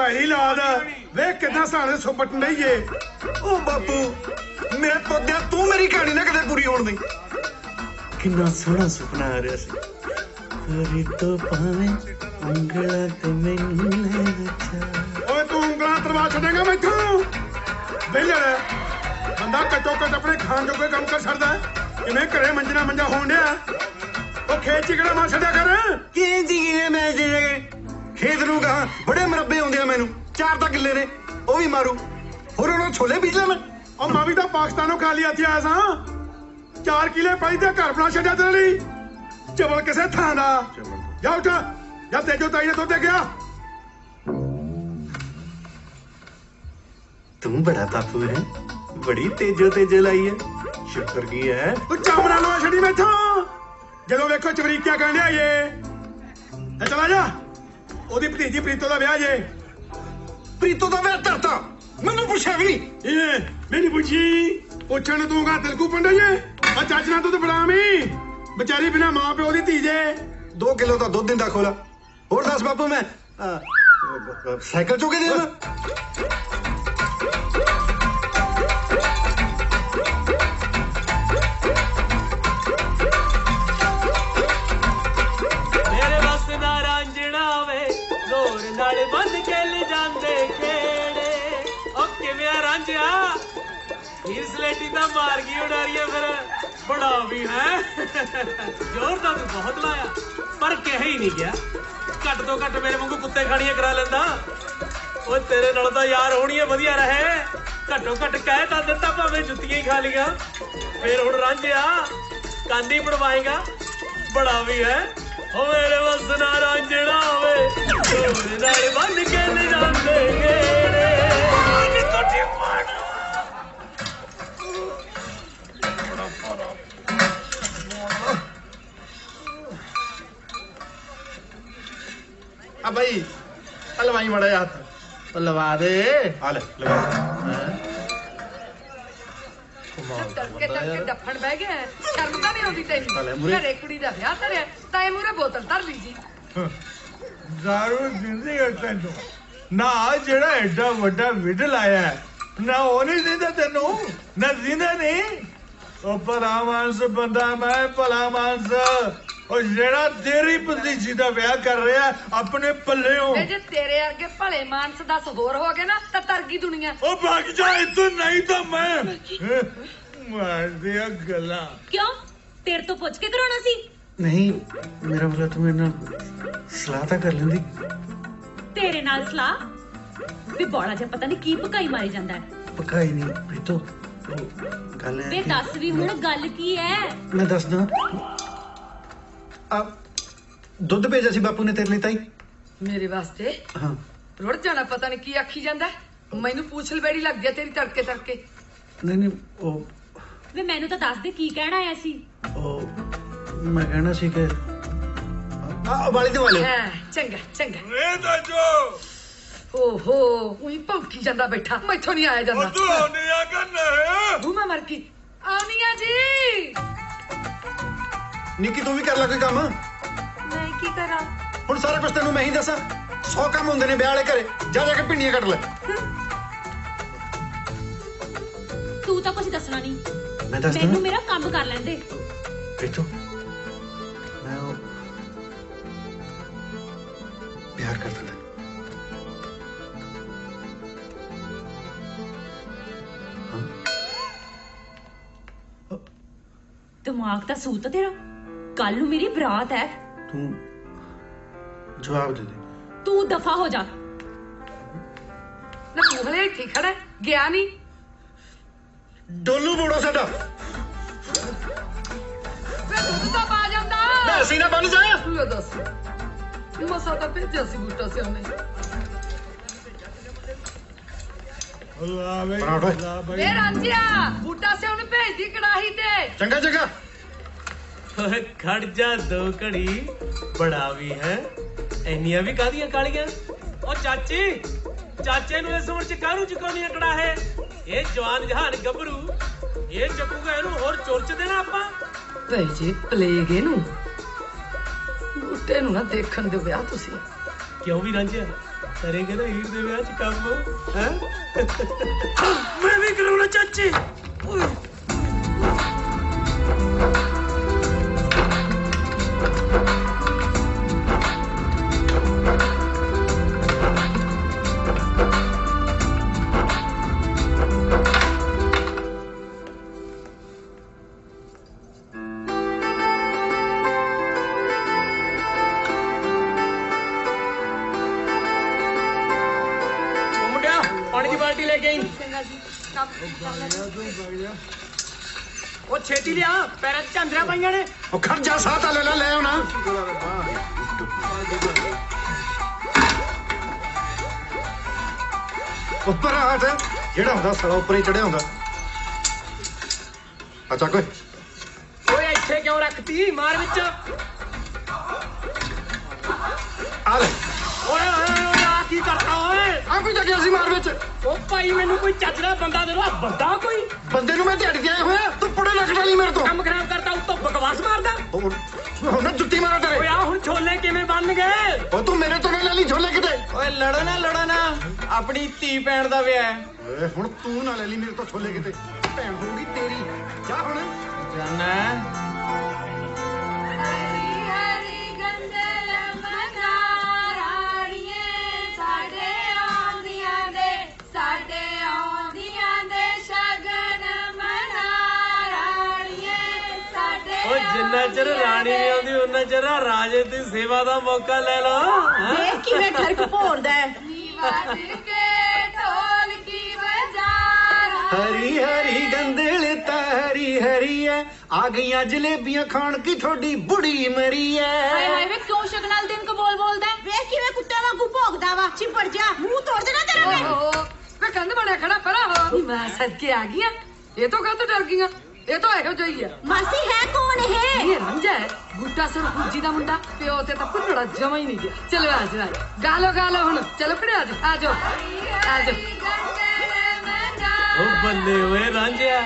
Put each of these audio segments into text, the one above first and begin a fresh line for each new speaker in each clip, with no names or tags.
ਭੈਣੀ ਲਾਦ ਵੇਖ ਕਿਦਾਂ ਸਾਲੇ ਸੁਪਟ ਲਈਏ।
ਉਹ ਬਾਪੂ ਮੇਰੇ ਪੌਦਿਆਂ ਤੂੰ ਮੇਰੀ ਕਹਾਣੀ ਨਾ ਕਦੇ ਪੂਰੀ ਹੋਣ ਦੀ। ਕਿੰਨਾ ਸੋਹਣਾ ਸੁਪਨਾ ਆ ਰਿਹਾ ਸੀ। ਕਰੀ ਤੋ ਪਾਵੇਂ ਉਂਗਲਾਂ ਤੇ ਮੈਨੂੰ
ਓਏ ਤੂੰ ਉਂਗਲਾਂ ਤਰਵਾ ਛੱਡੇਗਾ ਮੈਥੋਂ ਬੇਲੜ ਬੰਦਾ ਘੱਟੋ ਘੱਟ ਆਪਣੇ ਖਾਣ ਜੋਗੇ ਕੰਮ ਕਰ ਸਕਦਾ। ਕਿਵੇਂ ਘਰੇ ਮੰਜਣਾ ਮੰਜਾ ਹੋਣ ਡਿਆ। ਉਹ ਖੇਤ ਚ ਕਿਹੜਾ ਮਾਰ ਛੱਡਿਆ ਕਰ।
ਕੀ ਜੀ ਮੈਂ ਖੇਤ ਨੂੰ ਕਹਾਂ ਬੜੇ ਮਰੱਬੇ ਆਉਂਦੇ ਆ ਮੈਨੂੰ 4 ਤਾਂ ਕਿੱਲੇ ਨੇ ਉਹ ਵੀ ਮਾਰੂ ਹੋਰ ਉਹਨਾਂ ਛੋਲੇ ਬੀਜ ਲੈ ਮੈਂ।
ਉਹ ਮੈਂ ਵੀ ਤਾਂ ਪਾਕਿਸਤਾਨੋਂ ਖਾਲੀ ਹੱਥ ਆਇਆ ਸਾਂ 4 ਕਿੱਲੇ ਪਾਈ ਤੇ ਘਰ ਬਣਾ ਛੱਡਿਆ ਤੇਰੇ ਲਈ ਚਵਲ ਕਿਸੇ ਥਾਂ ਦਾ। ਜਾ ਉੱਠ ਜਾ ਤੇਜੋ ਤਾਈ ਨੇ ਦੁੱਧ ਗਿਆ।
ਤੂੰ ਬੜਾ ਬਾਪੂ ਹੈ ਬੜੀ ਤੇਜੋ ਲਾਈ ਹੈ ਸ਼ੁਕਰ ਕੀ ਹੈ।
ਤੂੰ ਚਾਮੜਾ ਲਵਾ ਛੱਡੀ ਮੈਥੋਂ ਜਦੋਂ ਵੇਖੋ ਚਵਰੀਕਿਆ ਕਰਨ ਡਿਆ ਇਹ ਚਲਾ ਜਾ। ਉਹਦੀ ਭਤੀਜੀ ਪ੍ਰੀਤੋ ਦਾ ਵਿਆਹ ਜੇ।
ਪ੍ਰੀਤੋ ਦਾ ਵਿਆਹ ਧਰਤਾ ਮੈਨੂੰ ਪੁੱਛਿਆ ਵੀ ਨਹੀਂ।
ਇਹ ਮੈਨੂੰ ਪੁੱਛੀ ਪੁੱਛਣ ਨੂੰ ਤੂੰ ਕਾ ਤਿਲਕੂ ਪੰਡਾ ਜੇ ਆ ਚੱਜ ਨਾਲ ਦੁੱਧ ਫੜਾਵੀਂ ਵਿਚਾਰੀ ਬਿਨਾ ਮਾਂ ਪਿਓ ਦੀ ਧੀ ਜੇ।
2 ਕਿਲੋ ਦਾ ਦੁੱਧ ਦਿੰਦਾ ਖੋਲਾ। ਹੋਰ ਦੱਸ ਬਾਪੂ ਮੈਂ ਸਾਈਕਲ ਚੋਕੇ ਦੇ ਦੇਵਾਂ।
ਮੇਰੇ ਵਸ ਦਾ ਰਾਂਝਣਾ ਵੇ ਜ਼ੋਰ ਨਾਲ ਬੰਨ ਕੇ ਲੈ ਜਾਂਦੇ ਖੇੜੇ। ਉਹ ਕਿਵੇਂ ਆ ਰਾਂਝਿਆ ਹੀਰ ਸਲੇਟੀ ਤਾਂ ਮਾਰ ਗਈ ਉਡਾਰੀਆਂ ਫਿਰ ਬੜਾ ਵੀ ਹੈ ਜ਼ੋਰ ਤਾਂ ਤੂੰ ਬਹੁਤ ਲਾਇਆ ਪਰ ਕਹਿ ਹੀ ਨਹੀਂ ਗਿਆ। ਘੱਟ ਤੋਂ ਘੱਟ ਮੇਰੇ ਵਾਂਗੂ ਕੁੱਤੇ ਖਾਣੀਆਂ ਕਰਾ ਲੈਂਦਾ। ਉਹ ਤੇਰੇ ਨਾਲ ਤਾਂ ਯਾਰ ਹੋਣੀਆਂ ਵਧੀਆ ਰਹੇ ਘੱਟੋ ਘੱਟ ਕਹਿ ਤਾਂ ਦਿੱਤਾ ਭਾਵੇਂ ਜੁੱਤੀਆਂ ਹੀ ਖਾ ਲੀਆਂ। ਫਿਰ ਹੁਣ ਰਾਂਝਿਆ ਕਾਂਦੀ ਬਣਵਾਏਗਾ ਬੜਾ ਵੀ ਹੈ। ਓ ਮੇਰੇ ਵਸ ਨਾ ਰਾਂਝਣਾ ਹੋਵੇ ਜ਼ੋਰ ਨਾਲ ਬੰਨ ਕੇ ਲੈ ਜਾਂਦੇ ਖੇੜੇ। ਨੀ ਕੋਠੀ ਮਾਰ
ਆ ਭਾਈ ਲਵਾਈ ਮੜਾ ਜਾ ਹੱਥ ਲਵਾ ਦੇ।
ਆ ਲੈ ਲਗਾ
ਤੜਕੇ ਤੜਕੇ ਡੱਫਣ ਬਹਿ ਗਿਆ ਸ਼ਰਮ ਤਾਂ ਨਹੀਂ ਆਉਂਦੀ
ਭਲੇ
ਤੈਨੂੰ।
ਮੂਹਰੇ।
ਘਰੇ ਕੁੜੀ ਦਾ ਵਿਆਹ ਧਰਿਆ ਤਾਂ ਇਹ ਮੂਰੇ ਬੋਤਲ ਧਰ ਲਈ ਜੀ।
ਦਾਰੂ ਦਿੰਦੀ ਹੈ ਤੈਨੂੰ ਨਾ ਜਿਹੜਾ ਐਡਾ ਵੱਡਾ ਵਿਡਲ ਆਇਆ ਨਾ ਉਹ ਨਹੀਂ ਦਿੰਦਾ ਤੈਨੂੰ ਨਾ ਦਿੰਦਾ ਨਹੀਂ। ਉਹ ਭਲਾ ਮਾਨਸ ਬੰਦਾ ਮੈਂ ਭਲਾ ਮਾਨਸ ਉਹ ਜਿਹੜਾ ਤੇਰੀ ਭਤੀਜੀ ਦਾ ਵਿਆਹ ਕਰ ਰਿਹਾ ਆਪਣੇ ਪੱਲਿਓਂ।
ਇਹ ਜੇ ਤੇਰੇ ਵਰਗੇ ਭਲੇ ਮਾਨਸ 10 ਹੋਰ ਹੋ ਗਏ ਨਾ ਤਾਂ ਤਰਗੀ ਦੁਨੀਆ।
ਉਹ ਭੱਗ ਜਾ ਇੱਥੋਂ ਨਹੀਂ ਤਾਂ ਮੈਂ ਮਾਰ ਦਿਆ ਗੱਲਾਂ।
ਕਿਉਂ ਤੇਰੇ ਤੋਂ ਪੁੱਛ ਕੇ ਕਰਾਉਣਾ ਸੀ।
ਨਹੀਂ ਮੇਰਾ ਬੋਲਾ ਤੂੰ ਮੇਰੇ ਨਾਲ ਸਲਾਹ ਤਾਂ ਕਰ ਲੈਂਦੀ।
ਤੇਰੇ ਨਾਲ ਸਲਾਹ ਵੀ ਬੋਲਾ ਜਿਹਾ ਪਤਾ ਨਹੀਂ ਕੀ ਪਕਾਈ ਮਾਰੀ ਜਾਂਦਾ ਹੈ।
ਪਕਾਈ ਨਹੀਂ ਪ੍ਰੀਤੋ ਉਹ ਗੱਲ ਹੈ
ਵੇ ਦੱਸ ਵੀ ਹੁਣ ਗੱਲ ਕੀ ਹੈ।
ਮੈਂ ਦੱਸਦਾ ਆ ਦੁੱਧ ਭੇਜਿਆ ਸੀ ਬਾਪੂ ਨੇ ਤੇਰੇ ਲਈ ਤਾਈ।
ਮੇਰੇ ਵਾਸਤੇ
ਹਾਂ
ਰੁੜ ਜਾਣਾ ਪਤਾ ਨਹੀਂ ਕੀ ਆਖੀ ਜਾਂਦਾ। ਮੈਨੂੰ ਪੁੱਛ ਲਵੇੜੀ ਲੱਗ ਗਿਆ ਤੇਰੀ ਤੜਕੇ ਤੜਕੇ।
ਨਹੀਂ ਉਹ
ਵੇ ਮੈਨੂੰ ਤਾਂ ਦੱਸ ਦੇ ਕੀ ਕਹਿਣਾ ਆਇਆ ਸੀ।
ਉਹ ਮੈਂ ਕਹਿਣਾ ਸੀ ਕਿ ਆ ਵਾਲੀ ਦੇ ਵਾਲੇ
ਹਾਂ ਚੰਗਾ ਚੰਗਾ।
ਰੇ ਦਾਜੋ
ਓਹੋ ਉਹੀ ਭੌਂਕੀ ਜਾਂਦਾ ਬੈਠਾ ਮੈਥੋਂ ਨਹੀਂ ਆਇਆ ਜਾਂਦਾ।
ਤੂੰ ਨਹੀਂ ਆ ਕਰਨਾ
ਬੂਮਾ ਮਰ ਗਈ ਆਉਣੀਆਂ ਜੀ।
ਨਿੱਕੀ ਤੂੰ ਵੀ ਕਰ ਲੈ ਕੋਈ ਕੰਮ।
ਮੈਂ ਕੀ ਕਰਾਂ।
ਹੁਣ ਸਾਰਾ ਕੁਝ ਤੈਨੂੰ ਮੈਂ ਹੀ ਦੱਸਾਂ 100 ਕੰਮ ਹੁੰਦੇ ਨੇ ਵਿਆਹ ਵਾਲੇ ਘਰੇ ਜਾ ਜਾ ਕੇ ਪਿੰਡੀਆਂ ਕੱਟ ਲੈ।
ਤੂੰ ਤਾਂ ਕੁਝ ਦੱਸਣਾ ਨਹੀਂ
ਮੈਂ ਦੱਸ
ਮੈਨੂੰ
ਦੂੰ
ਮੇਰਾ ਕੰਮ ਕਰ ਲੈਂਦੇ।
ਪ੍ਰੀਤੋ ਮੈਂ ਉਹ ਪਿਆਰ ਕਰਦਾ ਤੈਨੂੰ।
ਦਿਮਾਗ ਤਾਂ ਸੂਤ ਤੇਰਾ। ਕੱਲ ਨੂੰ ਮੇਰੀ ਬਰਾਤ ਹੈ।
ਤੂੰ ਜਵਾਬ ਦੇ ਦੇ।
ਤੂੰ ਦਫਾ ਹੋ ਜਾ।
ਨਾ ਤੂੰ ਹਲੇ ਇੱਥੇ ਖੜਾ ਗਿਆ ਨਹੀਂ।
ਡੋਲੂ ਬੋੜੋ ਸਾਡਾ
ਵੇ ਦੁੱਧ ਤਾਂ ਪਾ ਜਾਂਦਾ।
ਮੈਂ ਅਸੀਂ ਨਾ ਬਣ ਜਾ।
ਲੈ ਦੱਸ ਮਸਾ ਤਾਂ ਭੇਜਿਆ ਸੀ ਬੂਟਾ ਸੇ ਉਹਨੇ।
ਅੱਲਾ ਬਈ
ਬਣਾ ਉਠ ਓਏ।
ਅੱਲਾ ਬਈ
ਵੇ ਰਾਂਝਿਆ ਬੂਟਾ ਸੇ ਉਹਨੇ ਭੇਜਦੀ ਕੜਾਹੀ ਤੇ।
ਚੰਗਾ ਚੰਗਾ
ਓਏ ਖੜ ਜਾ 2 ਘੜੀ ਬੜਾ ਵੀ ਹੈ ਇੰਨੀਆਂ ਵੀ ਕਾਹਦੀਆਂ ਕਾਲੀਆਂ। ਉਹ ਚਾਚੇ ਨੂੰ ਇਸ ਉਮਰ ਚ ਕਾਹਨੂੰ ਚੁਕਾਉਣੀਆਂ ਕੜਾਹੇ। ਇਹ ਜਵਾਨ ਜਹਾਨ ਗੱਭਰੂ ਇਹ ਚੱਕੂਗਾ ਇਹਨੂੰ ਹੋਰ ਚੁਰਚ ਦੇਣਾ ਆਪਾਂ।
ਭਈ ਜੀ ਪਲੇਗ ਇਹਨੂੰ ਬੂਟੇ ਨੂੰ ਨਾ ਦੇਖਣ ਦਿਓ ਵਿਆਹ ਤੁਸੀਂ।
ਕਿਉਂ ਵੀ ਰਾਂਝਿਆ ਕਰੇਂਗੇ ਨਾ ਹੀਰ ਦੇ ਵਿਆਹ 'ਚ ਕੰਮ ਹੈ
ਮੈਂ ਵੀ ਕਰਾਉਣਾ ਚਾਚੀ
ਉਹ ਮੁੰਡਿਆ ਪਾਣੀ ਦੀ ਬਾਲਟੀ ਲੈ ਕੇ ਆਈ
ਚੰਗਾ ਜੀ
ਉਹ ਛੇਤੀ ਲਿਆ ਪੈਰਾਂ 'ਚ ਝਾਂਜਰਾਂ ਪਾਈਆਂ ਨੇ
ਉਹ ਖਰਜਾ ਸਾਹ ਤਾਂ ਲੈ ਆਉਣਾ
ਉੱਪਰ ਹੱਥ ਜਿਹੜਾ ਹੁੰਦਾ ਸਾਲਾ ਉੱਪਰ ਹੀ ਚੜਿਆ ਹੁੰਦਾ ਅੱਛਾ ਕੋਈ
ਓਏ ਇੱਥੇ ਕਿਉਂ ਰੱਖਤੀ ਮਾਰ ਵਿੱਚ
ਆ ਲੈ
ਓਏ ਓਏ ਓਏ ਆ ਕੀ ਕਰਦਾ ਓਏ
ਆ ਕੋਈ ਜਗਿਆ ਸੀ ਮਾਰ ਵਿੱਚ
ਉਹ ਭਾਈ ਮੈਨੂੰ ਕੋਈ ਚੱਜਦਾ ਬੰਦਾ ਦੇ ਦੋ ਬੰਦਾ ਕੋਈ
ਬੰਦੇ ਨੂੰ ਮੈਂ ਝੜ ਗਿਆ ਹੋਇਆ ਤੂੰ ਪੜੇ ਲੱਗ ਵਾਲੀ ਮੇਰੇ ਤੋਂ
ਕੰਮ ਖਰਾਬ ਕਰਦਾ ਉੱਤੋਂ ਬਕਵਾਸ ਮਾਰਦਾ
ਹੁਣ ਨਾ ਜੁੱਤੀ ਮਾਰਾ
ਓਏ
ਤੇਰੇ
ਆ ਹੁਣ ਛੋਲੇ ਕਿਵੇਂ ਬਣ ਗਏ
ਉਹ ਤੂੰ ਮੇਰੇ ਤੋਂ ਨਾ ਲੈ ਲਈ ਝੋਲੇ ਕਿਤੇ
ਓਏ ਲੜੋ ਨਾ ਆਪਣੀ ਧੀ ਭੈਣ ਦਾ ਵਿਆਹ ਹੈ
ਓਏ ਹੁਣ ਤੂੰ ਨਾ ਲੈ ਲਈ ਮੇਰੇ ਤੋਂ ਝੋਲੇ ਕਿਤੇ ਭੈਣ ਹੋਊਗੀ ਤੇਰੀ ਜਾ ਹੁਣ
ਜਾਨਾ
ਹਰੀ ਹਰੀ ਗੰਦਲ ਮਨਾਰਾਣੀਏ ਸਾਡੇ ਆਉਂਦੀਆਂ ਦੇ ਸ਼ਗਨ ਮਨਾਰਾਣੀਏ ਸਾਡੇ
ਓ ਜਿੰਨਾ ਚਿਰ ਰਾਣੀ ਨਹੀਂ ਆਉਂਦੀ ਉਹਨਾਂ ਚਿਰ ਰਾਜੇ ਦੀ ਸੇਵਾ ਦਾ ਮੌਕਾ ਲੈ ਲਓ
ਦੇਖ ਕਿਵੇਂ ਠਰਕ ਭੋਰਦਾ ਹੈ
ਵੱਜ ਕੇ ਢੋਲਕੀ ਵਜਾ
ਹਰੀ ਹਰੀ ਗੰਦਲ ਤਾਰੀ ਹਰੀ ਐ ਆ ਗਈਆਂ ਜਲੇਬੀਆਂ ਖਾਣ ਕੀ ਤੁਹਾਡੀ ਬੁੜੀ ਮਰੀ ਐ
ਹਾਏ ਹਾਏ ਵੇ ਕਿਉਂ ਸ਼ਗਨਾਲ ਦਿਨ ਕੋ ਬੋਲਦਾ ਹੈ? ਵੇਖ ਕਿਵੇਂ ਕੁੱਤੇ ਵਾਂਗੂ ਭੌਂਕਦਾ ਵਾ ਚਿੰਪੜ ਜਾ ਮੂੰਹ ਤੋੜ ਦੇਣਾ ਤੇਰਾ ਮੈਂ
ਓਹੋ ਵੇ ਕੰਧ ਬਣਿਆ ਖੜਾ ਪਰਾ ਹੋ ਮੈਂ ਸਦਕੇ ਆ ਗਈਆਂ ਇਹ ਤੋਂ ਕਾਹਤੋਂ ਡਰ ਗਈਆਂ ਇਹ ਤਾਂ ਇਹੋ ਜਿਹੀ ਆ
ਮਾਸੀ ਹੈ ਕੌਣ ਇਹ
ਇਹ ਰੰਜਾ ਹੈ ਬੁੱਢਾ ਸਰ ਫੁੱਜੀ ਦਾ ਮੁੰਡਾ ਪਿਓ ਤੇ ਤਾਂ ਪੁੱਲੜਾ ਜਮਾ ਹੀ ਨਹੀਂ ਗਿਆ ਚਲੋ ਆ ਜਾ ਗਾਲੋ ਹੁਣ ਚਲੋ ਖੜੇ ਆ ਜਾਓ ਆ ਜਾਓ
ਓ ਬੱਲੇ ਓਏ ਰਾਂਝਿਆ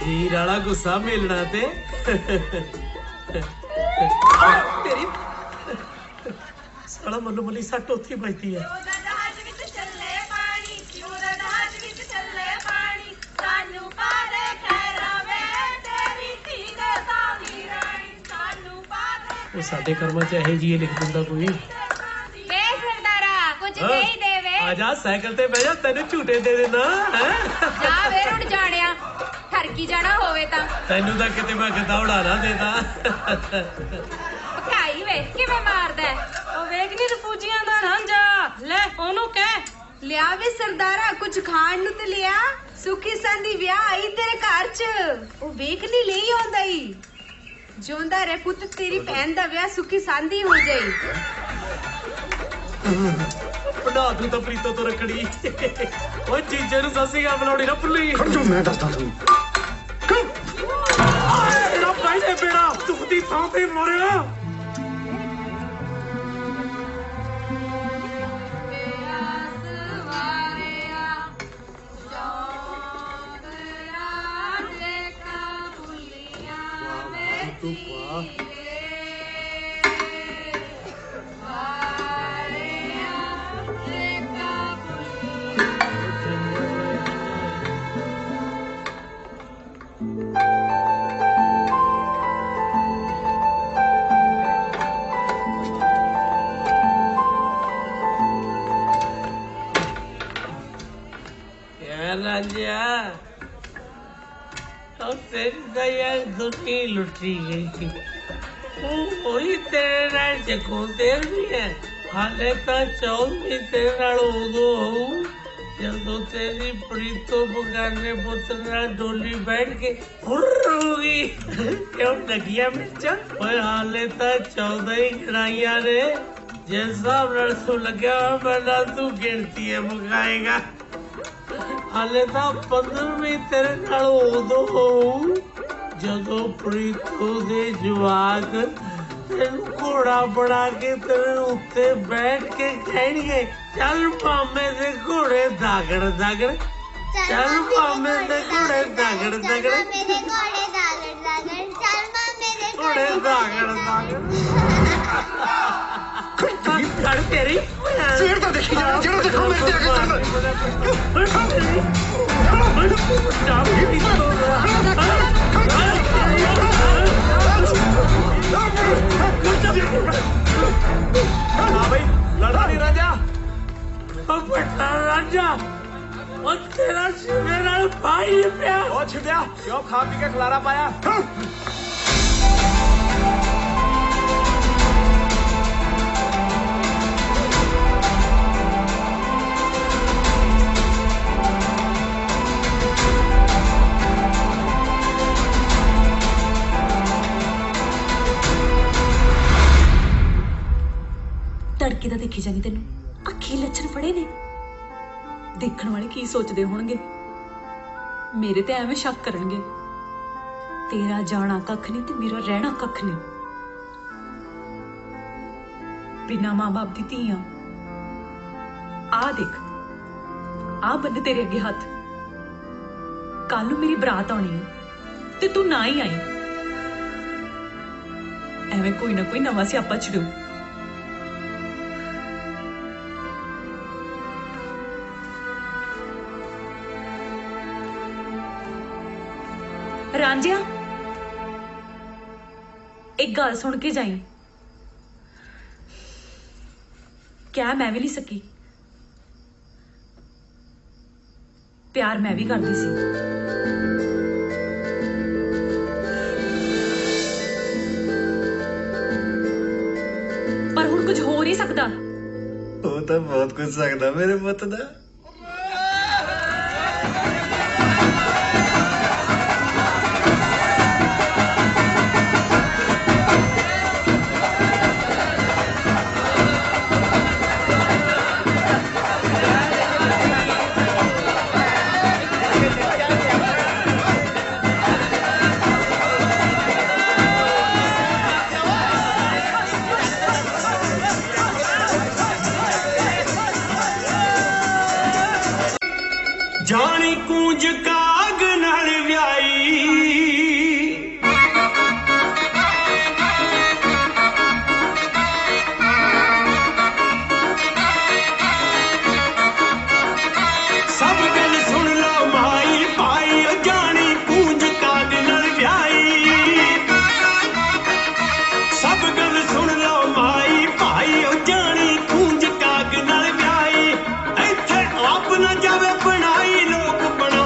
ਹੀਰ ਵਾਲਾ ਗੁੱਸਾ ਮਿਲਣਾ ਤੇ ਤੇਰੀ ਸਾਲਾ ਮੱਲੂ ਮੱਲੀ ਸੱਟ ਉੱਥੇ ਵੱਜਦੀ ਹੈ ਉਹ ਸਾਡੇ ਕਰਮਾਂ 'ਚ ਇਹੋ ਜਿਹੀ ਲਿਖ ਦਿੰਦਾ ਕੋਈ
ਵੇ ਸਰਦਾਰਾ ਕੁਝ
ਹਾਂ।
ਨਹੀਂ ਦੇਵੇ
ਆ ਜਾ ਸਾਈਕਲ ਤੇ ਬਹਿ ਜਾ ਤੈਨੂੰ ਝੂਟੇ ਦੇ ਦੇਣਾ ਹੈ
ਜਾ ਵੇ ਰੁੜ ਜਾਣਿਆ ਠਰਕੀ ਜਾਣਾ ਹੋਵੇ ਤਾਂ
ਤੈਨੂੰ ਤਾਂ ਕਿਤੇ ਮੈਂ ਗਦਾ ਉਡਾ ਨਾ ਦੇਦਾ
ਪਕਾਈ ਵੇ ਕਿਵੇਂ ਮਾਰਦਾ ਹੈ?
ਉਹ ਵੇਖ ਨੀ ਰਫੂਜੀਆਂ ਦਾ ਰਾਂਝਾ ਲੈ ਉਹਨੂੰ ਕਹਿ
ਲਿਆ ਵੇ ਸਰਦਾਰਾ ਕੁਝ ਖਾਣ ਨੂੰ ਤੇ ਲਿਆ ਸੁਖੀ ਸੰਦੀ ਵਿਆਹ ਆਈ ਤੇਰੇ ਘਰ ਚ ਉਹ ਵੇਖ ਨਹੀਂ ਲਈ ਆਉਂਦਾ ਹੀ ਜਿਉਂਦਾ ਰਹਿ ਪੁੱਤ ਤੇਰੀ ਭੈਣ ਦਾ ਵਿਆਹ ਸੁਖੀ ਸੰਦੀ ਹੋ ਜਾਈ
ਬਣਾ ਤੂੰ ਤਾਂ ਪ੍ਰੀਤੋ ਤੋਂ ਰੱਖੜੀ ਓਏ ਜੀਜੇ ਨੂੰ ਸੱਸੀਗਾ ਬੁਲਾਉਣੀ ਨਾ ਭੁੱਲੀ
ਖੜ ਜਾ ਮੈਂ ਦੱਸਦਾ ਤੈਨੂੰ
ਇਹਦਾ ਪਹਿਲੇ ਬੇੜਾ ਦੁਖਦੀ ਥਾਂ ਤੇ ਮਰਿਆ राजा तो तेरी तो यार दुनिया लुटी गई थी वही तेरे नाल जगोते भी है हाले तो चौल भी तेरे नाल उदो हो ਜਦੋਂ ਤੇਰੀ ਪ੍ਰੀਤੋ ਬਗਾਨੇ ਪੁੱਤਰ ਨਾਲ ਡੋਲੀ ਬੈਠ ਕੇ ਹੁਰ ਹੋਗੀ ਕਿਉਂ ਲੱਗਿਆ ਮਿਰਚਾ ਓਏ ਹਾਲੇ ਤਾਂ 14 ਹੀ ਗਣਾਈਆਂ ਨੇ ਜਿਸ ਹਿਸਾਬ ਨਾਲ ਤੂੰ ਲੱਗਿਆ ਮੈਂ ਤੂੰ ਗਿਣਤੀਆਂ ਮੁਕਾਏਗਾ ਹਾਲੇ ਤਾਂ 15ਵੀਂ ਤੇਰੇ ਨਾਲ ਉਦੋਂ ਹੋਊ ਜਦੋਂ ਪ੍ਰੀਤੋ ਦੇ ਜਵਾਕ ਤੈਨੂੰ ਘੋੜਾ ਬਣਾ ਕੇ ਤੇਰੇ ਉੱਤੇ ਬੈਠ ਕੇ ਕਹਿਣਗੇ ਚੱਲ ਮਾਮੇ ਦੇ ਘੋੜੇ ਦਾਗੜ ਦਾਗੜ ਚੱਲ ਮਾਮੇ ਦੇ ਘੋੜੇ ਦਾਗੜ ਦਾਗੜ
ਮੇਰੇ ਘੋੜੇ ਦਾਗੜ ਦਾਗੜ ਚੱਲ ਮਾਮੇ ਦੇ
ਘੋੜੇ ਦਾਗੜ ਦਾਗੜ ਫੜ ਤੇਰੀ
ਸਿਰ ਤਾਂ ਦੇਖੀ ਜਾਣਾ ਜਿਹੜਾ ਦੇਖੋ ਮੇਰੇ ਤੇ ਆ ਕੇ
ਹਾਂ ਬਈ ਲੜਾ ਨਹੀਂ ਰਾਜਾ ਉਹ ਬਟਾ ਰਾਜਾ ਉਹ ਤੇਰਾ ਸ਼ਿਵੇ ਨਾਲ ਭਾਈ ਪਿਆ ਉਹ ਛਿੜਿਆ ਕਿਉਂ ਖਾ ਪੀ ਕੇ ਖਲਾਰਾ ਪਾਇਆ
ਤੜਕੇ ਦਾ ਦੇਖੀ ਜਾਨੀ ਤੈਨੂੰ ਅੱਖੀ ਲੱਛਣ ਫੜੇ ਨੇ ਦੇਖਣ ਵਾਲੇ ਕੀ ਸੋਚਦੇ ਹੋਣਗੇ ਮੇਰੇ ਤੇ ਐਵੇਂ ਸ਼ੱਕ ਕਰਨਗੇ ਤੇਰਾ ਜਾਣਾ ਕੱਖ ਨਹੀਂ ਤੇ ਮੇਰਾ ਰਹਿਣਾ ਕੱਖ ਨਹੀਂ ਬਿਨਾ ਮਾਂ-ਬਾਪ ਦੀ ਧੀਆਂ ਆ ਦੇਖ ਆ ਬੰਨੇ ਤੇਰੇ ਅੱਗੇ ਹੱਥ ਕੱਲ ਨੂੰ ਮੇਰੀ ਬਰਾਤ ਆਉਣੀ ਹੈ ਤੇ ਤੂੰ ਨਾ ਹੀ ਆਈ ਐਵੇਂ ਕੋਈ ਨਾ ਕੋਈ ਨਵਾਂ ਸਿਆਪਾ ਛਿੜੂ ਰਾਂਝਿਆ ਇੱਕ ਗੱਲ ਸੁਣ ਕੇ ਜਾਈ ਕਿਆ ਮੈਂ ਵੀ ਨਹੀਂ ਸਕੀ ਪਿਆਰ ਮੈਂ ਵੀ ਕਰਦੀ ਸੀ ਪਰ ਹੁਣ ਕੁਝ ਹੋ ਨਹੀਂ ਸਕਦਾ
ਉਹ ਤਾਂ ਬਹੁਤ ਕੁਝ ਸਕਦਾ ਮੇਰੇ ਪੁੱਤ ਦਾ
ਜਾਣੀ ਕੂੰਜ ਕਾਗ ਨਾਲ ਵਿਆਈ ਸਭ ਗੱਲ ਸੁਣ ਲਓ ਮਾਈ ਭਾਈ ਜਾਣੀ ਕੂੰਜ ਕਾਗ ਨਾਲ ਵਿਆਈ ਸਭ ਗੱਲ ਸੁਣ ਲਓ ਮਾਈ ਭਾਈ ਜਾਣੀ ਕੂੰਜ ਕਾਗ ਨਾਲ ਵਿਆਈ ਇੱਥੇ ਆਪ ਨਾ ਜਾਵੇ ਬਣਾਈ ਲੋਕ ਬਣਾ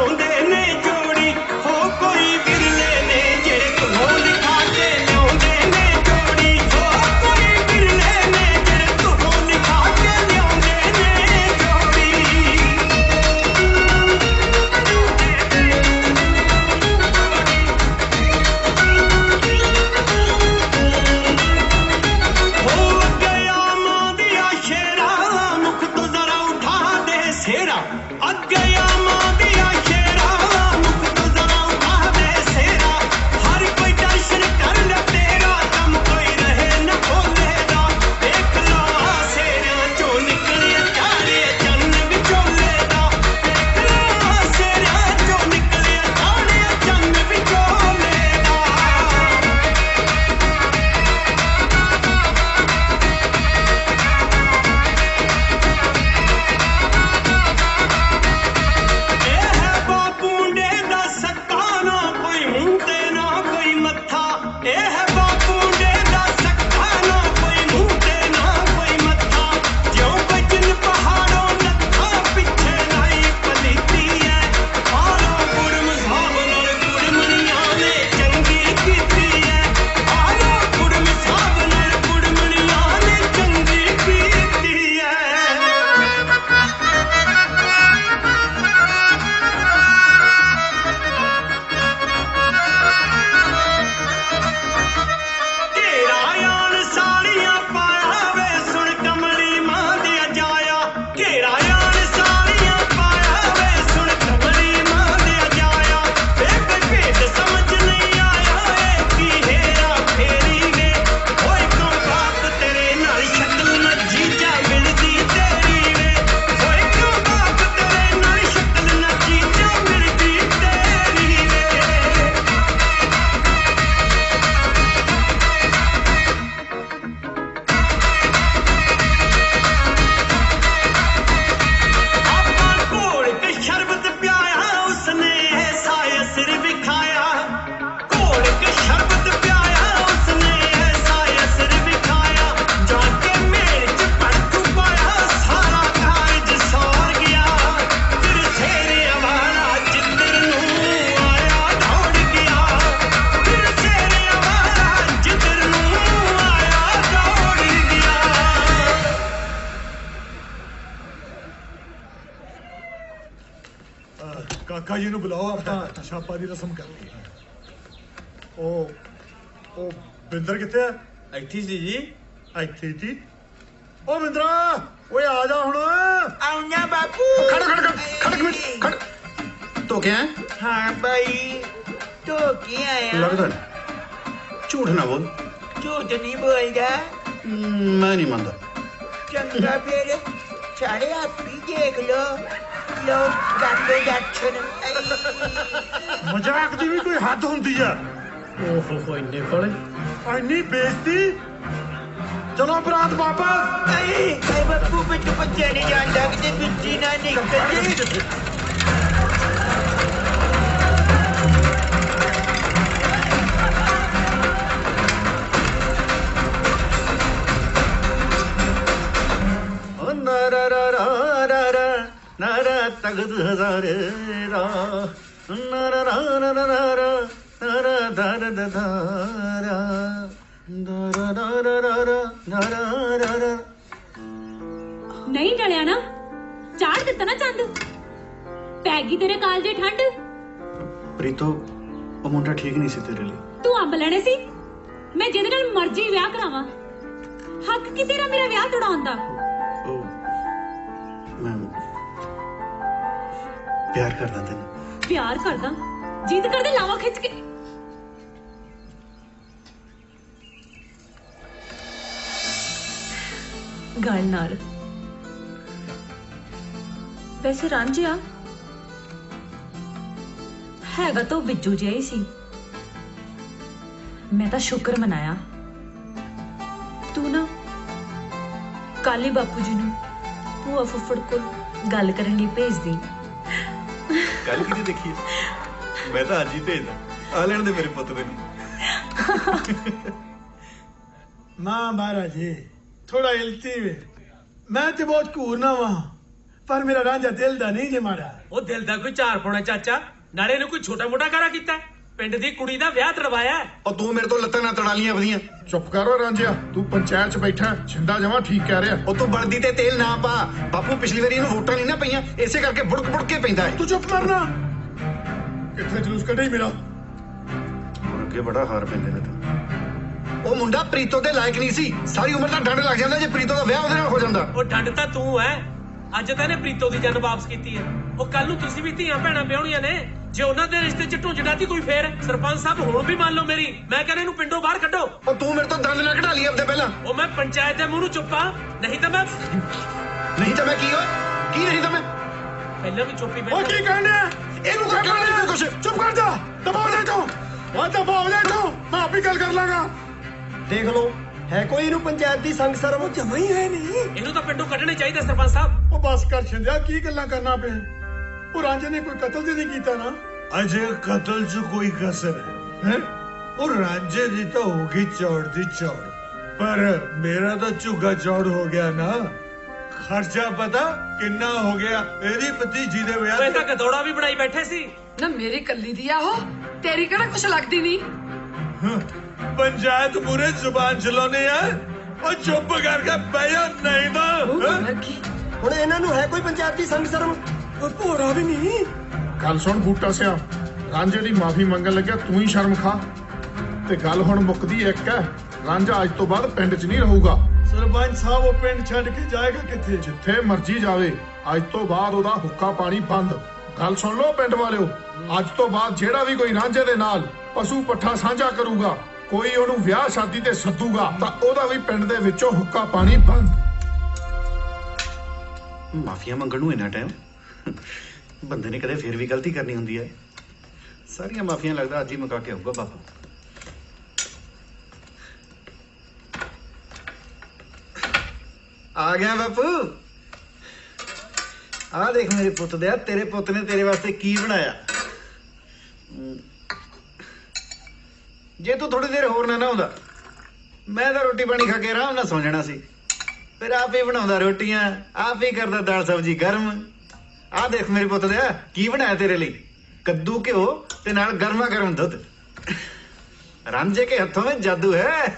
ਕਾਕਾ ਜੀ ਨੂੰ ਬੁਲਾਓ, ਆਪਾਂ ਛਾਪਾ ਦੀ ਰਸਮ ਕਰਨੀ ਹੈ। ਉਹ ਬਿੰਦਰ ਕਿੱਥੇ ਹੈ?
ਇੱਥੇ ਸੀ ਜੀ।
ਇੱਥੇ ਜੀ। ਉਹ ਬਿੰਦਰਾ, ਓਏ ਆ ਜਾ ਹੁਣ।
ਆਉਣਾ ਬਾਪੂ।
ਖੜ ਖੜ ਖੜ ਖੜ ਇੱਕ ਮਿੰਟ ਖੜ। ਤੋ ਕਿਆ ਹੈ?
ਹਾਂ ਭਾਈ, तो क्या आया?
ਲੱਗਦਾ ਹੈ। ਝੂਠ ਨਾ ਬੋਲ।
झूठ नहीं बोलेगा।
ਮੈਂ ਨਹੀਂ ਮੰਨਦਾ।
चंगा फिर सारे आप ही देख लो, लोग गाते दर्शन।
ਮਜ਼ਾਕ ਦੀ ਵੀ ਕੋਈ ਹੱਦ ਹੁੰਦੀ ਆ।
ਓਹੋ ਇੰਨੇ ਕੋਲੇ
ਇੰਨੀ ਬੇਇੱਜ਼ਤੀ। ਚਲੋ ਬਰਾਤ ਵਾਪਸ।
नहीं बापू, मैं तो बच्चे नहीं जानता कि बिच्ची ना निकले।
ਓ ਨਾਰਾ ਰਾ ਰਾ ਰਾ ਰਾ ਨਾਰਾ ਤਗਦ ਹਜ਼ਾਰੇ ਰਾ ਨਾਰਾ ਰਾ ਰਾ ਰਾ ਰਾ ਰਾ ਨਾਰਾ ਦਰ ਦਧਾਰਾ ਨਾਰਾ ਰਾ ਰਾ ਰਾ ਰਾ ਨਾਰਾ ਰਾ ਰਾ।
ਨਹੀਂ ਟਲਿਆ ਨਾ, ਚਾੜ ਦਿੱਤਾ ਨਾ ਚੰਦ। ਪੈ ਗਈ ਤੇਰੇ ਕਾਲਜੇ ਠੰਡ।
ਪ੍ਰੀਤੋ, ਉਹ ਮੁੰਡਾ ਠੀਕ ਨਹੀਂ ਸੀ ਤੇਰੇ ਲਈ।
ਤੂੰ ਅੰਬ ਲੈਣੇ ਸੀ, ਮੈਂ ਜਿਹਦੇ ਨਾਲ ਮਰਜ਼ੀ ਵਿਆਹ ਕਰਾਵਾਂ। ਹੱਕ ਕੀ ਤੇਰਾ ਮੇਰਾ ਵਿਆਹ ਤੜਾਉਣ ਦਾ?
ਉਹ ਮੈਂ ਪਿਆਰ ਕਰਦਾ ਤੈਨੂੰ।
ਪਿਆਰ ਕਰਦਾ, ਜਿੱਦ ਕਰਦੇ ਲਾਵਾ ਖਿੱਚ ਕੇ। ਗੱਲ ਨਾਲ ਵੈਸੇ ਰਾਂਝਿਆ ਹੈਗਾ ਤਾਂ ਬਿੱਜੂ ਜਿਹਾ ਹੀ ਸੀ। ਮੈਂ ਤਾਂ ਸ਼ੁਕਰ ਮਨਾਇਆ ਤੂੰ ਨਾ ਕਾਲੀ ਬਾਪੂ ਜੀ ਨੂੰ ਭੂਆ ਫੁੱਫੜ ਕੋਲ ਗੱਲ ਕਰਨ ਲਈ ਭੇਜ ਦੇ।
ਗੱਲ ਕਿਹਦੀ ਦੇਖੀ? ਮੈਂ ਤਾਂ ਅੱਜ ਹੀ ਭੇਜਦਾ। ਆ ਲੈਣ ਦੇ ਮੇਰੇ ਪੁੱਤ ਨੂੰ।
मां महाराज जी थोड़ा हिलती वे मैं तो बहुत घूरना वहां पर मेरा रांझा दिल दा नहीं जे मारा।
ਉਹ ਦਿਲ ਦਾ ਕੋਈ ਝਾੜ ਪਾਉਣਾ ਚਾਚਾ, ਨਾਲੇ ਇਹਨੂੰ ਕੋਈ ਛੋਟਾ ਮੋਟਾ ਕਾਰਾ ਕੀਤਾ ਹੈ? ਪਿੰਡ ਦੀ ਕੁੜੀ ਦਾ ਵਿਆਹ ਤੜਵਾਇਆ ਹੈ।
ਉਹ ਤੂੰ ਮੇਰੇ ਤੋਂ ਲੱਤਾਂ ਨਾ ਤੜਾ ਲੀਆਂ ਵਧੀਆਂ।
ਚੁੱਪ ਕਰ ਓ ਰਾਂਝਿਆ, ਤੂੰ ਪੰਚਾਇਤ 'ਚ ਬੈਠਾ, ਛਿੰਦਾ ਜਮਾ ਠੀਕ ਕਹਿ ਰਿਹਾ।
ਉਹ ਤੂੰ ਬਲਦੀ ਤੇ ਤੇਲ ਨਾ ਪਾ। ਬਾਪੂ ਪਿਛਲੀ ਵਾਰੀ ਇਹਨੂੰ ਵੋਟਾਂ ਨਹੀਂ ਨਾ ਪਈਆਂ, ਇਸੇ ਕਰਕੇ ਬੁੜਕ ਬੁੜਕ ਕੇ ਪੈਂਦਾ ਹੈ।
तू चुप करना। कितने जुलूस कटे ही मेरा।
ਅੱਗੇ ਬੜਾ ਹਾਰ ਪੈਂਦੇ ਨੇ ਤੂੰ। ਉਹ ਮੁੰਡਾ ਪ੍ਰੀਤੋ ਦੇ ਲਾਇਕ ਨਹੀਂ ਸੀ। ਸਾਰੀ ਉਮਰ ਦਾ ਡੰਡ ਲੱਗ ਜਾਂਦਾ ਜੇ ਪ੍ਰੀਤੋ ਦਾ ਵਿਆਹ ਉਹਦੇ ਨਾਲ ਹੋ ਜਾਂਦਾ।
ਉਹ ਡੰਡ ਤਾਂ ਤੂੰ ਹੈ। ਅੱਜ ਤਾਂ ਇਹਨੇ ਪ੍ਰੀਤੋ ਦੀ ਜਾਨ ਵਾਪਸ ਕੀਤੀ ਹੈ। ਉਹ ਕੱਲ ਨੂੰ ਤੁਸੀਂ ਵੀ ਧੀਆਂ ਭੈਣਾਂ ਵਿਆਹੁਣੀਆਂ ਨੇ। ਜੇ ਉਹਨਾਂ ਦੇ ਰਿਸ਼ਤੇ ਚ ਢੁੰਝਣਾ ਤੀ ਕੋਈ ਫੇਰ ਸਰਪੰਚ ਸਾਹਿਬ ਹੁਣ ਵੀ ਮੰਨ ਲਓ ਮੇਰੀ। ਮੈਂ ਕਹਿੰਦਾ ਇਹਨੂੰ ਪਿੰਡੋਂ ਬਾਹਰ ਕੱਢੋ।
ਉਹ ਤੂੰ ਮੇਰੇ ਤੋਂ ਦੰਦ ਨਾ ਕਢਾ ਲਈ ਆਪਦੇ ਪਹਿਲਾਂ।
ਉਹ ਮੈਂ ਪੰਚਾਇਤ ਦੇ ਮੂੰਹ ਨੂੰ ਚੁੱਪਾਂ, ਨਹੀਂ ਤਾਂ ਮੈਂ
ਨਹੀਂ ਤਾਂ ਮੈਂ ਕੀ ਹੋਇਆ? ਕੀ ਨਹੀਂ ਤਾਂ ਮੈਂ
ਪਹਿਲਾਂ ਵੀ ਚੁੱਪੀ
ओ की कहने
ਇਹਨੂੰ ਤਾਂ ਕਹਿਣਾ ਨਹੀਂ ਕੁਛ।
चुप कर जा। दबाव दे तू। वो दबाव दे तू। मैं आप ही गल कर लांगा।
ਦੇਖ ਲਓ, ਹੈ ਕੋਈ ਇਹਨੂੰ ਪੰਚਾਇਤ ਦੀ ਸੰਗ ਸ਼ਰਮ?
जमा ही है नहीं।
ਇਹਨੂੰ ਤਾਂ ਪਿੰਡੋਂ ਕੱਢਣੇ ਚਾਹੀਦੇ ਸਰਪੰਚ ਸਾਹਿਬ।
ਉਹ ਬਸ ਕਰ ਛਿੰਦਿਆ, ਕੀ ਗੱਲਾਂ ਕਰਨਾ ਪਿਆ। ਉਹ ਰਾਂਝੇ ਨੇ ਕੋਈ ਕਤਲ ਤੇ ਨਹੀਂ ਕੀਤਾ ਨਾ।
ਅਜੇ ਕਤਲ 'ਚ ਕੋਈ ਕਸਰ ਹੈ? ਉਹ ਰਾਂਝੇ ਦੀ ਤਾਂ ਹੋ ਗਈ ਚੌੜ ਦੀ ਚੌੜ, ਪਰ ਮੇਰਾ ਤਾਂ ਝੁੱਗਾ ਚੌੜ ਹੋ ਗਿਆ ਨਾ। ਖਰਚਾ ਪਤਾ ਕਿੰਨਾ ਹੋ ਗਿਆ ਇਹਦੀ ਭਤੀਜੀ ਦੇ ਵਿਆਹ
ਉਹ
ਤੇ?
ਤਾਂ ਗਦੋੜਾ ਵੀ ਬਣਾਈ ਬੈਠੇ ਸੀ।
ਨਾ ਮੇਰੀ ਕੱਲੀ ਦੀ ਆ ਉਹ, ਤੇਰੀ ਕਿਹੜਾ ਕੁਛ ਲੱਗਦੀ ਨਹੀਂ।
ਪੰਚਾਇਤ ਪੂਰੇ ਜ਼ੁਬਾਨ ਚਲਾਉਣੇ ਆ। ਉਹ ਚੁੱਪ ਕਰਕੇ ਬਹਿ ਜਾ, ਨਹੀਂ ਤਾਂ
ਹੁਣ ਇਹਨਾਂ ਨੂੰ ਹੈ ਕੋਈ ਪੰਚਾਇਤ ਦੀ ਸੰਗ ਸ਼ਰਮ?
ਉਹ ਭੋਰਾ ਵੀ ਨਹੀਂ।
ਗੱਲ ਸੁਣ ਬੂਟਾ ਸਿਆ, ਰਾਂਝੇ ਦੀ ਮਾਫੀ ਮੰਗਣ ਲੱਗਿਆ ਤੂੰ ਹੀ ਸ਼ਰਮ ਖਾ। ਤੇ ਗੱਲ ਹੁਣ ਮੁੱਕਦੀ ਇੱਕ ਹੈ, ਰਾਂਝਾ ਅੱਜ ਤੋਂ ਬਾਅਦ ਪਿੰਡ 'ਚ ਨਹੀਂ ਰਹੂਗਾ।
ਸਰਪੰਚ ਸਾਹਿਬ ਉਹ ਪਿੰਡ ਛੱਡ ਕੇ ਜਾਏਗਾ ਕਿੱਥੇ?
ਜਿੱਥੇ ਮਰਜ਼ੀ ਜਾਵੇ, ਅੱਜ ਤੋਂ ਬਾਅਦ ਉਹਦਾ ਹੁੱਕਾ ਪਾਣੀ ਬੰਦ। ਗੱਲ ਸੁਣ ਲਓ ਪਿੰਡ ਵਾਲਿਓ, ਅੱਜ ਤੋਂ ਬਾਅਦ ਜਿਹੜਾ ਵੀ ਕੋਈ ਰਾਂਝੇ ਦੇ ਨਾਲ ਪਸ਼ੂ ਪੱਠਾ ਸਾਂਝਾ ਕਰੂਗਾ, ਕੋਈ ਉਹਨੂੰ ਵਿਆਹ ਸ਼ਾਦੀ ਤੇ ਸੱਦੂਗਾ, ਤਾਂ ਉਹਦਾ ਵੀ ਪਿੰਡ ਦੇ ਵਿੱਚੋਂ ਹੁੱਕਾ ਪਾਣੀ ਬੰਦ।
ਮਾਫੀਆ ਮੰਗਣ ਨੂੰ ਇੰਨਾ ਟਾਈਮ? ਬੰਦੇ ਨੇ ਕਦੇ ਫੇਰ ਵੀ ਗਲਤੀ ਕਰਨੀ ਹੁੰਦੀ ਹੈ। ਸਾਰੀਆਂ ਮਾਫੀਆਂ ਲੱਗਦਾ ਅੱਜ ਹੀ ਮੁਕਾ ਕੇ ਆਊਗਾ ਬਾਪੂ। ਆ ਗਿਆ ਬਾਪੂ। ਆ ਦੇਖ ਮੇਰੇ ਪੁੱਤ ਦੇ, ਤੇਰੇ ਪੁੱਤ ਨੇ ਤੇਰੇ ਵਾਸਤੇ ਕੀ ਬਣਾਇਆ। ਜੇ ਤੂੰ ਥੋੜੀ ਦੇਰ ਹੋਰ ਨਾ ਨਹਾਉਂਦਾ, ਮੈਂ ਤਾਂ ਰੋਟੀ ਪਾਣੀ ਖਾ ਕੇ ਆਰਾਮ ਨਾਲ ਸੌਂ ਜਾਣਾ ਸੀ। ਫਿਰ ਆਪ ਹੀ ਬਣਾਉਂਦਾ ਰੋਟੀਆਂ, ਆਪ ਹੀ ਕਰਦਾ ਦਾਲ ਸਬਜ਼ੀ ਗਰਮ। ਆਹ ਦੇਖ ਮੇਰੇ ਪੁੱਤ ਦੇ ਕੀ ਬਣਾਇਆ ਤੇਰੇ ਲਈ, ਕੱਦੂ ਘਿਓ ਤੇ ਨਾਲ ਗਰਮਾ ਗਰਮ ਦੁੱਧ। ਰਾਂਝੇ ਕੇ ਹੱਥੋਂ ਵਿੱਚ ਜਾਦੂ ਹੈ।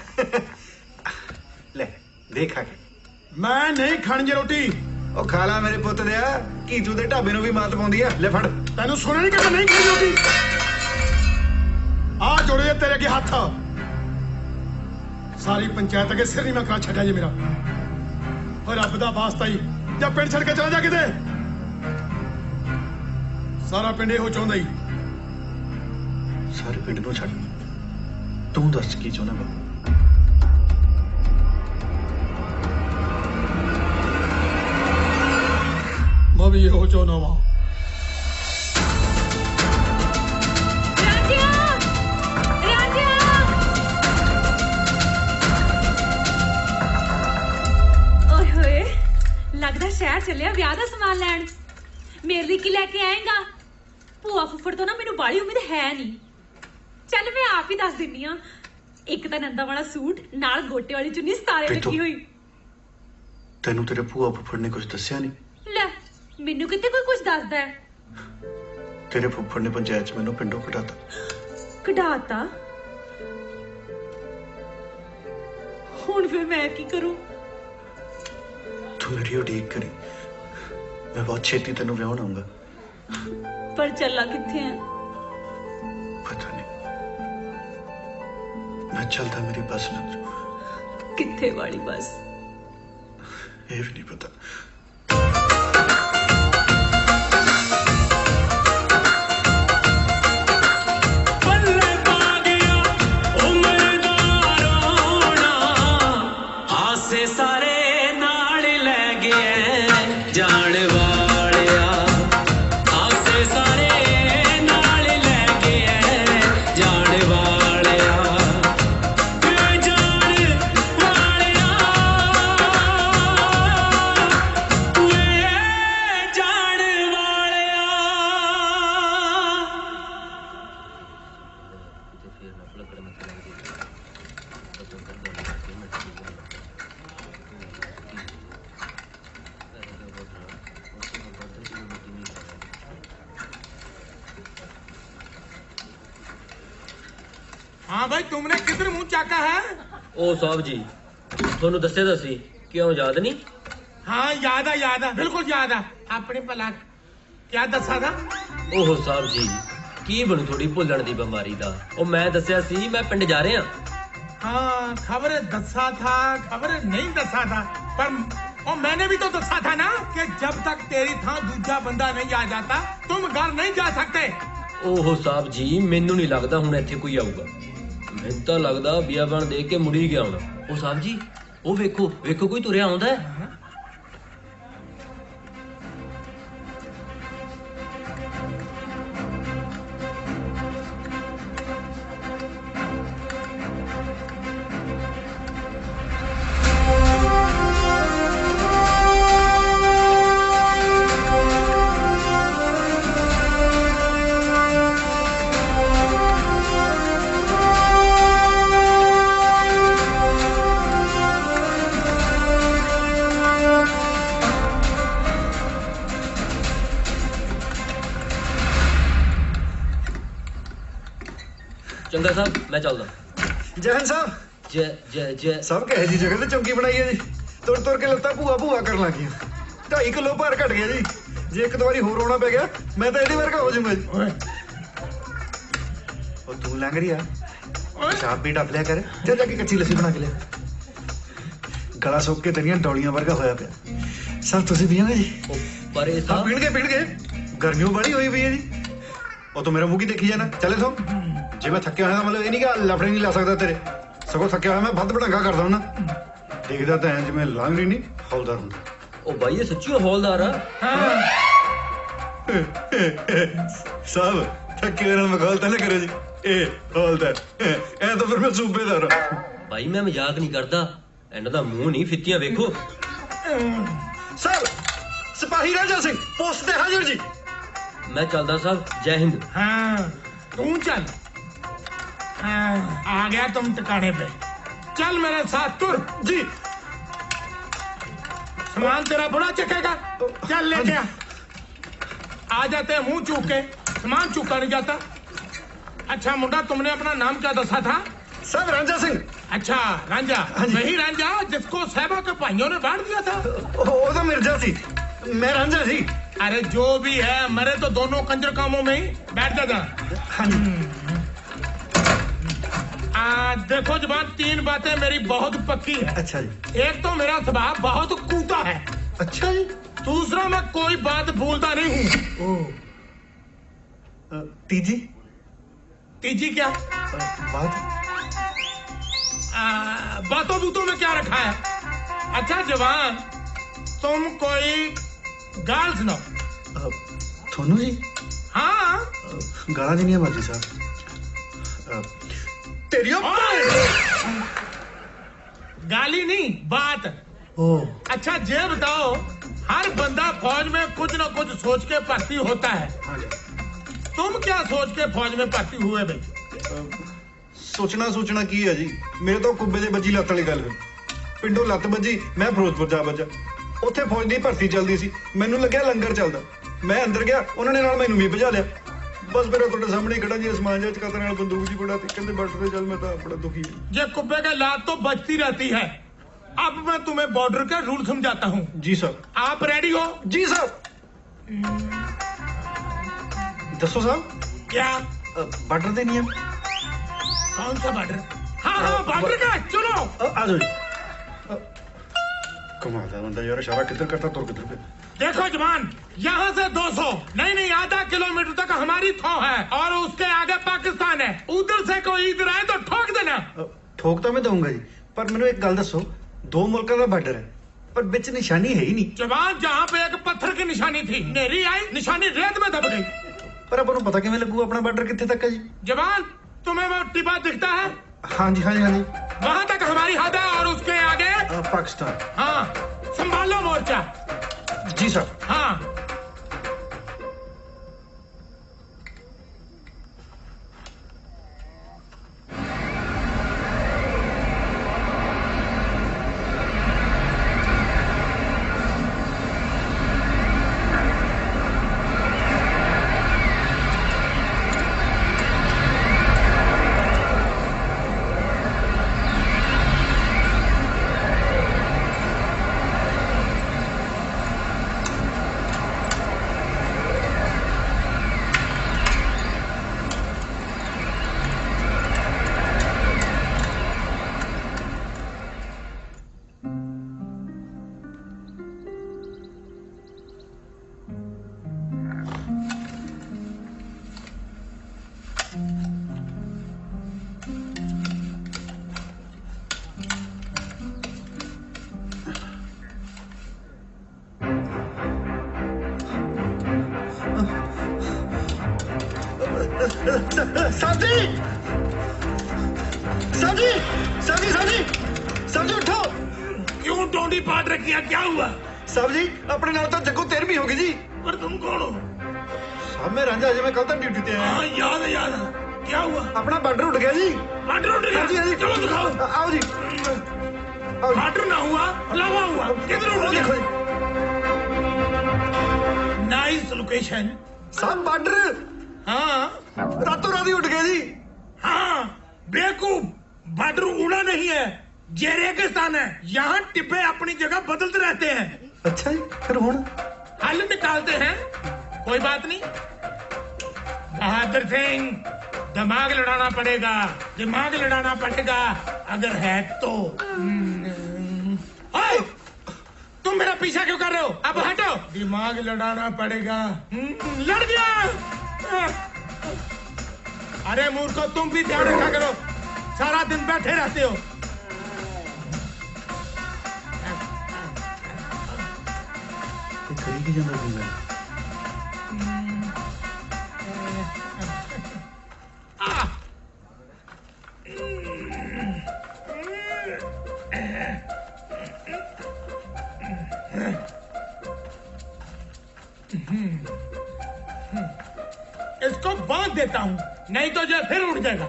ਲੈ ਦੇਖ ਆ ਕੇ।
ਮੈਂ ਨਹੀਂ ਖਾਣੀ ਜੇ ਰੋਟੀ।
ਉਹ ਖਾ ਲਾ ਮੇਰੇ ਪੁੱਤ ਦਿਆ ਘੀਚੂ ਦੇ ਢਾਬੇ ਨੂੰ ਵੀ ਮਾਤ ਪਾਉਂਦੀ ਆ। ਲੈ ਫੜ।
ਤੈਨੂੰ ਸੁਣਿਆ ਨਹੀਂ ਕਿ ਮੈਂ ਨਹੀਂ ਖਾਈ ਰੋਟੀ? ਆ ਜੋੜੇ ਤੇਰੇ ਅੱਗੇ ਹੱਥ। ਸਾਰੀ ਪੰਚਾਇਤ ਅੱਗੇ ਸਿਰ ਨਹੀਂ ਮੈਂ ਕਰਾ ਛੱਡਿਆ ਜੇ ਮੇਰਾ। ਓ ਰੱਬ ਦਾ ਵਾਸਤਾ ਹੀ ਜਾਂ ਪਿੰਡ ਛੱਡ ਕੇ ਚਲਾ ਜਾ ਕਿਤੇ। ਸਾਰਾ ਪਿੰਡ ਇਹੋ ਚਾਹੁੰਦਾ ਹੀ।
ਸਾਰੇ ਪਿੰਡ ਨੂੰ ਛੱਡ, ਤੂੰ ਦੱਸ ਕੀ ਚਾਹੁੰਦਾ ਬਾਬੂ?
ਮੈਂ ਵੀ ਇਹੋ ਚਾਹੁੰਦਾ ਵਾਂ।
ਰਾਂਝਿਆ ਰਾਂਝਿਆ ਓਏ ਹੋਏ ਲੱਗਦਾ ਸ਼ਹਿਰ ਚੱਲਿਆ ਵਿਆਹ ਦਾ ਸਮਾਨ ਲੈਣ। ਮੇਰੇ ਲਈ ਕੀ ਲੈ ਕੇ ਆਏਗਾ? ਭੂਆ ਫੁੱਫੜ ਤੋਂ ਨਾ ਮੈਨੂੰ ਬਾਹਲੀ ਉਮੀਦ ਹੈ ਨਹੀਂ। ਚੱਲ ਮੈਂ ਆਪ ਹੀ ਦੱਸ ਦਿੰਨੀ ਆ। ਇੱਕ ਤਾਂ ਨੰਦਾ ਵਾਲਾ ਸੂਟ ਨਾਲ ਗੋਟੇ ਵਾਲੀ ਚੁੰਨੀ ਸਤਾਰੇ ਲੱਗੀ ਹੋਈ।
ਤੈਨੂੰ ਤੇਰੇ ਭੂਆ ਫੁੱਫੜ ਨੇ ਕੁਝ ਦੱਸਿਆ ਨਹੀਂ?
ਲੈ ਮੈਨੂੰ ਕਿਤੇ ਕੋਈ ਕੁਝ ਦੱਸਦਾ ਹੈ?
ਤੇਰੇ ਫੁੱਫੜ ਨੇ ਪੰਚਾਇਤ 'ਚ ਮੈਨੂੰ ਪਿੰਡੋਂ ਕਢਾਤਾ।
ਕਢਾਤਾ? ਹੁਣ ਫਿਰ ਮੈਂ ਕੀ ਕਰੂੰ?
ਤੂੰ ਮੇਰੀ ਉਡੀਕ ਕਰੀ, ਮੈਂ ਬਹੁਤ ਛੇਤੀ ਤੈਨੂੰ ਵਿਆਹਣ ਆਉਂਗਾ।
ਪਰ ਚੱਲਾ ਕਿੱਥੇ ਆ?
ਪਤਾ ਨਹੀਂ, ਮੈਂ ਚੱਲਦਾ ਮੇਰੀ ਬੱਸ ਨਾਲ।
ਕਿੱਥੇ ਵਾਲੀ ਬਸ?
ਇਹ ਵੀ ਨਹੀਂ ਪਤਾ।
हाँ भाई तुमने किधर मुंह चाका है?
ओ साहब जी ਤੁਹਾਨੂੰ ਦੱਸੇ ਤਾਂ ਸੀ, ਕਿਉਂ ਯਾਦ ਨਹੀਂ?
हाँ याद है बिल्कुल याद है। अपने भला क्या दसा था?
ਓਹੋ ਸਾਹਿਬ ਜੀ ਕੀ ਬਣੂ ਥੋੜੀ ਭੁੱਲਣ ਦੀ ਬਿਮਾਰੀ ਦਾ। ਉਹ ਮੈਂ ਦੱਸਿਆ ਸੀ ਮੈਂ ਪਿੰਡ ਜਾ ਰਿਹਾ।
हाँ खबर दसा था, खबर नहीं दसा था, पर और मैंने भी तो दसा था ना कि जब तक तेरी थां दूजा बंदा नहीं आ जाता तुम घर नहीं जा सकते।
ਓਹੋ ਸਾਹਿਬ ਜੀ ਮੈਨੂੰ ਨਹੀਂ ਲੱਗਦਾ ਹੁਣ ਇੱਥੇ ਕੋਈ ਆਊਗਾ। ਮੈਨੂੰ ਤਾਂ ਲੱਗਦਾ ਬਿਆਬਾਨ ਦੇਖ ਕੇ ਮੁੜੀ ਗਿਆ ਹੋਣਾ। ਉਹ ਸਾਹਿਬ ਜੀ ਉਹ ਵੇਖੋ ਵੇਖੋ ਕੋਈ ਤੁਰਿਆ ਆਉਂਦਾ ਹੈ। ਚੰਗਾ ਸਾਹਿਬ ਮੈਂ ਚੱਲਦਾ।
ਜਹਨ ਸਾਹਿਬ
ਜੈ ਜੈ ਜੈ
ਸਭ ਕਹੇ ਜੀ ਜਗ੍ਹਾ ਤੇ ਚੌਂਕੀ ਬਣਾਈ ਹੈ ਜੀ। ਤੁਰ ਤੁਰ ਕੇ ਲੱਤਾਂ ਭੂਆ ਭੂਆ ਕਰਨ ਲੱਗ ਗਈਆਂ। 2.5 ਕਿਲੋ ਭਾਰ ਘਟ ਗਿਆ ਜੀ। ਜੇ ਇੱਕ ਵਾਰੀ ਹੋਰ ਆਉਣਾ ਪੈ ਗਿਆ ਮੈਂ ਤਾਂ ਇਹਦੇ ਵਰਗਾ ਹੋ ਜਾਊਂਗਾ ਜੀ। ਉਹ ਤੂੰ ਲੰਘ ਰਹੀ ਆ ਸ਼ਾਪ ਵੀ ਡੱਬ ਲਿਆ ਕਰ। ਚੱਲ ਜਾ ਕੇ ਕੱਚੀ ਲੱਸੀ ਬਣਾ ਕੇ ਲਿਆ। ਗਲਾ ਸੁੱਕ ਕੇ ਤੇਰੀਆਂ ਡੌਲੀਆਂ ਵਰਗਾ ਹੋਇਆ ਪਿਆ। ਸਭ ਤੁਸੀਂ ਪੀਣਾ ਜੀ?
ਉਹ ਪਰੇ
ਹਾਂ
ਸਾਹਿਬ
ਪੀਣਗੇ ਗਰਮੀਓ ਬੜੀ ਹੋਈ ਪਈ ਹੈ ਜੀ। ਉਹ ਤੂੰ ਮੇਰਾ ਮੂੰਹ ਕੀ ਦੇਖੀ ਜਾਣਾ? ਚੱਲ ਇਥੋਂ। ਜੇ ਮੈਂ ਥੱਕਿਆ ਹੋਇਆ ਤਾਂ ਮਤਲਬ ਇਹ ਨਹੀਂ ਕਿ ਲਫੜੇ ਨਹੀਂ ਲਾ ਸਕਦਾ ਤੇਰੇ। ਸਗੋਂ ਥੱਕਿਆ ਹੋਇਆ ਮੈਂ ਵੱਧ ਭੜੰਗਾ ਕਰਦਾ ਹੁੰਦਾ। ਦੇਖਦਾ ਤਾਂ ਐਂ ਜਿਵੇਂ ਲਾਂਗਰੀ ਨਹੀਂ ਹੌਲਦਾਰ ਹੁੰਦਾ।
ਉਹ ਬਾਈ ਇਹ ਸੱਚੀ ਹੌਲਦਾਰ ਆ।
ਸਾਹਿਬ ਥੱਕੇ ਹੋਏ ਨਾਲ ਮਖੌਲ ਤਾਂ ਨਾ ਕਰੋ ਜੀ। ਇਹ ਹੌਲਦਾਰ ਐ ਤਾਂ ਫਿਰ ਮੈਂ ਸੂਬੇਦਾਰ ਆ।
ਬਾਈ ਮੈਂ ਮਜ਼ਾਕ ਨਹੀਂ ਕਰਦਾ। ਇਹਨਾਂ ਦਾ ਮੂੰਹ ਨਹੀਂ ਫਿੱਤੀਆਂ ਵੇਖੋ।
ਸਾਹਿਬ ਸਿਪਾਹੀ ਰਾਜਾ ਸਿੰਘ ਪੋਸਟ ਤੇ ਹਾਜ਼ਰ ਜੀ।
ਮੈਂ ਚੱਲਦਾ ਸਾਹਿਬ। ਜੈ ਹਿੰਦ।
हाँ तू चल। हाँ आ गया तुम ठिकाने पे। चल मेरे साथ तुर
जी।
सामान तेरा बुरा चकेगा। चल लेके आ जाते हैं मुंह चूक के, सामान चूका नहीं जाता। अच्छा मुंडा तुमने अपना नाम क्या दसा था?
ਸਾਹਿਬ ਰਾਂਝਾ ਸਿੰਘ।
अच्छा रांझा,
हाँ जी।
वही रांझा जिसको साहबा के भाइयों ने बांट दिया था।
ਉਹ ਤਾਂ ਮਿਰਜ਼ਾ ਸੀ। मैं रांझा जी।
अरे जो भी है, मरे तो दोनों कंजर कामों में ही। बैठ जा जरा।
हाँ जी।
देखो जवान, 3 बातें मेरी बहुत पक्की है।
अच्छा जी।
एक तो मेरा स्वभाव बहुत कूटा है।
अच्छा जी।
दूसरा, मैं कोई बात भूलता नहीं हूँ।
तीजी?
तीजी क्या?
बात?
बातों बूतों में क्या रखा है? अच्छा जवान, तुम कोई गाल सुनाओ।
थोनू जी?
हाँ।
गाला जी नहीं है मर्जी साहब। तेरी
गाली नहीं, बात। अच्छा ये बताओ, हर बंदा फौज में कुछ न कुछ सोच के भर्ती होता है।
हाँ जी।
तुम क्या सोच के फौज में भर्ती हुए भाई?
सोचना की है जी। मेरे तो कुब्बे ਦੇ ਬੱਜੀ ਲੱਤ ਵਾਲੀ ਗੱਲ ਹੋਈ। ਪਿੰਡੋਂ ਲੱਤ ਵੱਜੀ, ਮੈਂ ਫਿਰੋਜ਼ਪੁਰ ਜਾ ਵੱਜਾ। ਉੱਥੇ ਫੌਜ ਦੀ ਭਰਤੀ ਚੱਲਦੀ ਸੀ, ਮੈਨੂੰ ਲੱਗਿਆ ਲੰਗਰ ਚੱਲਦਾ। ਮੈਂ ਅੰਦਰ ਗਿਆ, ਉਹਨਾਂ ਨੇ ਨਾਲ ਮੈਨੂੰ ਵੀ ਭਜਾ ਲਿਆ। ਬਸ ਮੇਰਾ ਤੁਹਾਡੇ ਸਾਹਮਣੇ ਖੜਾ ਜੀ, ਅਸਮਾਨ ਜਿਹਾ ਚਕਾਤੇ ਨਾਲ ਬੰਦੂਕ ਜੀ ਬੜਾ ਤੇ ਕਹਿੰਦੇ ਬਾਰਡਰ ਤੇ ਚੱਲ। मैं तो बड़ा दुखी हूँ।
ये कुब्बे की लात तो बचती रहती है। अब मैं तुम्हें बॉर्डर के रूल समझाता हूँ।
जी सर।
आप रेडी हो?
जी सर। दसो साहब।
क्या?
बार्डर दे नियम।
कौन सा बॉर्डर? हाँ बॉर्डर का। चलो
आ जाओ जी। कमाल है बंदा यार, इशारा किधर करता तुर किधर पे।
देखो जवान, यहाँ से 200 नहीं आधा किलोमीटर तक हमारी थौ है और उसके आगे पाकिस्तान है। उधर से कोई इधर आए तो ठोक देना।
ठोक तो मैं दूंगा जी, पर मैंने एक गल दसो, 2 मुल्कों का बॉर्डर है पर बिच निशानी है ही नहीं।
जवान, जहाँ पे एक पत्थर की निशानी थी, नेरी आई, निशानी रेत में दब गई।
पर अपन पता किवें लगू अपना बॉर्डर कित्थे तक है जी?
जवान, तुम्हें वो टिपा दिखता है?
हाँ जी हाँ जी हाँ जी।
वहां तक हमारी हद है और उसके आगे
पाकिस्तान।
हाँ, संभालो मोर्चा।
जी सर।
हाँ।
साहब जी उठो।
क्यों टोंडी पाट रखी है? क्या हुआ?
साहब जी अपने नाल तो जग्गू 13वीं होगी जी।
पर तुम कौन हो?
साहब मैं रांझा, अजय मैं कल तक ड्यूटी पे आया।
हाँ याद है। क्या हुआ?
अपना बॉर्डर उठ गया जी।
बॉर्डर उठ गया?
हाँ जी हाँ जी।
चलो दिखाओ।
आओ जी।
बॉर्डर ना हुआ, लावा हुआ। किधर उठ गया? Nice location.
साहब बॉर्डर
हाँ
रातों रात ही उठ गया जी।
हाँ बेवकूफ, बॉर्डर उड़ा नहीं है, ये रेगिस्तान है। यहाँ टिब्बे अपनी जगह बदलते रहते हैं।
अच्छा जी, फिर हुण
हल निकालते हैं। कोई बात नहीं बहादुर सिंह, दिमाग लड़ाना पड़ेगा, दिमाग लड़ाना पड़ेगा अगर है तो। ओए, तुम मेरा पीछा क्यों कर रहे हो? अब हटो। दिमाग लड़ाना पड़ेगा। लड़ गया। अरे मूर्खो, तुम भी ध्यान रखा करो, सारा दिन बैठे रहते हो।
करी की जाना है।
इसको बांध देता हूं, नहीं तो ये फिर उड़ जाएगा।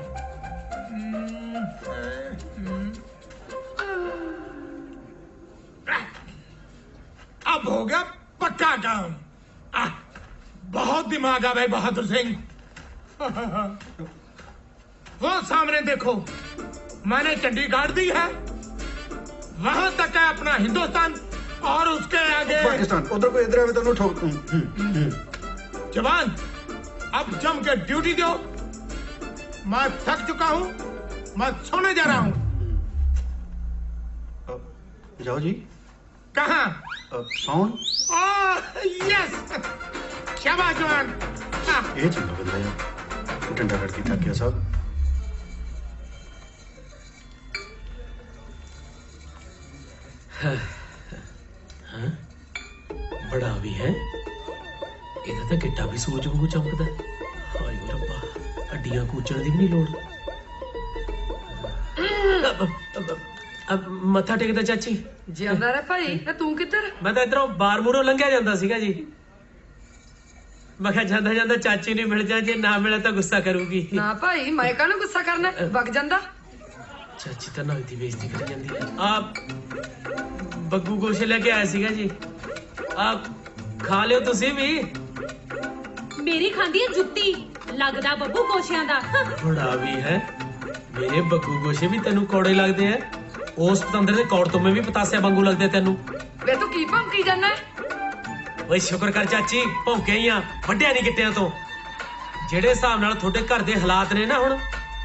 अब हो गया पक्का काम। बहुत दिमाग आ भाई बहादुर सिंह। वो सामने देखो, मैंने चंडीगढ़ दी है, वहां तक है अपना हिंदुस्तान और उसके आगे
पाकिस्तान उधर कोई इधर आवे तेनों ठोक
जवान अब जम के ड्यूटी दो। मैं थक चुका हूँ, मैं सोने जा रहा हूँ।
जाओ जी।
कहाँ?
सौन।
यस, शाबाश जवान।
ये चंगा बंदा है, डंडा लड़की थक गया साहब।
बड़ा भी है, ਇਹਦਾ ਤਾਂ ਗਿੱਟਾ ਵੀ ਸੂਰਜ ਵਾਂਗੂ ਚਮਕਦਾ। ਹਾਏ ਓ ਰੱਬਾ, ਹੱਡੀਆਂ ਕੂਚਣ ਦੀ ਵੀ ਨਹੀਂ ਲੋੜ। ਅਬ ਮੱਥਾ ਟੇਕਦਾ ਚਾਚੀ।
ਜਿਉਂਦਾ ਰਹਿ ਭਾਈ। ਤੇ ਤੂੰ ਕਿੱਧਰ?
ਮੈਂ ਤਾਂ ਇਧਰੋਂ ਬਾਰ ਮੂਹਰੋਂ ਲੰਘਿਆ ਜਾਂਦਾ ਸੀਗਾ ਜੀ। ਮੈਂ ਕਿਹਾ ਜਾਂਦਾ ਜਾਂਦਾ ਚਾਚੀ ਨੂੰ ਮਿਲ ਜਾ, ਜੇ ਨਾ ਮਿਲਿਆ ਤਾਂ ਗੁੱਸਾ ਕਰੂਗੀ।
ਨਾ ਭਾਈ, ਮੈਂ ਕਾਹਨੂੰ ਗੁੱਸਾ ਕਰਨਾ, ਵਗ ਜਾਂਦਾ।
ਚਾਚੀ ਤਾਂ ਨਾਲ ਦੀ ਬੇਇੱਜ਼ਤੀ ਕਰੀ ਜਾਂਦੀ ਹੈ। ਆਪ ਬੱਗੂ ਗੋਸ਼ੇ ਲੈ ਕੇ ਆਇਆ ਸੀਗਾ ਜੀ, ਆਪ ਖਾ ਲਿਓ ਤੁਸੀਂ ਵੀ।
ਮੇਰੀ ਖਾਂਦੀ ਹੈ ਜੁੱਤੀ, ਲੱਗਦਾ ਬੱਬੂ ਗੋਸ਼ਿਆਂ ਦਾ।
ਬੜਾ ਵੀ ਹੈ, ਮੇਰੇ ਬੱਗੂ ਗੋਸ਼ੇ ਵੀ ਤੈਨੂੰ ਕੌੜੇ ਲੱਗਦੇ ਆ। ਉਸ ਪਤੰਦਰ ਦੇ ਕੌੜ ਤੋਂ ਮੈਂ ਵੀ ਪਤਾਸਿਆ ਵਾਂਗੂ ਲੱਗਦੇ ਤੈਨੂੰ।
ਵੇ ਤੂੰ ਕੀ ਭੌਂਕੀ ਜਾਂਦਾ?
ਓਏ ਸ਼ੁਕਰ ਕਰ ਚਾਚੀ, ਭੌਂਕੇ ਹੀ ਆ, ਵੱਡਿਆ ਨਹੀਂ ਗਿੱਟਿਆਂ ਤੋਂ। ਜਿਹੜੇ ਹਿਸਾਬ ਨਾਲ ਤੁਹਾਡੇ ਘਰ ਦੇ ਹਾਲਾਤ ਨੇ ਨਾ ਹੁਣ,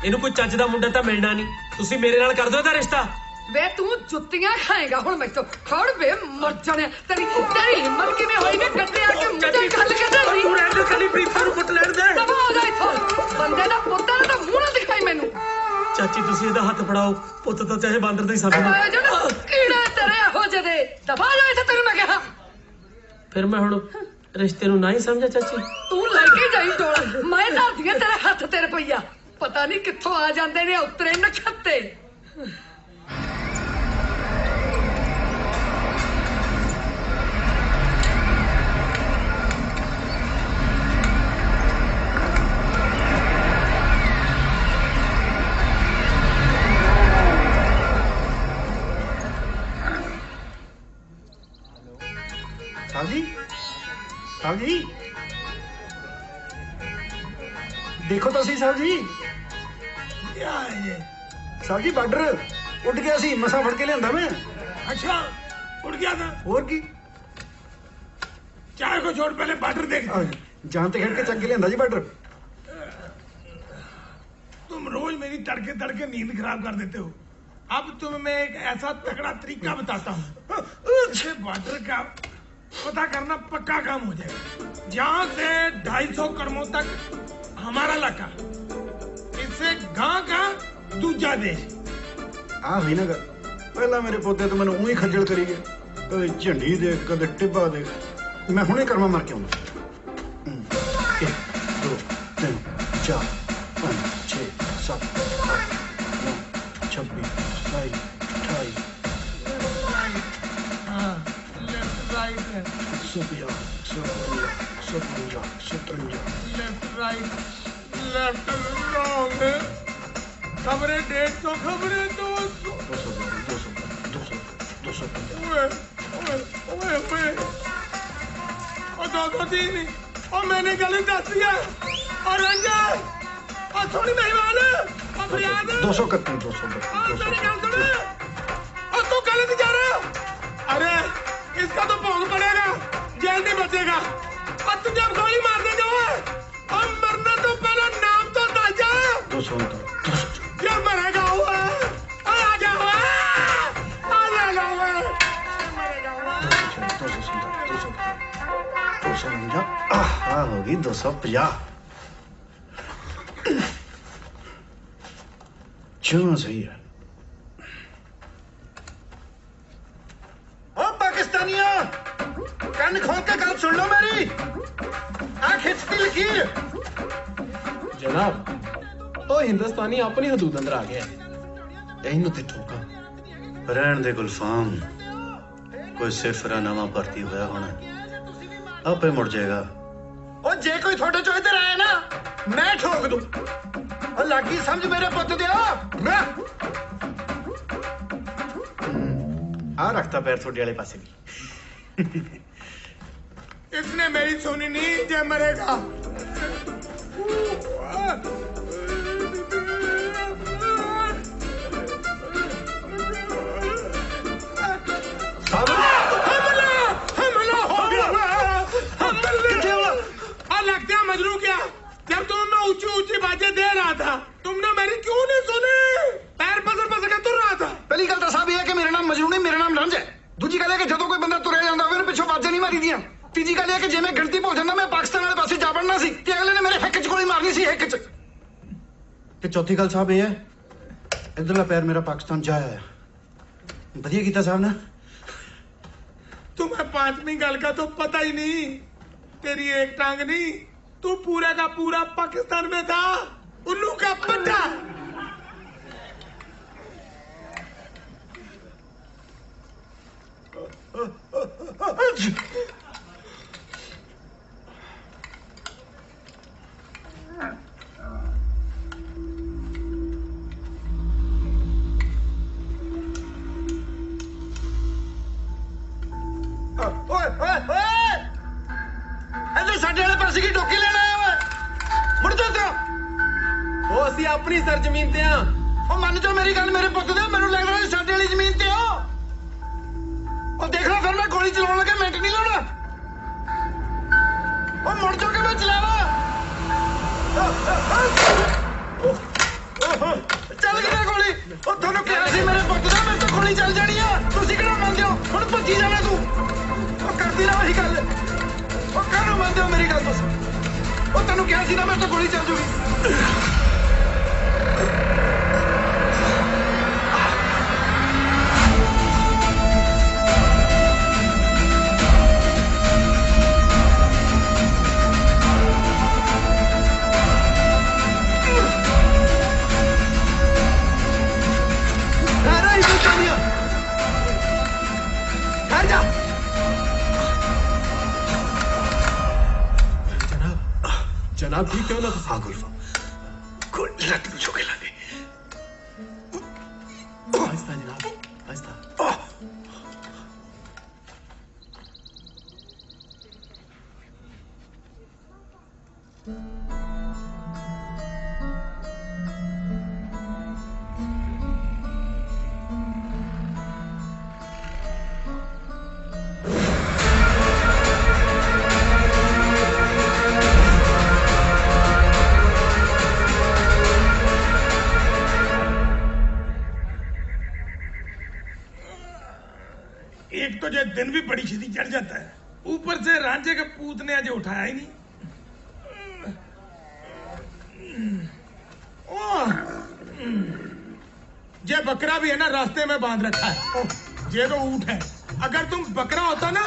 ਇਹਨੂੰ ਕੋਈ ਚੱਜ ਦਾ ਮੁੰਡਾ ਤਾਂ ਮਿਲਣਾ ਨਹੀਂ। ਤੁਸੀਂ ਮੇਰੇ ਨਾਲ ਕਰ ਦਿਓ ਇਹਦਾ ਰਿਸ਼ਤਾ।
ਵੇ ਤੂੰ ਜੁੱਤੀਆਂ ਖਾਏਗਾ ਹੁਣ ਮੈਥੋਂ। ਖੜ ਵੇ ਮਰ ਜਾਣੇ ਤੇਰੀ ਹਿੰਮਤ ਕਿਵੇਂ ਹੋਈ ਵੇ ਗੱਡੇ ਆ ਕੇ ਮੁੰਡੇ ਗੱਲ ਕਰਦੇ ਨਹੀਂ।
ਤੂੰ ਰਹਿਣ ਦੇ, ਖਾਲੀ ਪ੍ਰੀਤਾ ਨੂੰ ਕੁੱਟ ਲੈਣ ਦੇ।
ਦਬਾ ਹੋ ਜਾ ਇੱਥੋਂ, ਬੰਦੇ ਦਾ ਪੁੱਤ ਨਾ ਤਾਂ ਮੂੰਹ ਨਾ ਦਿਖਾਈ ਮੈਨੂੰ।
ਚਾਚੀ ਤੁਸੀਂ ਇਹਦਾ ਹੱਥ ਫੜਾਓ, ਪੁੱਤ ਤਾਂ ਚਾਹੇ ਬਾਂਦਰ ਦਾ ਹੀ ਸਮਝੋ।
ਕੀੜਾ ਤੇਰੇ ਹੋ ਜਦੇ, ਦਬਾ ਜਾ ਇੱਥੇ ਤੈਨੂੰ ਮੈਂ ਕਿਹਾ।
ਫਿਰ ਮੈਂ ਹੁਣ ਰਿਸ਼ਤੇ ਨੂੰ ਨਾ ਹੀ ਸਮਝਿਆ ਚਾਚੀ।
ਤੂੰ ਲੈ ਕੇ ਜਾਈ ਡੋਲਾ, ਮੈਂ ਧਰਦੀ ਆ ਤੇਰੇ ਹੱਥ ਤੇ ਰੁਪਈਆ। ਪਤਾ ਨਹੀਂ ਕਿੱਥੋਂ ਆ ਜਾਂਦੇ ਨੇ ਉਤਰੇ ਨਖੱਤੇ।
साहब जी देखो तो सही साहब जी। साहब जी बार्डर उड़ गया सी, मसा फड़ के लिया मैं।
अच्छा, उड़ गया था?
और की
चाय को छोड़, पहले बार्डर देख।
जान ते खड़ के चक के लिया जी बार्डर।
तुम रोज मेरी तड़के तड़के नींद खराब कर देते हो। अब तुम्हें मैं एक ऐसा तगड़ा तरीका बताता हूँ, इससे बार्डर का पता करना पक्का काम हो जाएगा। जहाँ से 250 कदमों तक हमारा इलाका, इससे गांव का दूजा देश।
आ भी ना कर, पहला मेरे पोते तो मैंने ऊँ ही खज्जल करी गए, कदे झंडी दे कदे टिब्बा दे। मैं हुणे कर्मा मार के आऊँ। 1 2 3 4 5 6 7 8 9 26 27 28
राइट है,
57
लेफ्ट राइट, लेफ्ट रॉन्ग, खबरें 150, खबरें 200। और 203। और मैंने गलत दस दिया। और रंजन, और थोड़ी मेहमान, और फरियाद
231
और मेरी गल सुन, और तू गलत जा रहा है। अरे इसका तो भोग पड़ेगा, जेल नहीं बचेगा। और तुझे अब गोली मार दे जो है, और मरने तो पहले नाम तो दस जा।
200
ये मरेगा हुआ, आ जा हुआ, आ जाएगा हुआ, मरेगा हुआ।
250 होगी 250। क्यों सही है।
ओ पाकिस्तानिया, कान खोल के गल सुन लो मेरी। आ खिंचती लकीर।
जनाब, ओ हिंदुस्तानी अपनी हदूद अंदर आ गया है, ਇਹਨੂੰ ਤੇ ਠੋਕਾ।
रहन दे गुलफाम, कोई सिफरा नवा भर्ती होया होना, आपे मुड़ जाएगा।
ओ जे कोई थोड़े चो इधर आया ना, मैं ठोक दूं। और लागी समझ मेरे पुत दिया। मैं
आ रखता पैर थोड़े वाले पासे भी।
इसने मेरी सुनी नहीं, जे मरेगा। हमला हो
ਤੀਜੀ ਗੱਲ ਇਹ ਕਿ ਜੇ ਮੈਂ ਗਿਣਤੀ ਭੁੱਲ ਜਾਂਦਾ ਮੈਂ ਪਾਕਿਸਤਾਨ ਵਾਲੇ ਪਾਸੇ ਜਾ ਵੜਨਾ ਸੀ ਤੇ ਅਗਲੇ ਨੇ ਮੇਰੇ ਹਿੱਕ 'ਚ ਗੋਲੀ ਮਾਰਨੀ ਸੀ ਹਿੱਕ 'ਚ। ਤੇ ਚੌਥੀ ਗੱਲ ਸਾਹਿਬ ਇਹ ਹੈ ਇਧਰਲਾ ਪੈਰ ਮੇਰਾ ਪਾਕਿਸਤਾਨ ਜਾ ਆਇਆ। ਵਧੀਆ ਕੀਤਾ ਸਾਹਿਬ ਨੇ।
तुम्हें पांचवी गल का तो पता ही नहीं, तेरी एक टांग नहीं, तू पूरा का पूरा पाकिस्तान में था, उल्लू का पट्टा।
ਇੱਧਰ ਸਾਡੇ ਵਾਲੇ ਪਾਸੇ ਕੀ ਡੋਕੀ ਲੈਣ ਆਇਆ ਵਾ? ਮੁੜ ਜਾ ਤੇਰਾ।
ਉਹ ਅਸੀਂ ਆਪਣੀ ਸਰਜ਼ਮੀਨ ਤੇ ਆ।
ਉਹ ਮੰਨ ਜਾ ਮੇਰੀ ਗੱਲ ਮੇਰੇ ਪੁੱਤ ਦੇ, ਮੈਨੂੰ ਲੱਗਦਾ ਵੀ ਸਾਡੇ ਵਾਲੀ ਜ਼ਮੀਨ ਤੇ ਹੋ। ਉਹ ਦੇਖ ਲੈ ਫਿਰ ਮੈਂ ਗੋਲੀ ਚਲਾਉਣ ਲੱਗਾ ਮਿੰਟ ਨਹੀਂ ਲਾਉਣਾ। ਉਹ ਮੁੜ ਜਾ ਕੇ ਮੈਂ ਚਲਾਵਾ। ਚੱਲ ਗਈ ਗੋਲੀ। ਉਹ ਤੁਹਾਨੂੰ ਕਿਹਾ ਸੀ ਮੇਰੇ ਪੁੱਤ ਦਾ ਮੇਰੇ ਤੋਂ ਗੋਲੀ ਚੱਲ ਜਾਣੀ ਆ। ਤੁਸੀਂ ਕਿਹੜਾ ਮੰਨਦੇ ਹੋ? ਹੁਣ ਭੱਜੀ ਜਾਣਾ ਤੂੰ। ਉਹ ਕਰਦੀ ਨਾ ਉਹੀ ਗੱਲ। ਉਹ ਕਾਹਨੂੰ ਮੰਨਦੇ ਹੋ ਮੇਰੀ ਗੱਲ ਤੁਸੀਂ? ਉਹ ਤੈਨੂੰ ਕਿਹਾ ਸੀ ਨਾ ਮੇਰੇ ਤੋਂ ਗੋਲੀ ਚੱਲ ਜੂਗੀ।
जनाब ठीक क्यों ना?
हाँ गुल्फा गुड लट में चुके लगे।
आहिस्ता जनाब, आहिस्ता।
एक तो जो दिन भी बड़ी छेती चढ़ जाता है, ऊपर से रांझे के पूत ने आज उठाया ही नहीं। जे बकरा भी है ना रास्ते में बांध रखा है, ये तो ऊंट है। अगर तुम बकरा होता ना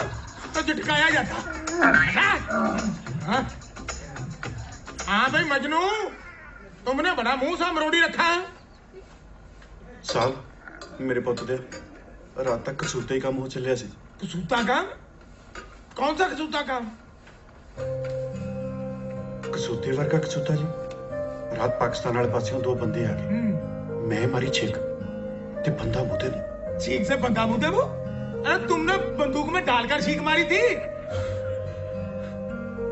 तो झटकाया जाता। हाँ? हाँ भाई मजनू, तुमने बड़ा मुंह सा मरोड़ी रखा है।
साहब मेरे पुत दे रात तक कसूते ही काम हो चलिया सी।
कसूता काम? कौन सा कसूता काम?
कसूते वर्गा कसूता जी। रात पाकिस्तान वाले पासियों दो बंदे आ गए। मैं मारी छीक ते बंदा मुदे नहीं।
छीक से बंदा मुदे वो? अरे तुमने बंदूक में डालकर छीक मारी थी।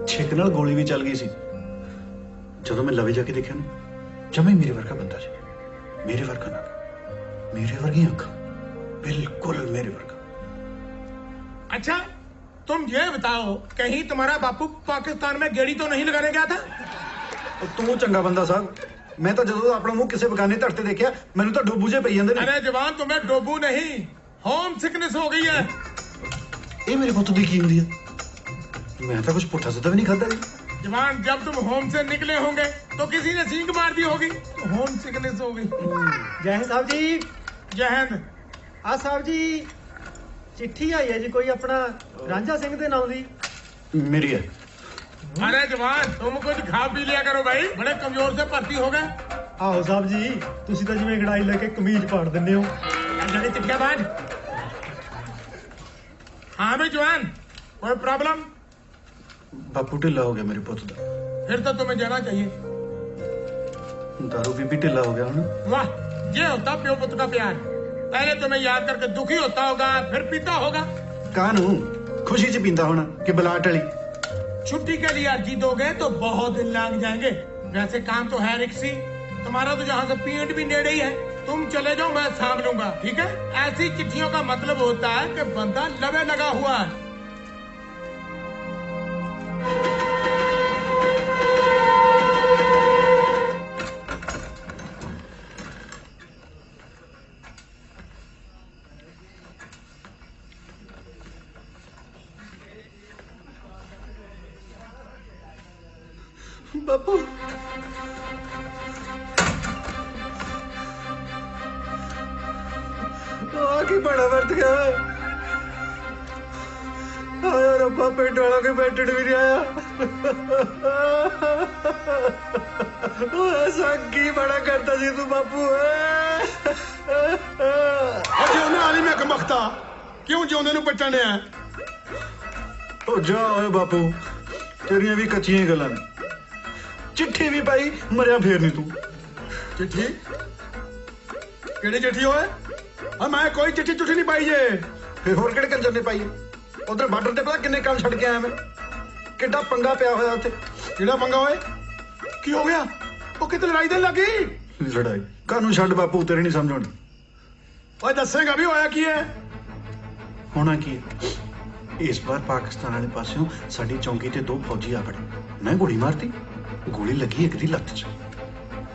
छीक नाल गोली भी चल गई सी। जदों मैं लवे जाके देखा ना, जमे मेरे वर्गा बंदा जी। मेरे वर्गा ना, मेरे वर्गी अख, बिल्कुल मेरे वर्गा।
अच्छा तुम ये बताओ, कहीं तुम्हारा बापू पाकिस्तान में गेड़ी तो नहीं लगाने गया था?
तू चंगा बंदा साहब, मैं तो जदों अपना मुंह किसी बेगाने धड़ ते देखा, मैनू तो डोबू जे पई जांदे ने।
अरे जवान तुम्हें डोबू नहीं, होम सिकनेस हो गई है।
ये मेरे पुत दी की हुंदी है? मैं तो कुछ पुट्ठा सीधा भी नहीं खाता जी।
जवान जब तुम होम से निकले होंगे तो किसी ने सींग मार दी होगी, तो होम सिकनेस हो गई।
जय हिंद साहब जी।
जय हिंद।
आ साहब जी चिट्ठी आई है जी कोई अपना रांझा सिंह दे नाम दी।
मेरी है।
अरे जवान तुम कुछ खा पी लिया करो भाई, बड़े कमजोर से भर्ती हो गए।
ਆਹੋ ਸਾਹਿਬ ਜੀ ਤੁਸੀਂ ਤਾਂ ਜਿਵੇਂ ਗੜਾਈ ਲੈ ਕੇ ਕਮੀਜ਼ ਪਾੜ ਦਿੰਦੇ ਹੋ।
जल्दी चिट्ठियां बांट। हाँ भाई जवान, कोई प्रॉब्लम?
बापू ढिल्ला हो गया मेरे पुत दा।
फिर तो तुम्हें जाना चाहिए।
दारू पी ढिल्ला हो गया हूं।
वाह, ये होता प्यो पुत्र का प्यार। पहले तुम्हें याद करके दुखी होता होगा, फिर पीता होगा।
कानू खुशी च पींदा होना कि बलाट वाली।
छुट्टी के लिए अर्जी दोगे तो बहुत दिन लग जाएंगे। वैसे काम तो है रिक्सी, तुम्हारा तो जहाँ से पीएट भी नेड़े ही है। तुम चले जाओ, मैं सांभ लूंगा, ठीक है? ऐसी चिट्ठियों का मतलब होता है कि बंदा लवे लगा हुआ है।
ਬਾਪੂ ਆ ਕੀ ਬੜਾ ਵਰਤ ਗਿਆ ਆਇਆ ਰੱਬਾ ਪਿੰਡ ਵਾਲਾ ਕੋਈ ਬੈਠਣ ਵੀ ਨਹੀਂ ਆਇਆ ਉਹ ਸੰਗੀ ਬੜਾ ਕਰਦਾ ਸੀ ਤੂੰ ਬਾਪੂ
ਅਜੇ ਉਹਨਾਂ ਵਾਲੀ ਮੈਂ ਕਮਖਤਾ ਕਿਉਂ ਜਿਉਂਦੇ ਨੂੰ ਪਛਾਣਿਆ
ਉਹ ਜਾ ਓਏ ਬਾਪੂ ਤੇਰੀਆਂ ਵੀ ਕੱਚੀਆਂ ਹੀ ਗੱਲਾਂ ਨੇ ਚਿੱਠੀ ਵੀ ਪਾਈ ਮਰਿਆ ਫੇਰ ਨਹੀਂ ਤੂੰ
ਚਿੱਠੀ ਕਿਹੜੀ ਚਿੱਠੀ ਓਏ ਆ ਮੈਂ ਕੋਈ ਚਿੱਠੀ ਚੁੱਠੀ ਨਹੀਂ ਪਾਈ ਜੇ
ਫੇਰ ਹੋਰ ਕਿਹੜੇ ਕੰਜਰ ਨੇ ਪਾਈ ਉਧਰ ਬਾਰਡਰ ਤੇ ਪਤਾ ਕਿੰਨੇ ਕੰਮ ਛੱਡ ਕੇ ਆਇਆ ਮੈਂ ਕਿੱਡਾ ਪੰਗਾ ਪਿਆ ਹੋਇਆ ਉੱਥੇ
ਕਿਹੜਾ ਪੰਗਾ ਓਏ ਕੀ ਹੋ ਗਿਆ ਉਹ ਕਿਤੇ ਲੜਾਈ ਦੇਣ ਲੱਗੀ
ਲੜਾਈ ਕਾਹਨੂੰ ਛੱਡ ਬਾਪੂ ਤੇਰੇ ਨਹੀਂ ਸਮਝ ਆਉਣੀ
ਓਏ ਦੱਸੇਗਾ ਵੀ ਹੋਇਆ ਕੀ ਹੈ
ਹੋਣਾ ਕੀ ਹੈ ਇਸ ਵਾਰ ਪਾਕਿਸਤਾਨ ਵਾਲੇ ਪਾਸਿਓਂ ਸਾਡੀ ਚੌਂਕੀ ਤੇ 2 ਫੌਜੀ ਆ ਵੜੇ ਮੈਂ ਗੋਲੀ ਮਾਰਤੀ ਗੋਲੀ ਲੱਗੀ ਇੱਕ ਦੀ ਲੱਤ 'ਚ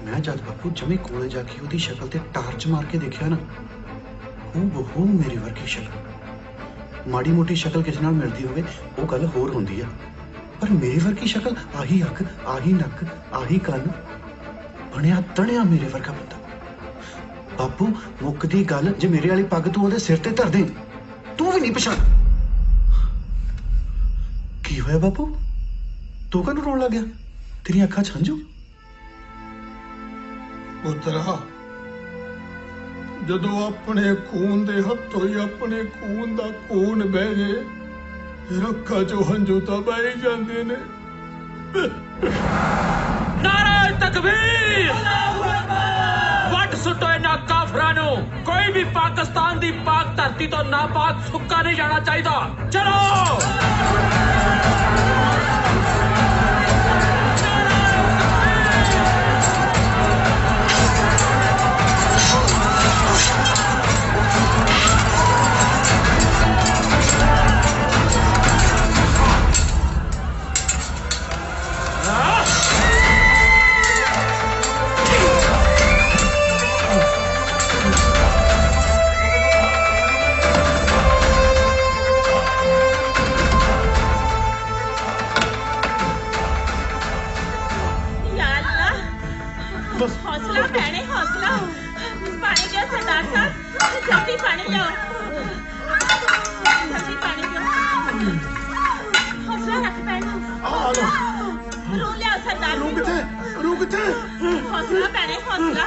ਮੈਂ ਜਦ ਬਾਪੂ ਜਮੇ ਕੋਲੇ ਜਾ ਕੇ ਉਹਦੀ ਸ਼ਕਲ ਤੇ ਟਾਰਚ ਮਾਰ ਕੇ ਦੇਖਿਆ ਨਾ ਹੂ ਮੇਰੀ ਵਰਗੀ ਸ਼ਕਲ ਮਾੜੀ ਮੋਟੀ ਸ਼ਕਲ ਕਿਸੇ ਨਾਲ ਮਿਲਦੀ ਹੋਵੇ ਉਹ ਗੱਲ ਹੋਰ ਹੁੰਦੀ ਆ ਪਰ ਮੇਰੀ ਵਰਗੀ ਸ਼ਕਲ ਆਹੀ ਅੱਖ ਆਹੀ ਨੱਕ ਆਹੀ ਕੰਨ ਬਣਿਆ ਤਣਿਆ ਮੇਰੇ ਵਰਗਾ ਬੰਦਾ ਬਾਪੂ ਮੁੱਕਦੀ ਗੱਲ ਜੇ ਮੇਰੇ ਵਾਲੀ ਪੱਗ ਤੂੰ ਉਹਦੇ ਸਿਰ ਤੇ ਧਰ ਦੇ ਤੂੰ ਵੀ ਨਹੀਂ ਪਛਾਣ ਕੀ ਹੋਇਆ ਬਾਪੂ ਤੂੰ ਕਾਹਨੂੰ ਰੋਣ ਲੱਗ ਗਿਆ ਤੇਰੀਆਂ ਅੱਖਾਂ 'ਚ ਹੰਝੂ
ਪੁੱਤਰਾ ਜਦੋਂ ਆਪਣੇ ਖੂਨ ਦੇ ਹੱਥੋਂ ਹੀ ਆਪਣੇ ਖੂਨ ਦਾ ਖੂਨ ਬਹਿ ਜੇ ਫਿਰ ਅੱਖਾਂ 'ਚੋਂ ਹੰਝੂ ਤਾਂ ਬਹਿ ਹੀ ਜਾਂਦੇ ਨੇ
ਨਾਰੇ ਤਕਬੀਰ ਵੱਟ ਸੁੱਟੋ ਇਹਨਾਂ ਕਾਫਰਾਂ ਨੂੰ ਕੋਈ ਵੀ ਪਾਕਿਸਤਾਨ ਦੀ ਪਾਕ ਧਰਤੀ ਤੋਂ ਨਾਪਾਕ ਸੁੱਕਾ ਨਹੀਂ ਜਾਣਾ ਚਾਹੀਦਾ ਚਲੋ
हौसला भैने हौसला पानी दियो सरदार साहब जल्दी पानी लो जल्दी पानी दियो हौसला रख भैन रू लिया सरदार
रू किथे
हौसला भैने हौसला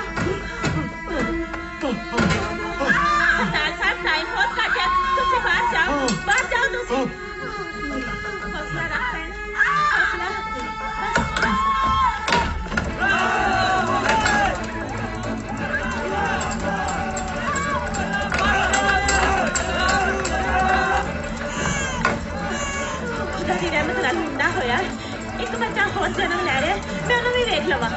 सरदार साहब टाइम बहुत कट है तुम बाहर जाओ तुम हौसला रख भैन हौसला मुंडा होया एक बच्चा होर जन्म लै रहा मैं उन्होंने भी वेख लवा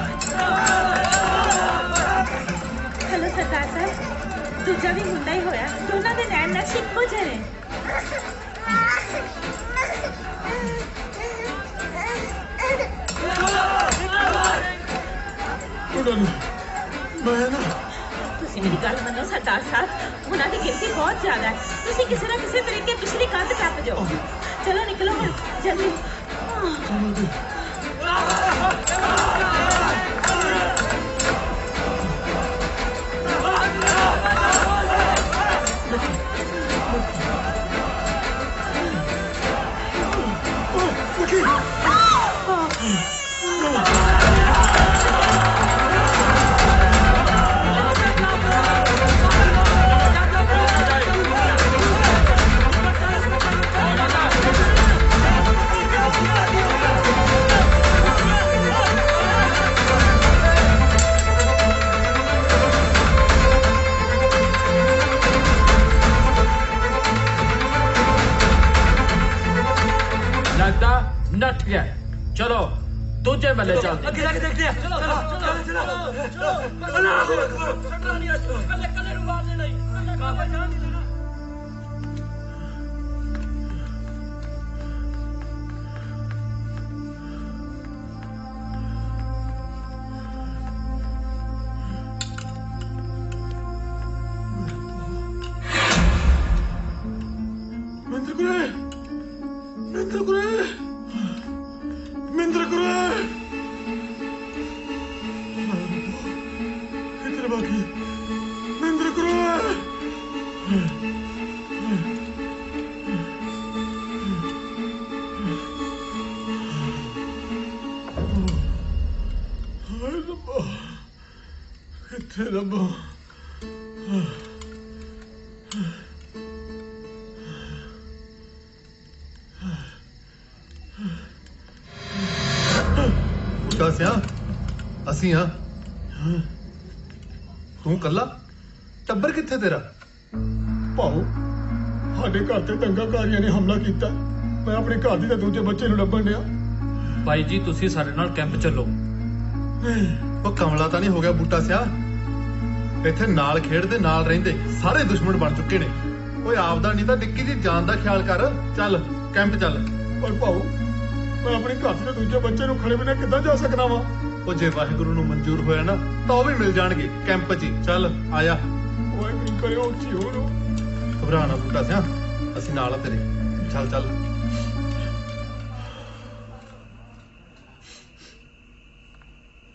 हेलो सरदार साहब दूजा भी मुंडा ही होया दोनों के नैन नक्श इक्को जे ने तुसी मेरी गल मनो सरदार साहब उन्हों की गिनती बहुत ज्यादा है तुसी किसी ना किसी तरीके पिछली कंध टप जाओ चलो निकलो जल्दी
नट गया चलो दूजे मल्ले चलते देखते हैं
ਰੱਬਾ
ਬੁੱਢਾ ਸਿਆ ਅਸੀਂ ਹਾਂ ਤੂੰ ਕੱਲਾ ਟੱਬਰ ਕਿੱਥੇ ਤੇਰਾ
ਭਾਉ ਸਾਡੇ ਘਰ ਤੇ ਦੰਗਾਕਾਰੀਆਂ ਨੇ ਹਮਲਾ ਕੀਤਾ। ਮੈਂ ਆਪਣੇ ਘਰ ਦੀ ਤੇ ਦੂਜੇ ਬੱਚੇ ਨੂੰ ਲੱਭਣ ਡਿਆ।
ਬਾਈ ਜੀ ਤੁਸੀਂ ਸਾਡੇ ਨਾਲ ਕੈਂਪ ਚੱਲੋ।
ਉਹ ਕਮਲਾ ਤਾਂ ਨਹੀਂ ਹੋ ਗਿਆ ਬੂਟਾ ਸਿਆ? ਇੱਥੇ ਨਾਲ ਖੇਡਦੇ ਨਾਲ ਰਹਿੰਦੇ ਸਾਰੇ ਦੁਸ਼ਮਣ ਬਣ ਚੁੱਕੇ ਨੇ। ਓਏ ਆਪਦਾ ਨਹੀਂ ਤਾਂ ਨਿੱਕੀ ਦੀ ਜਾਨ ਦਾ ਖਿਆਲ ਕਰ। ਚੱਲ ਕੈਂਪ ਚੱਲ।
ਪਰ ਭਾਉ ਮੈਂ ਆਪਣੇ ਘਰ ਦੇ ਦੂਜੇ ਬੱਚੇ ਨੂੰ ਖੜੇ ਬਿਨਾਂ ਕਿੱਦਾਂ ਜਾ ਸਕਣਾ ਵਾ?
ਉਹ ਜੇ ਵਾਹਿਗੁਰੂ ਨੂੰ ਮਨਜ਼ੂਰ ਹੋਇਆ ਨਾ ਤਾਂ ਉਹ ਵੀ ਮਿਲ ਜਾਣਗੇ ਕੈਂਪ 'ਚ ਹੀ। ਚੱਲ ਆਇਆ।
ਓਏ ਕੀ ਕਰਿਓ ਉੱਚੀ ਹੋ ਨੂੰ।
ਘਬਰਾ ਨਾ ਬੂਟਾ ਸਿਆ ਅਸੀਂ ਨਾਲ ਆ ਤੇਰੇ। ਚੱਲ ਚੱਲ।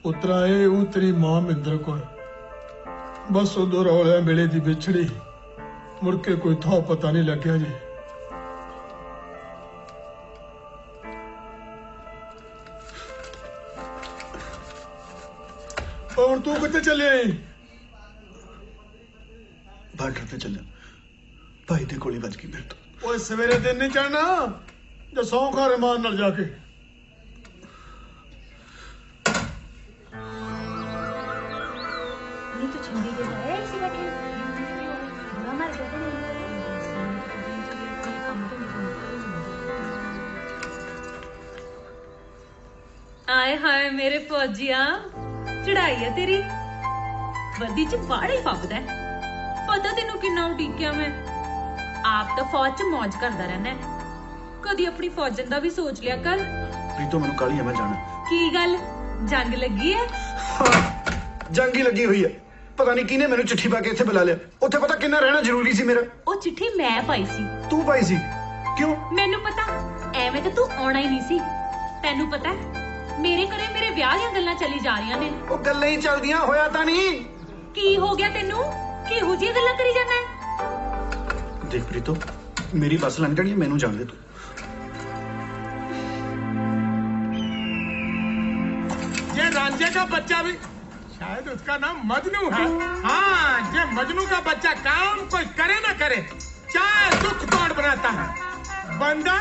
ਉਤਰਾ ਇਹ ਉਹ ਤੇਰੀ ਮਾਂ ਮਿੰਦਰ ਕੋਲ ਬਸ ਉਦੋਂ ਰੌਲਿਆਂ ਵੇਲੇ ਦੀ ਵਿਛੜੀ ਮੁੜ ਕੇ ਕੋਈ ਥਾਂ ਪਤਾ ਨਹੀਂ ਲੱਗਿਆ ਜੀ। ਹੁਣ ਤੂੰ ਕਿੱਥੇ ਚੱਲਿਆ ਈ?
ਬਾਰਡਰ ਤੇ ਚੱਲਿਆ ਭਾਈ ਦੇ ਗੋਲੀ ਵੱਜ ਗਈ ਮੇਰੇ ਤੋਂ।
ਓਏ ਸਵੇਰੇ ਦਿਨ ਨਹੀਂ ਚੜਨਾ ਜੇ ਸੌਂ ਖਾ ਰਮਾਨ ਨਾਲ ਜਾ ਕੇ।
नहीं तो छिंदी के जाए इसी बैठे बुरा मार गया
ਆਏ ਹਾਏ ਮੇਰੇ ਫੌਜੀਆਂ, ਚੜਾਈ ਹੈ ਤੇਰੀ ਵਰਦੀ ਚ ਬਾੜਾ ਹੀ ਫੱਬਦਾ ਹੈ। ਪਤਾ ਤੈਨੂੰ ਕਿੰਨਾ ਉਡੀਕਿਆ ਮੈਂ। ਆਪ ਤਾਂ ਫੌਜ ਚ ਮौज ਕਰਦਾ ਰਹਿਣਾ ਹੈ। ਕਦੀ ਆਪਣੀ ਫੌਜਨ ਦਾ ਵੀ ਸੋਚ ਲਿਆ ਕਰ।
ਪ੍ਰੀਤੋ ਮੈਨੂੰ ਕਾਲੀ ਆ ਮੈਂ ਜਾਣਾ।
ਕੀ ਗੱਲ ਜੰਗ ਲੱਗੀ ਹੈ?
ਜੰਗ ਹੀ ਲੱਗੀ ਹੋਈ ਹੈ। ਪਤਾ ਨਹੀਂ ਕਿਹਨੇ ਮੈਨੂੰ ਚਿੱਠੀ ਪਾ ਕੇ ਇੱਥੇ ਬੁਲਾ ਲਿਆ। ਉੱਥੇ ਪਤਾ ਕਿੰਨਾ ਰਹਿਣਾ ਜ਼ਰੂਰੀ ਸੀ ਮੇਰਾ।
ਉਹ ਚਿੱਠੀ ਮੈਂ ਪਾਈ ਸੀ।
ਤੂੰ ਪਾਈ ਸੀ? ਕਿਉਂ?
ਮੈਨੂੰ ਪਤਾ ਐਵੇਂ ਤਾਂ ਤੂੰ ਆਉਣਾ ਹੀ ਨਹੀਂ ਸੀ। ਤੈਨੂੰ ਪਤਾ ਮੇਰੇ ਘਰੇ ਮੇਰੇ ਵਿਆਹ ਦੀਆਂ ਗੱਲਾਂ ਚੱਲੀ ਜਾ ਰਹੀਆਂ ਨੇ।
ਉਹ ਗੱਲਾਂ ਹੀ ਚੱਲਦੀਆਂ ਹੋਇਆ ਤਾਂ ਨਹੀਂ।
ਕੀ ਹੋ ਗਿਆ ਤੈਨੂੰ? ਕਿਹੋ ਜਿਹੀਆਂ ਗੱਲਾਂ ਕਰੀ ਜਾਂਦਾ ਹੈ?
ਦੇਖ ਪ੍ਰੀਤੋ ਮੇਰੀ ਬੱਸ ਲੰਘ ਜਾਣੀ ਹੈ, ਮੈਨੂੰ ਜਾਣ ਦੇ ਤੂੰ।
ये रांझे का बच्चा भी शायद उसका नाम मजनू है। हाँ, ये मजनू का बच्चा काम कोई करे ना करे चाहे दुख तोड़ बनाता है। बंदा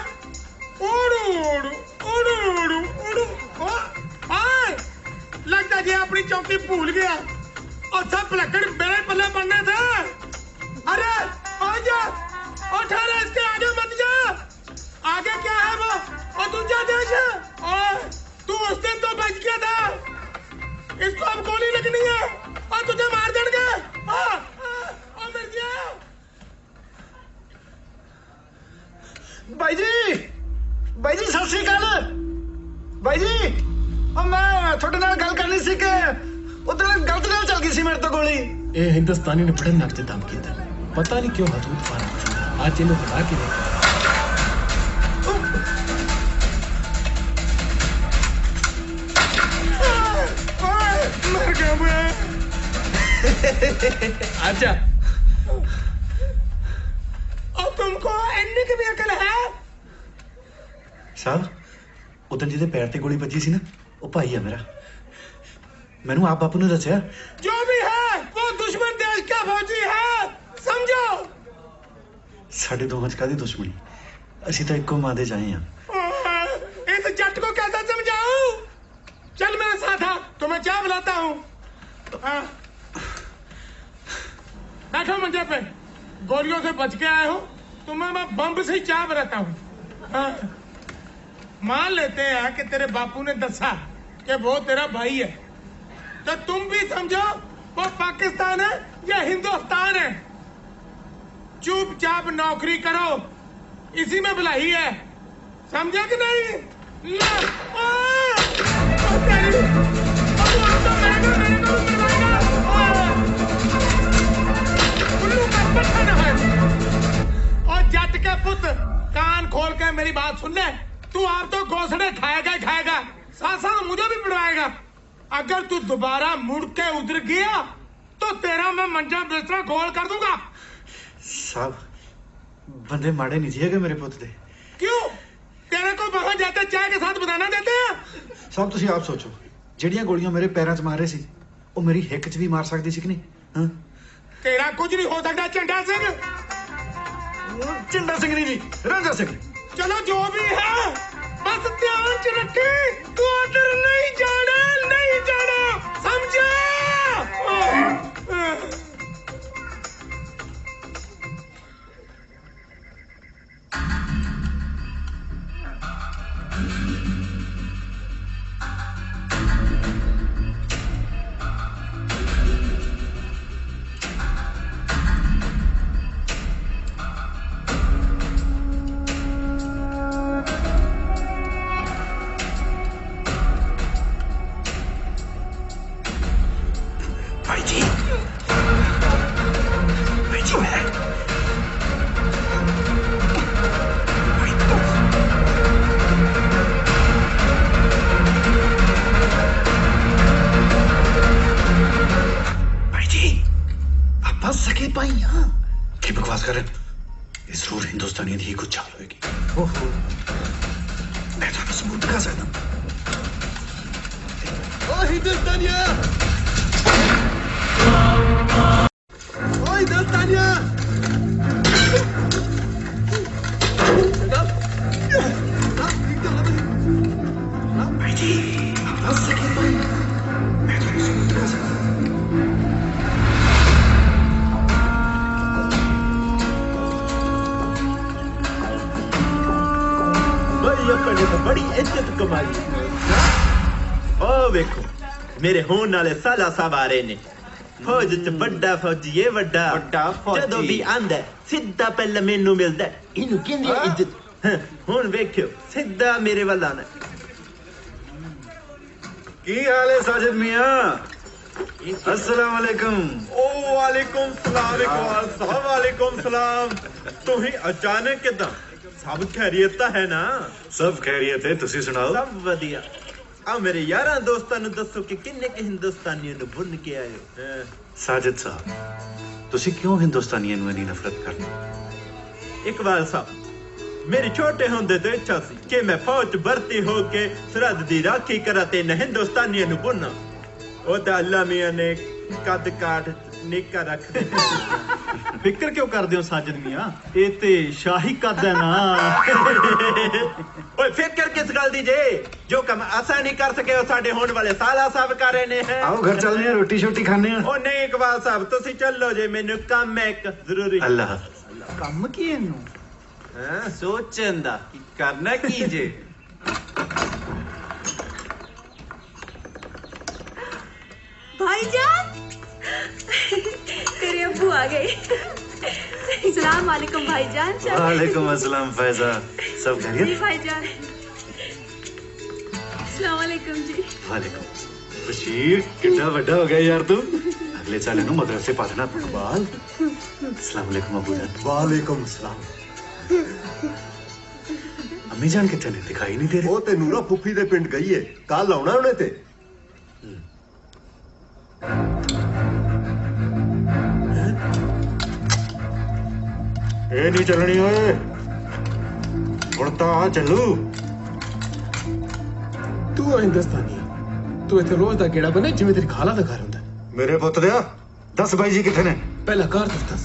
उड़ू उड़ू उड़ू उड़ू उड़ू आए लगता जी अपनी चौकी भूल गया और सब लकड़ मेरे पल्ले बनने थे। अरे आजा उठा रे, इसके आगे मत जा। आगे क्या है वो और दूसरा देश है। और तू उस दिन तो बच गया था, इसको अब गोली लगनी है और तुझे मार देंगे। और मिल गया।
ਬਾਈ ਜੀ ਸਤਿ ਸ੍ਰੀ ਅਕਾਲ। ਬਾਈ ਜੀ ਉਹ ਮੈਂ ਤੁਹਾਡੇ ਨਾਲ ਗੱਲ ਕਰਨੀ ਸੀ ਕਿ ਉਧਰ ਗਲਤ ਨਾਲ ਚੱਲ ਗਈ ਸੀ ਮੇਰੇ ਤੋਂ ਗੋਲੀ।
ਇਹ ਹਿੰਦੁਸਤਾਨੀ ਨੇ ਬੜੇ ਨੱਕ ਤੇ ਦਮ ਕੀਤਾ। ਪਤਾ ਨਹੀਂ ਕਿਉਂ ਹਦੂਦ ਪਾਰ ਪੁੱਛਦਾ। ਅੱਜ ਇਹਨੂੰ ਹਟਾ ਕੇ ਦੇਖ।
मर गया मैं।
आजा।
और तुमको इतनी की भी अकल है?
ਸਾਹਿਬ ਉਦੋਂ ਜਿਹਦੇ ਪੈਰ ਤੇ ਗੋਲੀ ਵੱਜੀ ਸੀ ਨਾ ਉਹ ਭਾਈ ਆ ਮੇਰਾ। ਮੈਨੂੰ ਆਪ ਬਾਪੂ ਨੇ ਦੱਸਿਆ।
जो भी है वो दुश्मन देश का फौजी है, समझो।
ਸਾਡੇ ਦੋਵਾਂ ਚ ਕਾਹਦੀ ਦੁਸ਼ਮਣੀ? ਅਸੀਂ ਤਾਂ ਇੱਕੋ ਮਾਂ ਦੇ ਜਾਏ ਆ।
इस जट को कैसे समझाऊं? चल मेरे साथ आ, तुम्हें चाय बुलाता हूँ। बैठो मंजे पे। गोलियों से बच के आए हो, तुम्हें मैं बम से ही चाय बनाता हूँ। मान लेते हैं कि तेरे बापू ने दसा कि वो तेरा भाई है, तो तुम भी समझो वो पाकिस्तान है या हिंदुस्तान है। चुपचाप नौकरी करो, इसी में भलाई है, समझे कि नहीं? और जट के पुत कान खोल के मेरी बात सुन ले। तू आप तो घोसड़े खाएगा ही खाएगा, साथ साथ मुझे भी पिटवाएगा। अगर तू दोबारा मुड़ के उधर गया तो तेरा मैं मंजा बिस्तरा गोल कर दूंगा।
ਸਾਹਿਬ ਬੰਦੇ ਮਾੜੇ ਨਹੀਂ ਸੀਗੇ ਮੇਰੇ ਪੁੱਤ ਦੇ।
क्यों? तेरे को वहां जाते चाय के साथ बताना देते हैं?
ਸਭ ਤੁਸੀਂ ਆਪ ਸੋਚੋ। ਜਿਹੜੀਆਂ ਗੋਲੀਆਂ ਮੇਰੇ ਪੈਰਾਂ 'ਚ ਮਾਰੇ ਸੀ ਉਹ ਮੇਰੀ ਹਿੱਕ 'ਚ ਵੀ ਮਾਰ ਸਕਦੀ ਸੀ ਕਿ ਨਹੀਂ? ਹਾਂ
ਤੇਰਾ ਕੁਝ ਨਹੀਂ ਹੋ ਸਕਦਾ ਝੰਡਾ ਸਿੰਘ।
ਝੰਡਾ ਸਿੰਘ ਨਹੀਂ ਜੀ, ਰਾਂਝਾ ਸਿੰਘ।
ਚਲੋ ਜੋ ਵੀ ਹੈ, ਬਸ ਧਿਆਨ ਚ ਰੱਖੀ, ਤੂੰ ਉਧਰ ਨਹੀਂ ਜਾਣਾ, ਨਹੀਂ ਜਾਣਾ, ਸਮਝਿਆ?
भाई जी, भाई जी मेरा भाई जी, आप बस सके भाई यहाँ की बकवास कर रहे हैं? इस जरूर हिंदुस्तानी ही कुछ चाल होगी। ओहो, मैं तो सबूत दिखा सकता हूँ। ओ हिंदुस्तानिया, ओए हिंदुस्तानिया, भाई जी, आप बस सके भाई, मैं तो सबूत दिखा सकता हूँ।
अपने तो बड़ी इज्जत कमाई। ओ वेखो मेरे होने वाले साला साहब आ रहे ने, फौज च बड़ा फौजी है, बड़ा जदों भी आंदा सीधा पहले मेनू मिलदा, इनू कहंदे इज्जत। हुण वेखियो सीधा मेरे वाल आना।
की हाल है साजिद मियां? अस्सलाम वालेकुम।
ओ वालेकुम सलाम, इकबाल वालेकुम सलाम। तू ही अचानक किदां? सब खैरियत है ना?
सब खैरियत है, तुसी सुनाओ।
सब वधिया। आ मेरे यारां दोस्तां नूं दसो कि किन्ने के हिंदुस्तानियों नूं बुन के आए हो?
साजिद साहब, तुसी क्यों हिंदुस्तानियों नूं इन्नी नफरत करदे?
इकबाल साहब, मेरी छोटे होंदे तो इच्छा सी कि मैं फौज भर्ती होके सरहद दी राखी करा ते न हिंदुस्तानियों नूं बुना। ओ ता अल्लाह मियां ने कद काट निक्का रख दिता।
फिक्र क्यों करदे हो साजिद मियां? ये ते शाही कद है ना।
ओए फिक्र किस गल दी जे? जो काम असा नहीं कर सके ओ साडे होने वाले साला साहब कर रहे ने हैं।
आओ घर चलने हैं, रोटी शोटी खाने हैं।
ओ नहीं इकबाल साहब, तुसी चलो जे, मैनू काम है एक जरूरी।
अल्लाह
ਕੰਮ ਕੀ ਇਹਨੂੰ?
हां सोचन दा कि करना की जे।
भाईजान तेरे अब्बू आ गए। सलाम वालेकुम भाईजान।
वालेकुम अस्सलाम फैजा, सब
जी
खैरियत?
भाईजान। सलाम वालेकुम जी।
वालेकुम। बशीर कितना बड़ा हो गया यार तू। अगले साल इन्हू मदरसे पा देना इकबाल। अस्सलाम वालेकुम अबू जान।
वालेकुम सलाम।
अम्मी जान कितने ने दिखाई नहीं दे रहे?
ਉਹ ਤੇ ਨੂਰਾ ਫੁੱਫੀ ਦੇ ਪਿੰਡ ਗਈ ਏ, ਕੱਲ ਆਉਣਾ ਉਹਨੇ ਤੇ।
ਇਹ ਨਹੀਂ ਚੱਲਣੀ ਓਏ, ਹੁਣ ਤਾਂ ਆ ਚੱਲੂ।
ਤੂੰ ਹਿੰਦੁਸਤਾਨੀ, ਤੂੰ ਇੱਥੇ ਰੋਜ਼ ਦਾ ਗੇੜਾ ਬਣੇ ਜਿਵੇਂ ਤੇਰੀ ਖਾਲਾ ਦਾ ਘਰ ਹੁੰਦਾ।
ਮੇਰੇ ਪੁੱਤ ਦਿਆ, ਦੱਸ ਬਾਈ ਜੀ ਕਿੱਥੇ ਨੇ?
ਪਹਿਲਾਂ ਘਰ ਦੱਸ।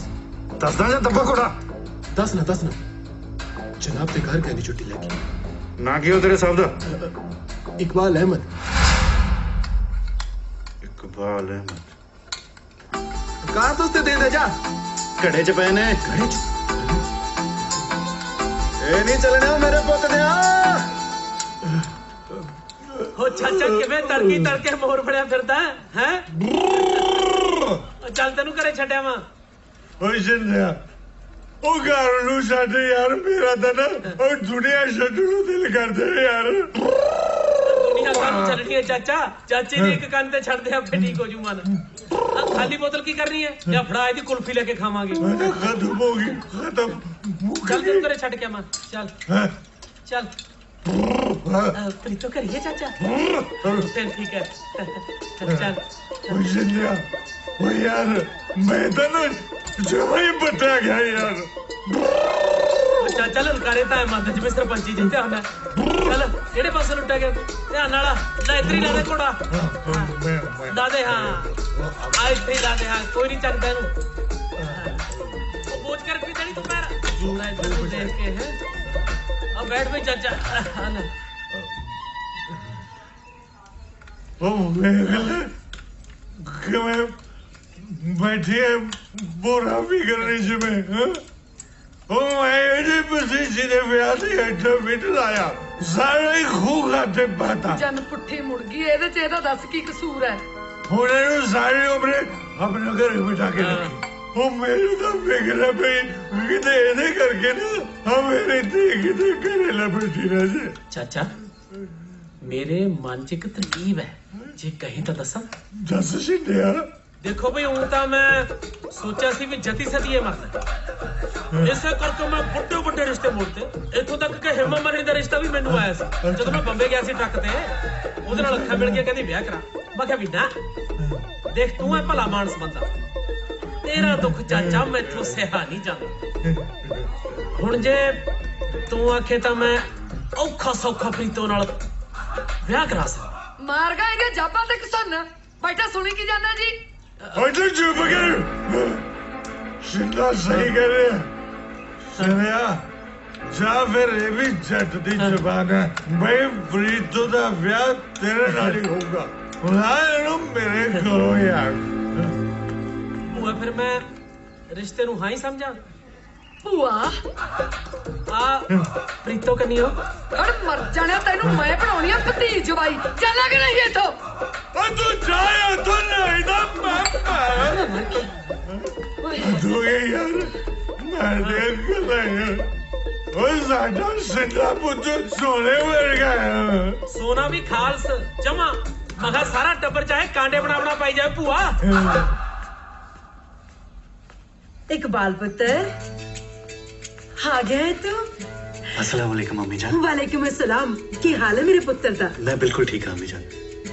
ਦੱਸਦਾ ਜਾਂ ਦੱਬਾ ਕੋੜਾ?
ਦੱਸ ਨਾ ਜਨਾਬ ਦੇ ਘਰ ਕਹਿੰਦੀ ਛੁੱਟੀ ਲੈ ਕੇ।
ਨਾ ਕੀ ਹੋ ਤੇਰੇ ਸਾਹਿਬ ਦਾ?
ਇਕਬਾਲ ਅਹਿਮਦ।
ਇਕਬਾਲ ਅਹਿਮਦ
ਕਾਰ ਦੋਸਤੇ ਦੇ ਦੇ ਜਾ।
ਘੜੇ ਚ ਪਏ ਨੇ।
ਘੜੇ ਚ
ਇਹ ਨਹੀਂ ਚੱਲਣਾ ਮੇਰੇ ਪੁੱਤ ਦਿਆ।
ਹੋ ਚਾਚਾ ਕਿਵੇਂ ਤੜਕੀ ਤੜਕੇ ਮੋਰ ਫੜਿਆ ਫਿਰਦਾ ਹੈ? ਚੱਲ ਤੈਨੂੰ ਘਰੇ ਛੱਡਿਆ ਵਾਂ।
ਓਏ ਜਿੰਦਿਆ, ਉਹ ਘਰ ਨੂੰ ਛੱਡ ਯਾਰ, ਮੇਰਾ ਤਾਂ ਨਾ ਉਹ ਦੁਨੀਆ ਛੱਡਣ ਨੂੰ ਦਿਲ ਕਰਦਾ ਯਾਰ।
ਦੁਨੀਆ ਕਾਹਨੂੰ ਛੱਡਣੀ ਹੈ ਚਾਚਾ? ਚਾਚੇ ਦੀ ਇੱਕ ਕੰਨ ਤੇ ਛੱਡ ਦੇ, ਆਪੇ ਠੀਕ ਹੋ ਜੂ ਮਨ। ਆਹ ਖਾਲੀ ਬੋਤਲ ਕੀ ਕਰਨੀ ਹੈ? ਜਾਂ ਫੜਾ ਇਹਦੀ ਕੁਲਫੀ ਲੈ ਕੇ ਖਾਵਾਂਗੇ।
ਖਤਮ ਹੋ ਗਈ, ਖਤਮ।
ਚੱਲ ਤੈਨੂੰ ਘਰੇ ਛੱਡ ਕੇ ਆਵਾਂ। ਚੱਲ ਚੱਲ ਪ੍ਰੀਤੋ ਕਰੀਏ ਚਾਚਾ। ਚੱਲ ਠੀਕ ਹੈ, ਚੱਲ।
ਓਏ ਜਿੰਦਿਆ, ਓ ਯਾਰ ਮੈਂ ਤਾਂ ਨਾ ਜਮਾਂ ਹੀ ਬੱਟਾ ਗਿਆ ਯਾਰ।
ਚਾਚਾ ਲਲਕਾਰੇ ਤਾਂ ਮੱਧ ਚ ਸਰਪੰਚੀ ਜਿੱਤਿਆ ਹੁੰਦਾ। ਚੱਲ ਕਿਹੜੇ ਪਾਸੇ ਲੁੱਟਿਆ ਗਿਆ ਧਿਆਨ ਨਾਲ ਲੈ ਇੱਧਰ ਹੀ ਲਾ ਦੇ ਘੋੜਾ ਲਾ ਦੇ ਹਾਂ ਆ ਇੱਥੇ ਹੀ ਲਾ ਦੇ ਹਾਂ ਕੋਈ ਨਹੀਂ ਚੱਕਦਾ ਇਹਨੂੰ ਉਹ ਬੋਝ ਕਰ ਕੇ ਦੇਣੀ ਤੂੰ ਪੈਰ ਲੈ ਜੂ ਦੇਖ ਕੇ ਹੈ ਆ ਬੈਠ ਵੀ ਚਾਚਾ
ਉਹ ਵੇਖ ਲੈ ਕਿਵੇਂ ਬੈਠੀ ਹੈ ਬੋਰਾ ਵੀ ਕਰਨੀ ਜਿਵੇਂ ਉਹ ਮੈਂ ਇਹਦੇ ਪਸੀਨੇ ਦੇ ਵਿਆਹ ਤੇ ਐਡਾ ਮਿੱਟ ਲਾਇਆ ਸਾਰੇ ਖੂਹ ਖਾਤੇ ਪਾਤਾ
ਜਨ ਪੁੱਠੀ ਮੁੜ ਗਈ ਇਹਦੇ ਚ ਇਹਦਾ ਦੱਸ ਕੀ ਕਸੂਰ ਹੈ
ਹੁਣ ਇਹਨੂੰ ਸਾਰੀ ਉਮਰ ਆਪਣੇ ਘਰੇ ਬਿਠਾ ਕੇ ਰੱਖੀ ਉਹ ਮੈਨੂੰ ਤਾਂ ਫਿਕਰ ਪਈ ਕਿਤੇ ਇਹਦੇ ਕਰਕੇ ਨਾ ਮੇਰੇ ਤੇ ਕਿਤੇ ਘਰੇ ਨਾ ਬੈਠੀ ਰਹਿ ਜੇ
ਚਾਚਾ ਮੇਰੇ ਮਨ 'ਚ ਇੱਕ ਤਰਕੀਬ ਹੈ ਜੇ ਕਹੀਂ ਤਾਂ ਦੱਸਾਂ
ਦੱਸ ਸਿੱਧਿਆ
ਦੇਖੋ ਭਈ ਹੁਣ ਤਾਂ ਮੈਂ ਸੋਚਿਆ ਸੀ ਵੀ ਜਤੀ ਸਤੀਏ ਮਰਦਾ ਇਸੇ ਕਰਕੇ ਮੈਂ ਵੱਡੇ ਰਿਸ਼ਤੇ ਮੋੜਤੇ ਇੱਥੋਂ ਤੱਕ ਕਿ ਹਿਮਾ ਮਰਨੀ ਦਾ ਰਿਸ਼ਤਾ ਵੀ ਮੈਨੂੰ ਆਇਆ ਸੀ ਜਦੋਂ ਮੈਂ ਬੰਬੇ ਗਿਆ ਸੀ ਟਰੱਕ ਤੇ ਉਹਦੇ ਨਾਲ ਅੱਖਾਂ ਮਿਲ ਕੇ ਕਹਿੰਦੀ ਵਿਆਹ ਕਰਾ ਮੈਂ ਕਿਹਾ ਵੀ ਨਾ ਦੇਖ ਤੂੰ ਹੈ ਭਲਾ ਮਾਨਸ ਬੰਦਾ ਤੇਰਾ ਦੁੱਖ ਚਾਚਾ ਮੈਥੋਂ ਸਹਿਆ ਨਹੀਂ ਜਾਂਦਾ ਹੁਣ ਜੇ ਤੂੰ ਆਖੇ ਤਾਂ ਮੈਂ ਔਖਾ ਸੌਖਾ ਪ੍ਰੀਤੋਂ ਨਾਲ ਵਿਆਹ ਕਰਾ ਸਕਦਾ
ਮਾਰ ਗਏ ਜਾਬਾ ਤੇ ਕਿਸਨ ਬੈਠਾ ਸੁਣੀ ਕੀ ਜਾਂਦਾ ਜੀ
ਓਏ ਤੂੰ ਚੁੱਪ ਕਰ ਸਿੰਦਾ ਸਹੀ ਕਹਿ ਰਿਹਾ ਸੁਣਿਆ ਜਾਂ ਫਿਰ ਇਹ ਵੀ ਜੱਟ ਦੀ ਜ਼ਬਾਨ ਹੈ ਮੈਂ ਪ੍ਰੀਤੋਂ ਦਾ ਵਿਆਹ ਤੇਰੇ ਨਾਲ ਹੀ ਹੋਊਗਾ ਬੁਲਾ ਇਹਨੂੰ ਮੇਰੇ ਕੋਲੋਂ ਯਾਰ
ਭੂਆ ਫਿਰ ਮੈਂ ਰਿਸ਼ਤੇ ਨੂੰ ਹਾਂ ਹੀ ਸਮਝਾਂ
ਭੂਆ
ਆ ਪ੍ਰੀਤੋ ਕਨੀਓ
ਅੜ ਮਰ ਜਾਣਾ ਤੈਨੂੰ ਮੈਂ ਬਣਾਉਣੀ ਆ ਭਤੀਜ ਜਵਾਈ ਚੱਲਾਂਗੇ ਨਹੀਂ ਇੱਥੋਂ
ਓ ਤੂੰ ਜਾਇਆ ਤੂੰ ਨਹੀਂ ਦਾ ਪਾਪਾ ਦੋਏ ਯਾਰ ਮੈਂ ਦੇਖ ਲਿਆ ਓ ਸਾਡਾ ਸਿੰਦਾ ਪੁੱਤ ਸੋਨੇ ਵਰਗਾ ਹੈ
ਸੋਨਾ ਵੀ ਖਾਲਸ ਜਮਾ ਮਗਾ ਸਾਰਾ ਟੱਬਰ ਚਾਹੇ ਕਾਂਡੇ ਬਣਾਉਣਾ ਪਾਈ ਜਾਏ ਭੂਆ
इकबाल पुत्र आ गया है तू
अस्सलाम वालेकुम अम्मी जान
वालेकुम अस्सलाम की हाल है मेरे पुत्र दा
मैं बिल्कुल ठीक हाँ अम्मी जान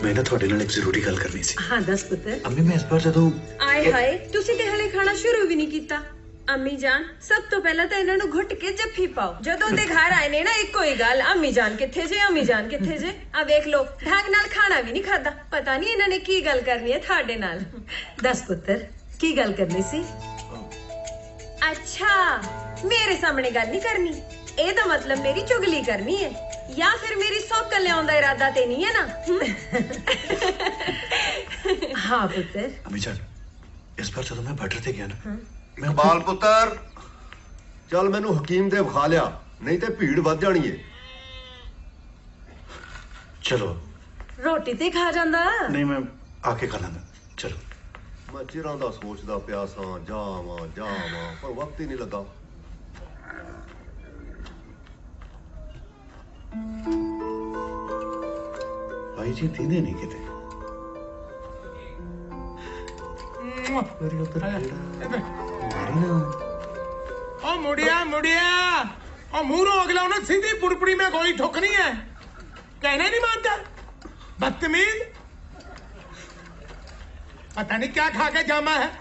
मैं ना थोड़े नाल एक जरूरी गल करनी सी
हाँ दस पुत्र
अम्मी मैं इस बार जदों
ਆਏ ਹਾਏ ਤੁਸੀਂ ਤੇ ਹਲੇ ਖਾਣਾ ਸ਼ੁਰੂ ਵੀ ਨਹੀਂ ਕੀਤਾ ਅੰਮੀ ਜਾਨ ਸਭ ਤੋਂ ਪਹਿਲਾਂ ਤਾਂ ਇਹਨਾਂ ਨੂੰ ਘੁੱਟ ਕੇ ਜੱਫੀ ਪਾਓ ਜਦੋਂ ਦੇ ਘਰ ਆਏ ਨੇ ਨਾ ਇੱਕੋ ਹੀ ਗੱਲ ਅੰਮੀ ਜਾਨ ਕਿੱਥੇ ਜੇ ਅੰਮੀ ਜਾਨ ਕਿੱਥੇ ਜੇ ਆ ਵੇਖ ਲੋ ਢੰਗ ਨਾਲ ਖਾਣਾ ਵੀ ਨਹੀਂ ਖਾਦਾ ਪਤਾ ਨਹੀਂ ਇਹਨਾਂ ਨੇ ਕੀ ਗੱਲ ਕਰਨੀ ਹੈ ਤੁਹਾਡੇ ਨਾਲ
दस पुत्र की गल करनी सी
अच्छा मेरे सामने गल नहीं करनी ए तो मतलब मेरी चुगली करनी है या फिर मेरी सौकल लियाउण दा इरादा ते नहीं है ना
हाँ पुत्र
अम्मी जान इस बार जदों मैं बॉर्डर ते गया ना मैं
ਇਕਬਾਲ ਪੁੱਤਰ ਚੱਲ ਮੈਨੂੰ ਹਕੀਮ ਦੇ ਵਿਖਾ ਲਿਆ ਨਹੀਂ ਤੇ ਭੀੜ ਵੱਧ ਜਾਣੀ ਏ
चलो
रोटी ते खा जांदा
नहीं मैं आके खा लांगा चलो
ਮੈਂ ਚਿਰਾਂ ਦਾ ਸੋਚਦਾ ਪਿਆ ਸਾਂ ਜਾਵਾਂ ਪਰ ਵਕਤ ਹੀ ਨਹੀਂ ਲੱਗਾ
भाई जी दीदी नहीं किते
ओ मुड़िया ओ मुंह अगला उन्हें सीधी पुड़पुड़ी में गोली ठोकनी है कहने नहीं मानता बदतमीज पता नहीं क्या खा के जामा है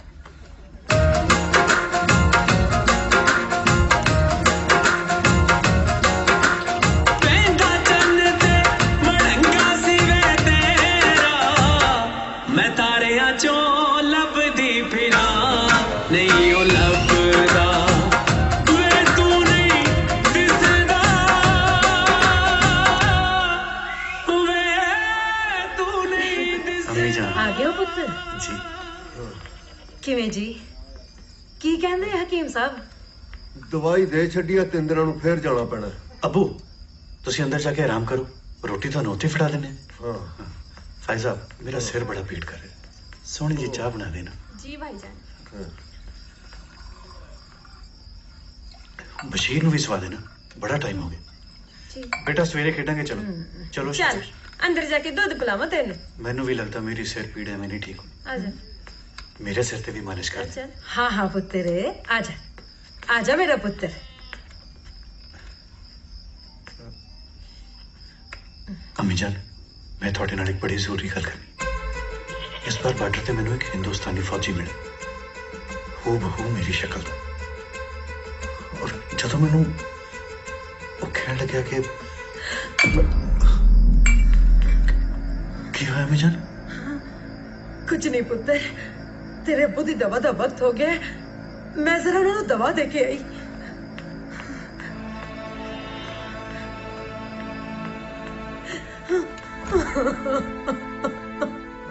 किवें जी की कहंदे हकीम साहब
ਦਵਾਈ ਦੇ ਛੱਡੀ ਆ 3 ਦਿਨਾਂ ਨੂੰ ਫੇਰ ਜਾਣਾ ਪੈਣਾ
अबू तुसी अंदर जाके आराम करो रोटी तो उत्थे फड़ा देने
हाँ
फाइज साहब मेरा सिर बड़ा पीट कर रहा है सोनी जी चाह बना देना
जी भाईजान
बशीर नु भी सवा देना बड़ा टाइम हो गया
जी
बेटा सवेरे खेडांगे चलो चलो
चल अंदर जाके दूध पिलावा तेन
मैनू भी लगता मेरी सिर पीड़ है मैं नहीं ठीक हूँ
आजा
मेरे सिर पे भी मालिश कर
अच्छा
हाँ हाँ पुत्र आजा मेरा पुत्र
अम्मी जान मैं थोड़े नाल एक बड़ी जरूरी गल करनी इस बार बॉर्डर ते मैनू एक हिंदुस्तानी फौजी मिले हू बहू मेरी शक्ल और जदों मैनू वो कहन लग्या कि ਕੀ ਹੋਇਆ ਅਮੀ ਜਾਨ?
कुछ नहीं पुत्र, तेरे अब्बू की दवा का वक्त हो गया है। मैं जरा उन्होंने दवा दे के आई।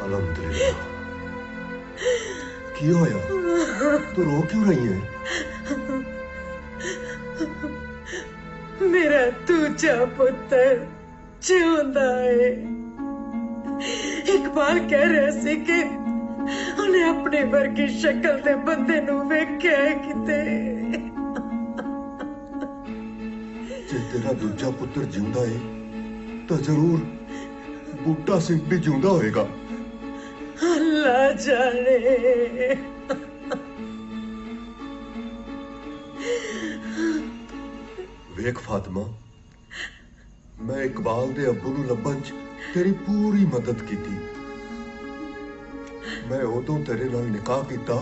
अलहमदुलिल्लाह। की होया? तू रो क्यों रही है?
मेरा दूजा पुत्र जिंदा है। इकबाल कह रहा सी कि उन्हें अपने वर्गी शक्ल दे बंदे नू वेख्या है किते।
जे तेरा दूजा पुत्र जिंदा है तो जरूर बूटा सिंह भी जिंदा होएगा।
अल्लाह जाने।
वेख फातिमा, मैं इकबाल दे अब्बू नू लभन च तेरी पूरी मदद की थी। मैं उदों तेरे नाल निकाह किया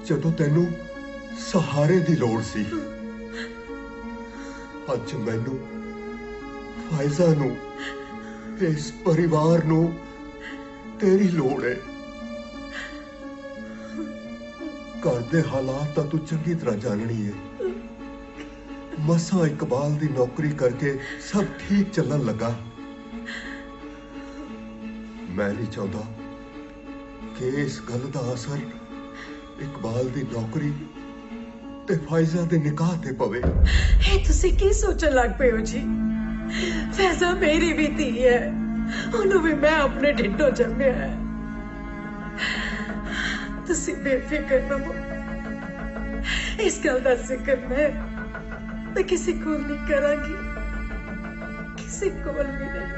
जदों तेनू सहारे दी लोड़ सी। अज मैनू फायजा नू इस परिवार नू तेरी लोड़ है। घर दे हालात तां तू चंगी तरह जाननी है। मसा इकबाल दी नौकरी करके सब ठीक चलन लगा। मैं नहीं चाहता कि इस गल दा असर इकबाल दी नौकरी ते फायजा दे निकाह ते पवे।
ए तुसी की सोचन लग पे हो जी? फैजा मेरी भी धी है, उन्हों भी मैं अपने ढिड्डों जम्मिया है। तुसी बेफिक्र रहो, इस गल दा जिक्र मैं किसी को नहीं करांगी, किसी को भी नहीं।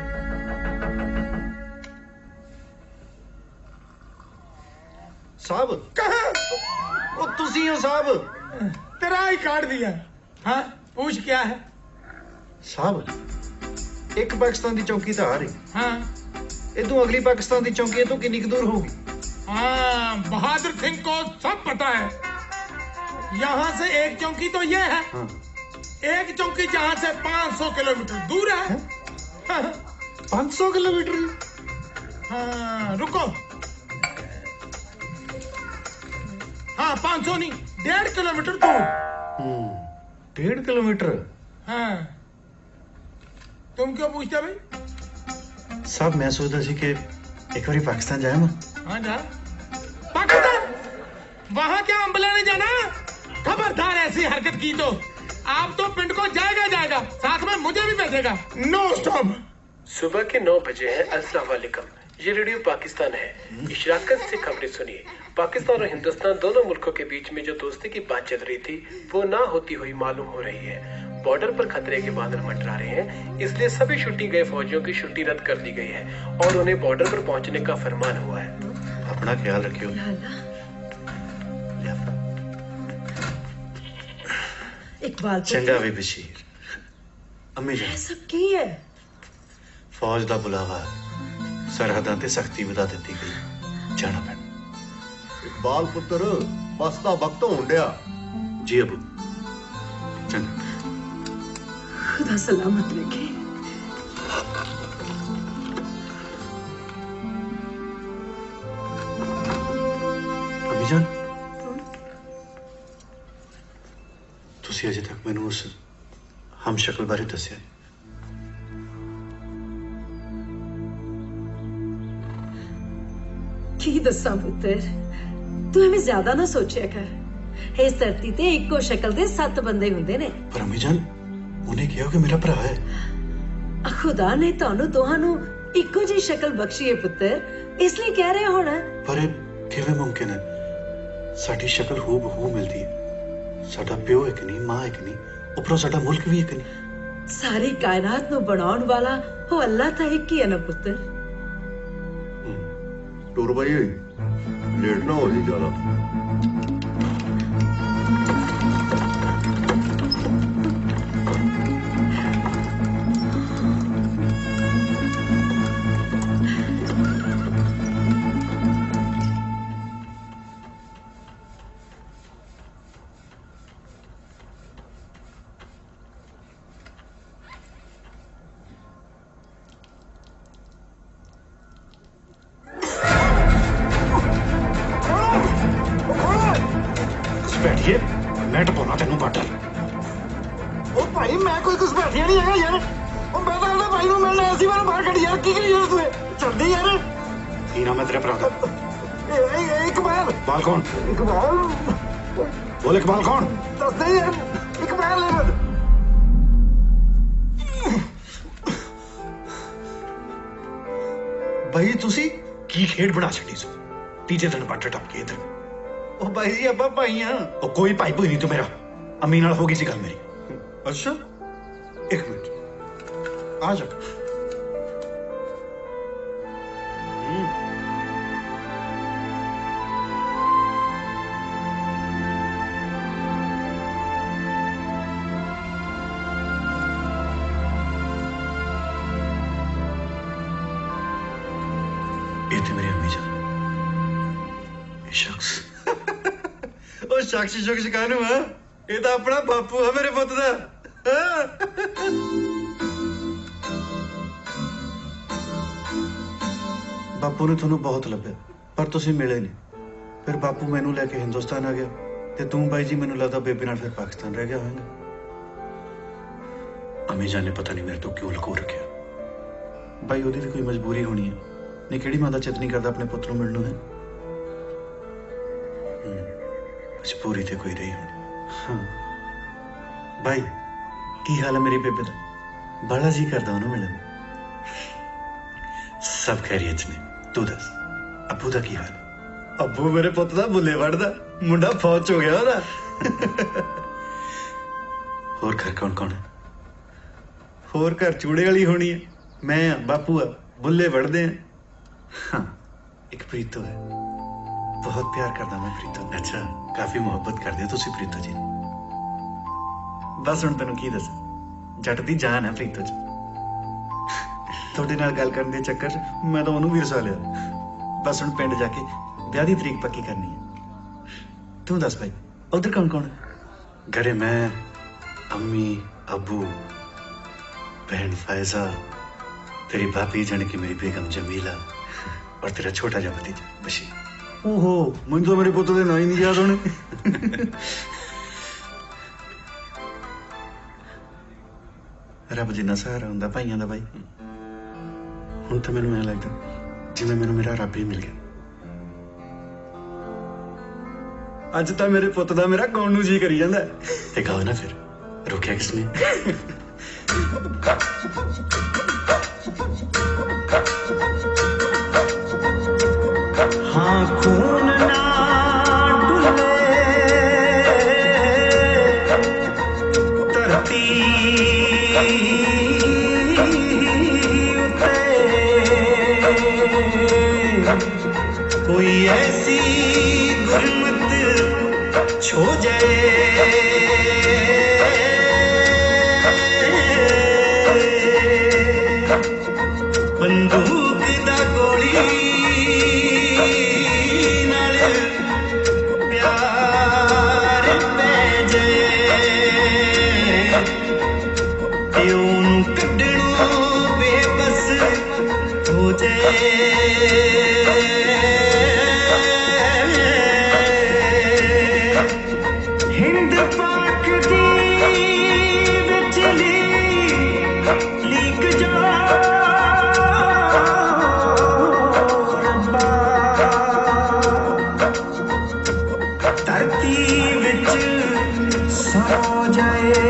साहब
कहा
वो तुसी हो साहब?
तेरा ही काट दिया। हाँ पूछ क्या है?
साहब एक पाकिस्तान की चौकी तो आ रही,
हाँ
इदू अगली पाकिस्तान की चौकी तो कितनी दूर होगी?
हाँ बहादुर सिंह को सब पता है। यहाँ से एक चौकी तो ये है,
हाँ।
एक चौकी जहाँ से 500 किलोमीटर दूर है। हाँ।
500 किलोमीटर?
हाँ रुको। हाँ 500 नहीं, 1.5 किलोमीटर दूर।
1.5 किलोमीटर?
हाँ तुम क्यों पूछते भाई?
साहब मैं सोचता सी कि एक बार पाकिस्तान जाए ना।
हाँ जा पाकिस्तान, वहां क्या अम्बला ने जाना? खबरदार ऐसी हरकत की तो आप तो पिंड को जाएगा, साथ में मुझे भी भेजेगा। No stop.
सुबह के 9 बजे हैं। अस्सलाम वालेकुम, ये रेडियो पाकिस्तान है। इशराकत से खबरें सुनिए। पाकिस्तान और हिंदुस्तान दोनों मुल्कों के बीच में जो दोस्ती की बात चल रही थी वो ना होती हुई मालूम हो रही है। बॉर्डर पर खतरे के बादल मंडरा रहे हैं, इसलिए सभी छुट्टी गए फौजियों की छुट्टी रद्द कर दी गई है और उन्हें बॉर्डर पर पहुंचने का फरमान हुआ है।
अपना ख्याल रखियो।
इकबाल
चंगा भी बशीर। अम्मी जान
सब की है?
फौज दा बुलावा, सरहदां ते सख्ती वधा दित्ती गई, जाना पैना।
इकबाल पुत्र बस दा वक्त होण डया।
जी अबू चंगा।
खुदा सलामत रखे।
अम्मी जान तुसी अजे तक मैनू उस हम शक्ल बारे दस्या नहीं।
की दसा पुत्र, तू एवें ज्यादा ना सोचिया कर। इस धरती ते इक्को शक्ल दे 7 बंदे हुंदे ने।
पर अम्मी जान उन्हें कहा कि मेरा भरा है।
खुदा ने तुहानू दोहां नू इक्को जी शक्ल बख्शी है पुत्र, इसलिए कह रहे होना।
पर किवें मुमकिन है? साडी शक्ल हूबहू मिलती है। साडा प्यो एक नहीं, मां एक नहीं, उपरों साडा मुल्क भी एक नहीं।
सारी कायनात नू बनाउण वाला वो अल्लाह ता एक ही है ना पुत्र।
टुर भाई लेट ना हो जी ज्यादा।
भाई ਨੂੰ ਮਿਲਣਾ ਸੀ ਮੈਨੂੰ ਬਾਹਰ ਕੱਢ ਯਾਰ ਕੀ ਕਰੀ ਯਾਰ ਤੂੰ ਚੱਲਦੀ ਯਾਰ
ਕੀ ਨਾਮ ਹੈ ਤੇਰੇ ਭਰਾ ਦਾ
ਇਕਬਾਲ
ਬਾਲ ਕੌਣ
ਇਕਬਾਲ
ਬੋਲ ਇਕਬਾਲ ਕੌਣ
ਦੱਸ ਦੇ ਯਾਰ ਇਕਬਾਲ ਅਹਿਮਦ
ਭਾਈ ਤੁਸੀਂ ਕੀ ਖੇਡ ਬਣਾ ਛੱਡੀ ਸੋ ਤੀਜੇ ਦਿਨ ਬਾਟੇ ਟੱਪ ਕੇ ਇਧਰ
ਉਹ ਭਾਈ ਜੀ ਆਪਾਂ ਭਾਈ ਆ
ਉਹ ਕੋਈ ਭਾਈ ਭੂਈ ਨਹੀਂ ਤੂੰ ਮੇਰਾ ਅੰਮੀ ਨਾਲ ਹੋ ਗਈ ਸੀ ਗੱਲ ਮੇਰੀ
ਅੱਛਾ
ਇੱਕ ਮਿੰਟ ਆ ਜਾ ਇਹ ਤੇ ਮੇਰੀ ਅੰਮੀ ਜਾਨ ਇਹ ਸ਼ਖਸ
ਉਹ ਸ਼ਖਸ ਕਾਹਨੂੰ ਆ ਇਹ ਤਾਂ ਆਪਣਾ ਬਾਪੂ ਆ ਮੇਰੇ ਪੁੱਤ ਦਾ
ਬਾਪੂ ਨੇ ਤੁਹਾਨੂੰ ਬਹੁਤ ਲੱਭਿਆ ਪਰ ਤੁਸੀਂ ਮਿਲੇ ਨਹੀਂ ਫਿਰ ਬਾਪੂ ਮੈਨੂੰ ਲੈ ਕੇ ਹਿੰਦੁਸਤਾਨ ਆ ਗਿਆ ਤੇ ਤੂੰ ਬਾਈ ਜੀ ਮੈਨੂੰ ਲੱਗਦਾ ਬੇਬੀ ਨਾਲ ਫਿਰ ਪਾਕਿਸਤਾਨ ਰਹਿ ਗਿਆ ਹੋਵੇਗਾ ਅੰਮੀ ਜਾਨ ਨੇ ਪਤਾ ਨਹੀਂ ਮੇਰੇ ਤੋਂ ਕਿਉਂ ਲੁਕੋ ਰੱਖਿਆ ਬਾਈ ਉਹਦੀ ਵੀ ਕੋਈ ਮਜਬੂਰੀ ਹੋਣੀ ਹੈ ਨਹੀਂ ਕਿਹੜੀ ਮਾਂ ਦਾ ਚਿੱਤ ਨਹੀਂ ਕਰਦਾ ਆਪਣੇ ਪੁੱਤ ਨੂੰ ਮਿਲਣ ਨੂੰ ਹੈ ਮਜਬੂਰੀ ਤੇ ਕੋਈ ਰਹੀ ਹੋਣੀ ਹਾਂ ਬਾਈ ਕੀ ਹਾਲ ਹੈ ਮੇਰੀ ਬੇਬੇ ਦਾ ਬੜਾ ਜੀ ਕਰਦਾ ਉਹਨੂੰ ਮਿਲਣ ਸਭ ਖੈਰੀਅਤ ਨੇ ਤੂੰ ਦੱਸ ਅੱਬੂ ਦਾ ਕੀ ਹਾਲ
ਅੱਬੂ ਮੇਰੇ ਪੁੱਤ ਦਾ ਬੁੱਲੇ ਵੜਦਾ ਮੁੰਡਾ ਫੌਜ ਚ ਹੋ ਗਿਆ ਉਹਦਾ
ਹੋਰ ਘਰ ਕੌਣ ਕੌਣ ਹੈ
ਹੋਰ ਘਰ ਚੂੜੇ ਵਾਲੀ ਹੋਣੀ ਹੈ ਮੈਂ ਬਾਪੂ ਆ ਬੁੱਲੇ ਵੜਦੇ ਆ
ਹਾਂ ਇੱਕ ਪ੍ਰੀਤੋ ਹੈ ਬਹੁਤ ਪਿਆਰ ਕਰਦਾ ਮੈਂ ਪ੍ਰੀਤੋ ਅੱਛਾ ਕਾਫੀ ਮੁਹੱਬਤ ਕਰਦੇ ਹੋ ਤੁਸੀਂ ਪ੍ਰੀਤੋ ਜੀ
ਬਸ ਹੁਣ ਤੈਨੂੰ ਕੀ ਦੱਸਾਂ ਜੱਟ ਦੀ ਜਾਨ ਹੈ ਪ੍ਰੀਤੋ ਚ ਤੁਹਾਡੇ ਨਾਲ ਗੱਲ ਕਰਨ ਦੇ ਚੱਕਰ 'ਚ ਮੈਂ ਤਾਂ ਉਹਨੂੰ ਵੀ ਰਸਾ ਲਿਆ ਬਸ ਹੁਣ ਪਿੰਡ ਜਾ ਕੇ ਵਿਆਹ ਦੀ ਤਰੀਕ ਪੱਕੀ ਕਰਨੀ ਹੈ ਤੂੰ ਦੱਸ ਭਾਈ ਉਧਰ ਕੌਣ ਕੌਣ ਹੈ
घरे मैं अम्मी अबू बहन फायजा तेरी भाभी जाने की मेरी बेगम जमीला और तेरा छोटा जा भतीजा बशीर
ओहो मुझे तो मेरे पुत्र दे ना ही नहीं याद होने
रब जिन्ना सहारा हुंदा भाइयां दा भाई हुण तां मैनूं ऐ लगदा जिवें मैनूं मेरा रब ही मिल गया
ਅੱਜ ਤਾਂ ਮੇਰੇ ਪੁੱਤ ਦਾ ਮੇਰਾ ਗਾਉਣ ਨੂੰ ਜੀ ਕਰੀ ਜਾਂਦਾ
ਤੇ ਗਾਓ ਨਾ ਫਿਰ ਰੁਕਿਆ ਕਿਸਨੇ
हाँ खून ना डुले धरती उते कोई ऐसी गुरमत छो जाए बंदूक दा गोली नाल प्यार पै जाए ते ओनू कड्डणों बेबस हो जाए हिंद पाक दी विचली लीक जा धरती विच सो जाए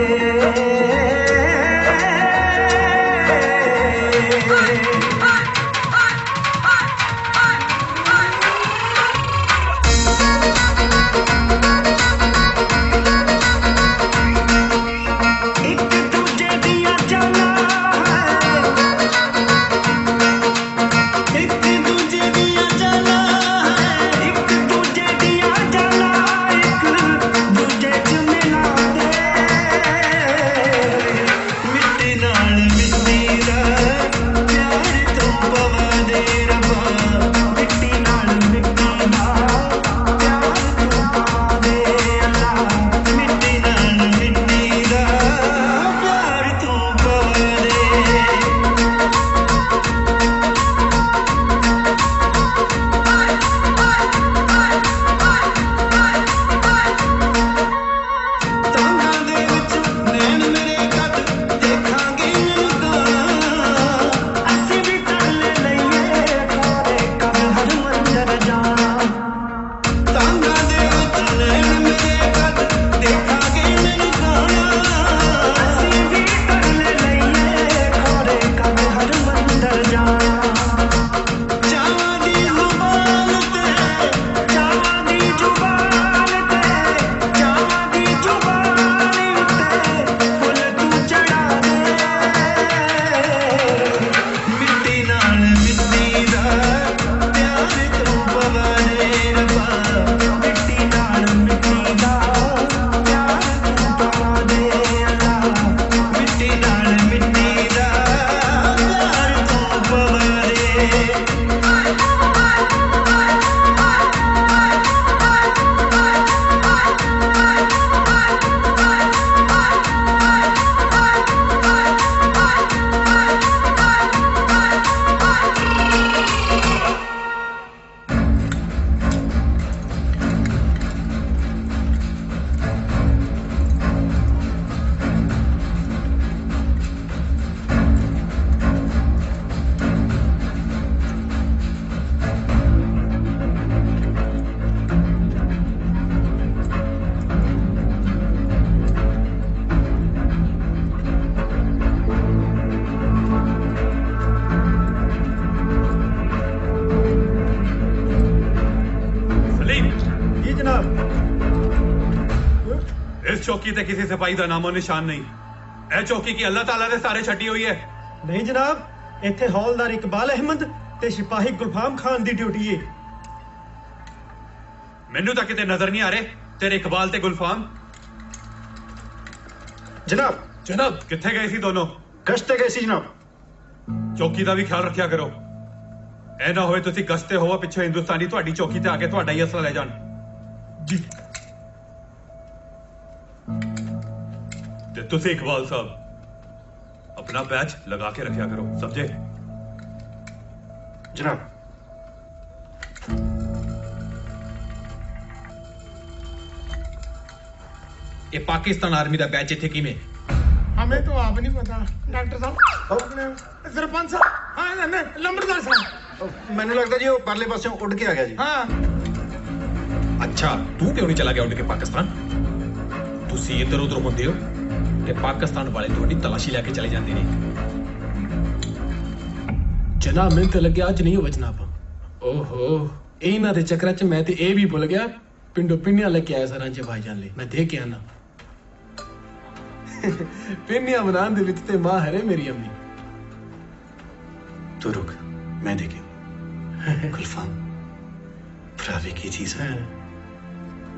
चौकी ते किसी सिपाही का नामो निशान नहीं। ए चौकी की अल्लाह ताला ने सारे छड्डी हुई है।
नहीं जनाब, इत्थे हौलदार इकबाल अहमद ते सिपाही गुलफाम खान दी ड्यूटी है।
मैनू तो किते नजर नहीं आ रहे तेरे इकबाल ते गुलफाम।
जनाब
जनाब किथे गए सी दोनों?
गश्त गए सी जनाब।
चौकी का भी ख्याल रखा करो, ए ना होए तुसी गश्ते हो पिछे हिंदुस्तानी तुहाडी चौकी ते आके तुहाडा ही असला ले जान।
जी।
ते तुसी इकबाल साहब अपना बैच लगा के रखा करो, समझे?
जनाब।
ये पाकिस्तान आर्मी का बैच इत्थे किवें?
हमें तो आप नहीं पता डॉक्टर साहब, सरपंच साहब, हाँ लंबरदार साहब।
मैंने लगता जी वो परले पासों उड़ के आ गया जी।
हाँ।
अच्छा तू क्यों नहीं चला गया उड़ के पाकिस्तान? तुसी इधर उधर होंदे हो ते पाकिस्तान वाले थोड़ी तलाशी लेके चले जाते ने।
जनाब मैं तो लगे आज नहीं हो बचना आप। ओहो इन्हां दे चक्कर च मैं ते ए भी भूल गया पिंडो पिन्नियां लेके आया सर रांझे भाईजान ले। मैं दे के आना पिन्नियां बनाने दे विच ते माहिर है मेरी अम्मी।
तू रुक, मैं देखे गुलफाम भरावे की चीज है।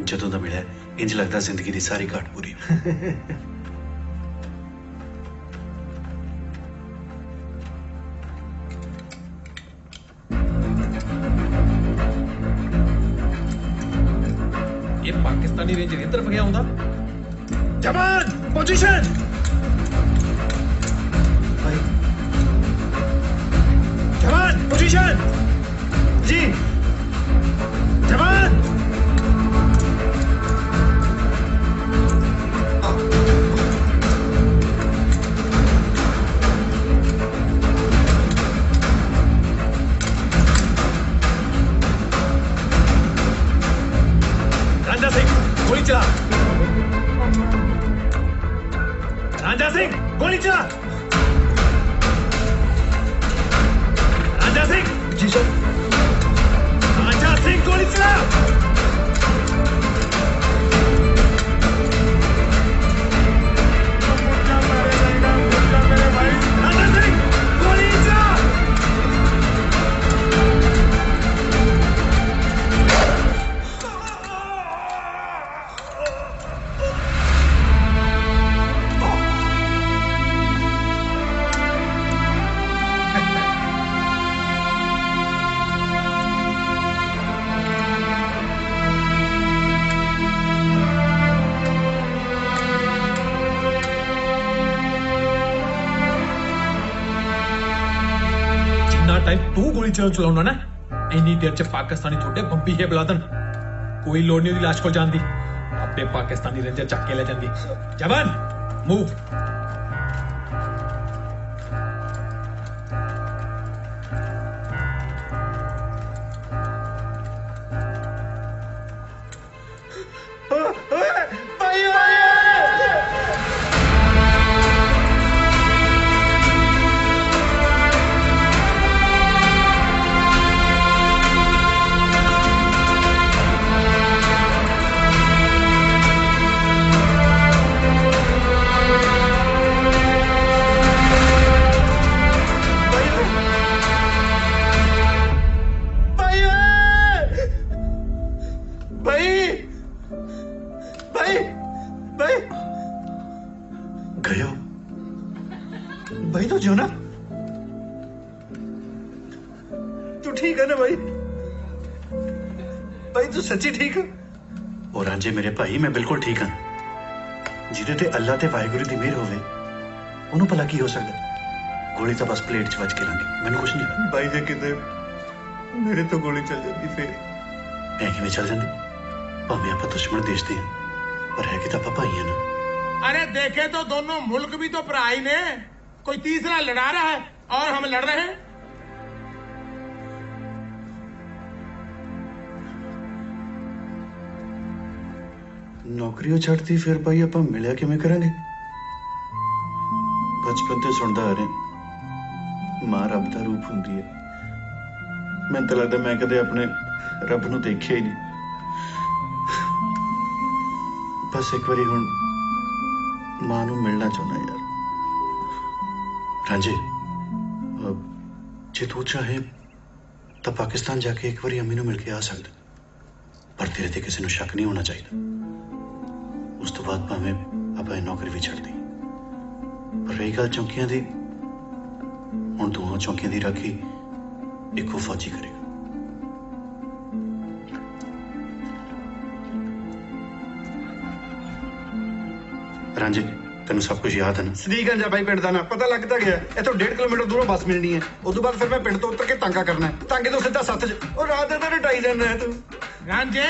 जदों दा मिला इंज लगदा जिंदगी दी सारी घाट पूरी।
ये पाकिस्तानी रेंजर इस तरफ गया होंदा।
जवान पोजीशन। जवान पोजीशन। जी जवान।
रांझा सिंह गोली चला। रांझा सिंह गोली चला। रांझा सिंह।
जी सर।
रांझा सिंह गोली चला। रांझा सिंह गोली चला। टाइम तू गोली चलाउना ना इन्नी देर च पाकिस्तानी थोड़े बंबी है बुला देन। कोई लोड़ नहीं लाश को जान दी, आपे पाकिस्तानी रेंजर चक के ले जांदी। जवान मूव।
गयो
भाई तो जो ना तू ठीक है ना भाई? भाई तू सच्ची ठीक है?
और रांझे मेरे भाई मैं बिल्कुल ठीक हाँ। जिदे ते अल्लाह ते वाहिगुरू दी मेहर होवे उन्हों भला की हो सकता। गोली तो बस प्लेट च बज के लंघी, मैनू कुछ नहीं लगा।
भाई जे किते मेरे तो गोली चल जाती फिर
ऐ किवें चल जांदी? भावें आपां दुश्मन देश दे हां पर है कि तां आपां भाई हां ना।
अरे देखे तो दोनों मुल्क भी तो भरा ही ने, कोई तीसरा लड़ा रहा है और हम लड़ रहे हैं।
नौकरी छड्डती फिर भाई आपां मिलिया किवें करांगे? बचपन ते सुनदा आ रहे मां रब दा रूप हुंदी है। मैनूं तां लगदा मैं कदे अपने रब नूं देखिया ही नहीं। बस एक बारी हुण ਮਾਂ ਨੂੰ ਮਿਲਣਾ ਚਾਹੁੰਦਾ ਯਾਰ। ਰਾਂਝੇ ਜੇ ਤੂੰ ਚਾਹੇ ਤਾਂ ਪਾਕਿਸਤਾਨ ਜਾ ਕੇ ਇੱਕ ਵਾਰੀ ਅੰਮੀ ਨੂੰ ਮਿਲ ਕੇ ਆ ਸਕਦਾ, ਪਰ ਤੇਰੇ ਤੇ ਕਿਸੇ ਨੂੰ ਸ਼ੱਕ ਨਹੀਂ ਹੋਣਾ ਚਾਹੀਦਾ। ਉਸ ਤੋਂ ਬਾਅਦ ਭਾਵੇਂ ਆਪਾਂ ਇਹ ਨੌਕਰੀ ਵੀ ਛੱਡ ਦੇ। ਪਰ ਰਹੀ ਗੱਲ ਚੌਂਕੀਆਂ ਦੀ, ਹੁਣ ਦੋਹਾਂ ਚੌਂਕੀਆਂ ਦੀ ਰਾਖੀ ਇੱਕੋ ਫੌਜੀ ਕਰੇਗਾ। ਰਾਂਝੇ ਤੈਨੂੰ ਸਭ ਕੁਝ ਯਾਦ ਹੈ ਨਾ?
ਸਦੀਕਗੰਜ ਆ ਬਾਈ ਪਿੰਡ ਦਾ ਨਾ ਪਤਾ ਲੱਗਦਾ ਗਿਆ। ਇੱਥੋਂ 1.5 ਕਿਲੋਮੀਟਰ ਦੂਰੋਂ ਬੱਸ ਮਿਲਣੀ ਹੈ। ਉਸ ਤੋਂ ਬਾਅਦ ਫਿਰ ਮੈਂ ਪਿੰਡ ਤੋਂ ਉਤਰ ਕੇ ਤਾਂਗਾ ਕਰਨਾ ਹੈ। ਤਾਂਗੇ ਤੋਂ ਸਿੱਧਾ ਸੱਤ ਚ। ਉਹ रात ਦੇ ਤਾਂ ਟਾਈ ਜਾਂਦਾ है तू।
रांझे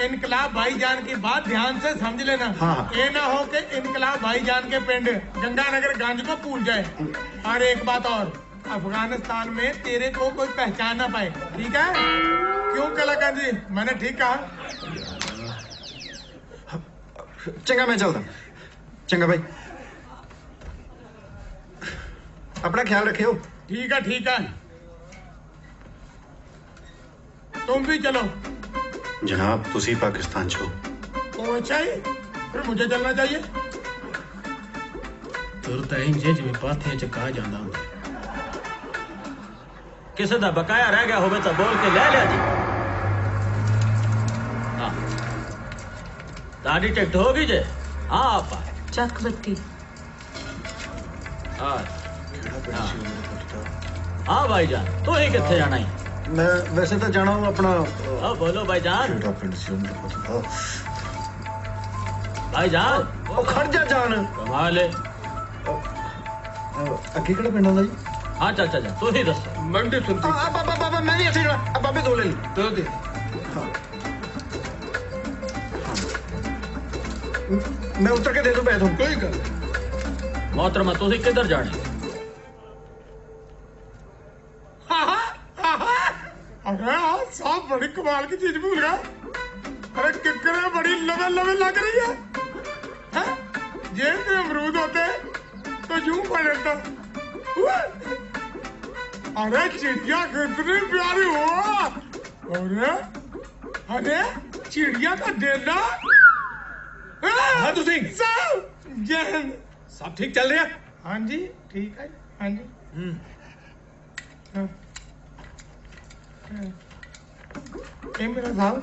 इनकलाब भाईजान की बात ध्यान से समझ लेना।
हाँ।
ये ना हो कि इनकलाब भाईजान के पिंड गंगानगर गंज को भूल जाए। और एक बात और, अफगानिस्तान में तेरे को कोई पहचान ना पाए, ठीक है? क्यों कलाकंद जी, मैंने ठीक कहा?
चंगा मैं चलता। चंगा भाई, अपना ख्याल रखियो।
ठीक है ठीक है, तुम भी चलो।
जनाब तुसी पाकिस्तान छो।
ओ अच्छा ही, फिर मुझे चलना चाहिए।
ਤੁਰ ਤਾਂ ਇੰਜ ਜਿਵੇਂ ਪਾਥੀਆਂ ਚ ਕਹਾ ਜਾਂਦਾ ਹੁੰਦਾ।
ਕਿਸੇ ਦਾ ਬਕਾਇਆ ਰਹਿ ਗਿਆ ਹੋਵੇ ਤਾਂ ਬੋਲ ਕੇ ਲੈ ਲਿਆ ਜੀ। ਹਾਂ, ਤੁਹਾਡੀ ਟਿਕਟ ਹੋ ਗਈ ਜੇ? ਹਾਂ ਆਪਾ
ਚੱਕ ਬੱਤੀ।
ਹਾਂ ਹਾਂ ਭਾਈਜਾਨ, ਤੂੰ ਹੀ ਕਿੱਥੇ ਜਾਣਾ ਹੈ?
मैं वैसे तो जाना हूँ अपना।
हाँ बोलो भाईजान।
पिंड से उम्र पता था।
भाईजान
ओ खड़ जा जान।
कमाल है।
अगे किहड़ा पिंड आंदा जी?
हाँ चाचा जा, तू ही दस।
मंडी सुनती। बाबा मैं भी ऐसे जाना। अब बाबे दो ले ली। दो दे। हाँ। मैं उतर के दे दूं पैसे। कोई गल।
मोहतरमा तू ही किधर जाने?
अरे हाँ साहब, बड़ी कमाल की चीज भूल गया। अरे किकरे बड़ी लवे लवे लग रही है, हैं? जेब में अमरूद होते तो यूं पड़ता। अरे चिड़िया कितनी प्यारी हो। अरे अरे चिड़िया का डेला।
हाँ तू सिंह
साहब जय हिंद।
सब ठीक चल रहा है?
हाँ जी ठीक है। हाँ जी हाँ। ਇਹ ਮੇਰਾ ਸਾਹਬ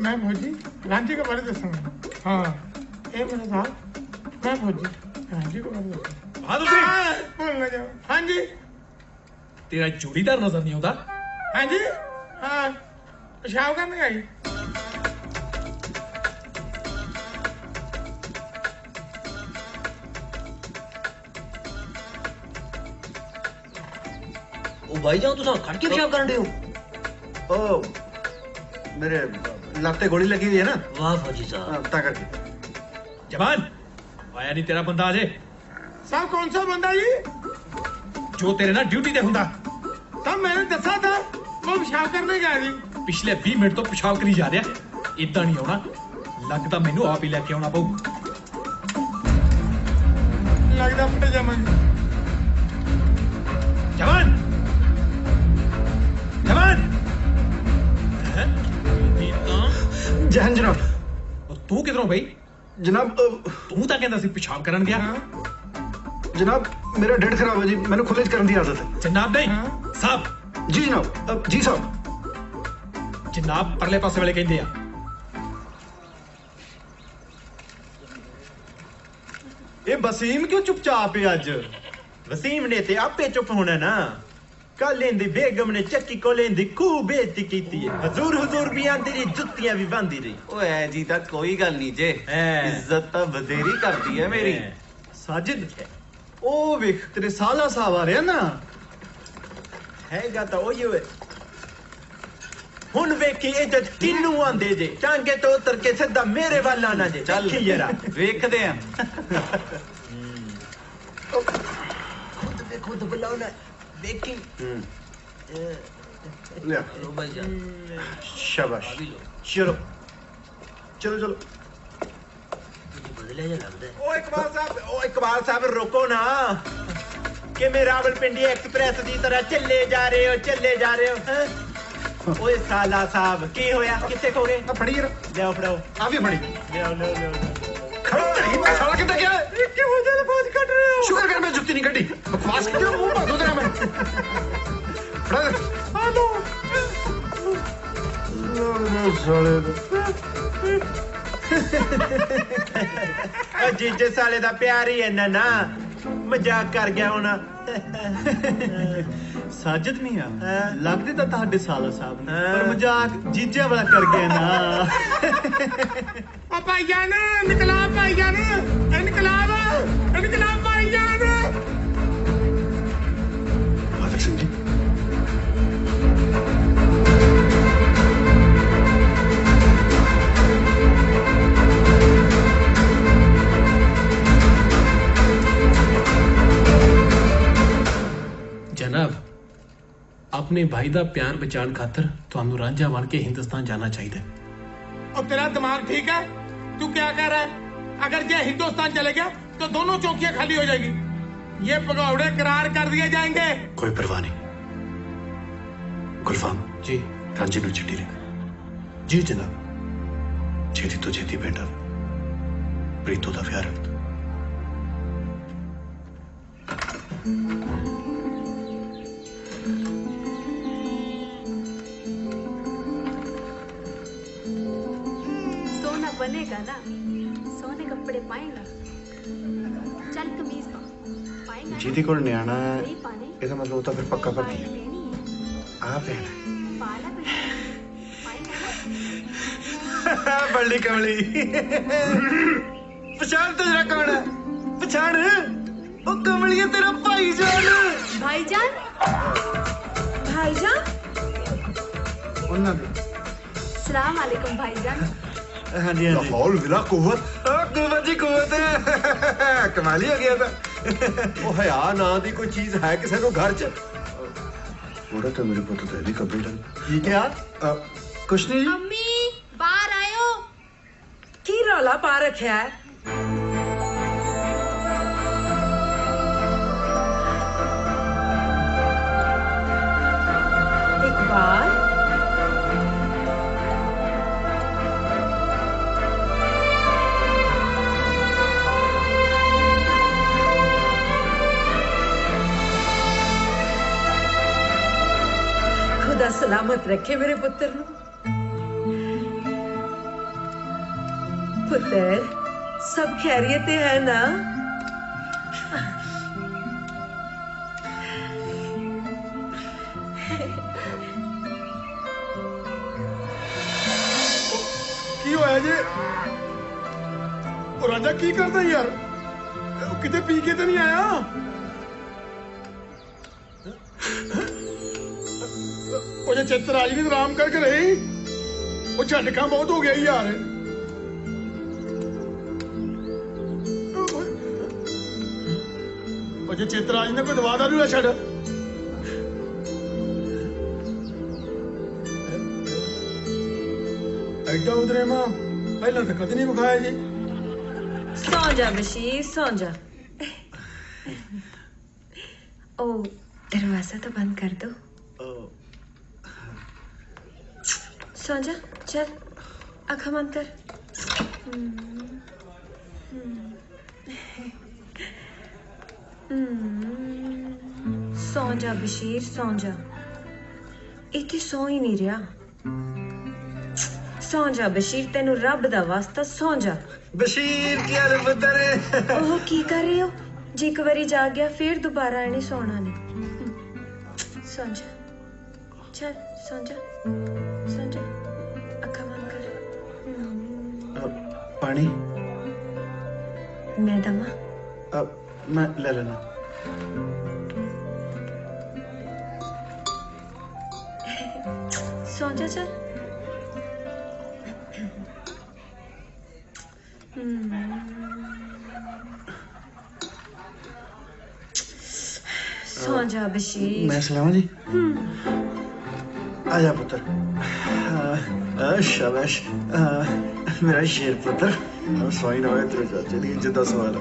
ਮੈਂ ਫੌਜੀ ਰਾਂਝੇ ਕੇ ਬਾਰੇ ਦੱਸਾਂਗਾ। ਹਾਂ ਇਹ ਮੇਰਾ ਸਾਹਬ ਮੈਂ ਫੌਜੀ ਰਾਂਝੇ ਕੇ ਬਾਰੇ ਦੱਸਾਂਗਾ।
बहादुर सिंह
ਭੁੱਲ ਨਾ ਜਾਓ। ਹਾਂਜੀ
तेरा जोड़ीदार नजर नहीं होता?
ਹਾਂਜੀ ਹਾਂ ਪਿਸ਼ਾਬ ਕਰਨ ਗਈ।
ओ भाईजान तू खड़ के पेशाब करन दे हो?
ओ मेरे लाते गोली लगी हुई है ना।
वाह फौजी साहब।
ता करके
जवान आया नहीं तेरा बंदा अजय?
साहब कौन सा बंदा जी?
जो तेरे ना ड्यूटी ते हुंदा।
तब मैंने दसा था वो पेशाब करने गया जी।
पिछले 20 मिनट तो पेशाब करी जा रहा है। इदा नहीं होना, लगता मैनू आप ही लेके आना पऊ।
लगता फटे जमन।
जवान जवान
जहन जनाब।
तू किधरों भाई?
जनाब
तू तो कहता सी पेशाब करन गया।
जनाब मेरा ढिड खराब है जी, मैंने खुले करने की आदत है।
जनाब नहीं साहब।
जी जनाब। जी साहब।
जनाब परले पासे वाले कहते हैं।
ये वसीम क्यों चुपचाप है अज? वसीम ने ते आपे चुप होना ना। कल इंदी बेगम ने चक्की को लेंदी खूब बेइज्जती कीती है। हुजूर हुजूर भी आंदी रही, जुत्तियां भी बांधी रही।
ओए जी ता कोई गल नहीं जे, इज्जत ता वधेरी करदी है मेरी। साजिद ओ वेख तेरे साला साहब आ रहे ना।
हैगा ता ओही होए। हुन वेखी इज्जत किन्नू आंदे जे। टांगे तो उतर के सीधा मेरे वाल आना जे। चल जरा
वेखदे हैं।
खुद बुलाओ ना। देखी
ले शाबाश। चलो चलो चलो।
बदले जा लगदा है। ओ इकबाल साहब रुको ना। कि मैं रावलपिंडी एक्सप्रेस की तरह चले जा रहे हो हैं? ओए साला साहब की होया? किथे खो गए?
फड़ी ले
फड़ाओ।
आ भी फड़ी।
ले खड़ो
तेरी साला कितना क्या है
क्यों मुझे लफाज कट रहे हो
शुक्र कर मैं जुत्ती नहीं कटी बकवास क्यों मुंह मार दो तेरा मैं फड़ा दे
हेलो
जीजे साले दा प्यार ही इन्ना ना मजाक कर गया होना
साजिद मियां लगदे ਤਾਂ ਤੁਹਾਡੇ ਸਾਲਾ ਸਾਹਿਬ ਨੇ ਪਰ ਮਜ਼ਾਕ ਜੀਜਿਆਂ ਵਾਲਾ ਕਰ ਗਏ ਨਾ
ਓ ਭਾਈਜਾਨ ਇਨਕਲਾਬ ਭਾਈਜਾਨ ਇਨਕਲਾਬ ਭਾਈਜਾਨ
माधर सिंह जी
जनाब अपने भाई दा प्यार बचाने खातर ਤੁਹਾਨੂੰ ਰਾਂਝਾ ਬਣ ਕੇ हिंदुस्तान जाना चाहिए
और तेरा दिमाग ठीक है तू क्या कह रहा है अगर ये हिंदुस्तान चले गया तो दोनों चौकियां खाली हो जाएगी ये भगौड़े करार कर दिए जाएंगे
कोई परवाह नहीं गुलफाम
जी
रांझे ਨੂੰ चिट्ठी लिख
जी जनाब
ਛੇਤੀ ਤੋਂ ਛੇਤੀ ਪਿੰਡ ਆ ਪ੍ਰੀਤੋ ਦਾ ਵਿਆਹ ਰੱਖ
सोना बनेगा ना सोने कपड़े पाएगा चल कमीज पा पाएगा
ਜਿਹਦੇ ਕੋਲ ਨਿਆਣਾ ਹੈ
नहीं पाने
ਇਹਦਾ ਮਤਲਬ ਉਹ ਤਾਂ ਫਿਰ ਪੱਕਾ ਭਰਤੀ ਹੈ
लेनी है
ਆ ਭੈਣ
पाला बेटा पाएगा ना
बड़ी कमली पहचान तो जरा कौन है पहचान ओ कमलिया तेरा भाईजान
भाईजान भाईजान सलाम वालेकुम भाईजान
हाँ जी हाँ जी
लाहौल विला कुव्वत
कुव्वत जी कुव्वत कमाल ही हो गया था
ਉਹ ਹਿਆ ਨਾਂ ਦੀ ਕੋਈ ਚੀਜ਼ ਹੈ ਕਿਸੇ ਨੂੰ ਘਰ 'ਚ
ਉਹਦਾ ਤਾਂ ਮੇਰੇ ਪੁੱਤ ਤੇ ਵੀ ਕੱਬੇ ਡਨ
ਕੀ ਕਿਹਾ ਕੁਛ नहीं जी
मम्मी बाहर आयो
की रौला पा रखा है इकबाल खुदा सलामत रखे मेरे पुत्र नु पुत्र सब खैरियत है ना
ਕੀ ਹੋਇਆ ਜੀ ਉਹ ਰਾਜਾ ਕੀ ਕਰਦਾ ਯਾਰ ਉਹ ਕਿਤੇ ਪੀ ਕੇ ਤੇ ਨਹੀਂ ਆਇਆ ਉਹ ਜੇ ਚਿੱਤਰਾਜ ਵੀ ਆਰਾਮ ਕਰਕੇ ਰਹੀ ਉਹ ਝਟਕਾ ਬਹੁਤ ਹੋ ਗਿਆ ਯਾਰ ਉਹ ਜੇ ਚਿੱਤਰਾਜ ਨੇ ਕੋਈ ਦਵਾ ਦਾਰੂ ਨਾ ਛੱਡ ਐਡਾ ਉਧਰੇ ਮਾਂ ਪਹਿਲਾਂ ਤਾਂ ਕਦੇ ਨਹੀਂ ਵਿਖਾਇਆ ਜੀ
सो जा बशीर सो जा ओ दरवाजा तो बंद कर दो सो जा चल आँख बंद कर सो जा बशीर सो जा इतने सो ही नहीं रहा सौ जा बशीर तेनू रब दा वास्ता सौ जा
बशीर की हाल पुत्र
ओह की कर रहे हो जे एक बारी जाग गया फिर दोबारा इन्हें सोना नहीं सौ जा चल सौ जा अखा बंद कर
पानी
मैं दमा
मैं ले लेना
सौ जा चल सो जा बशीर
मैं सलामा जी आजा पुत्र शाबाश मेरा शेर पुत्र सोई ना होए तेरे चाचे दी इज्जत दा सवाल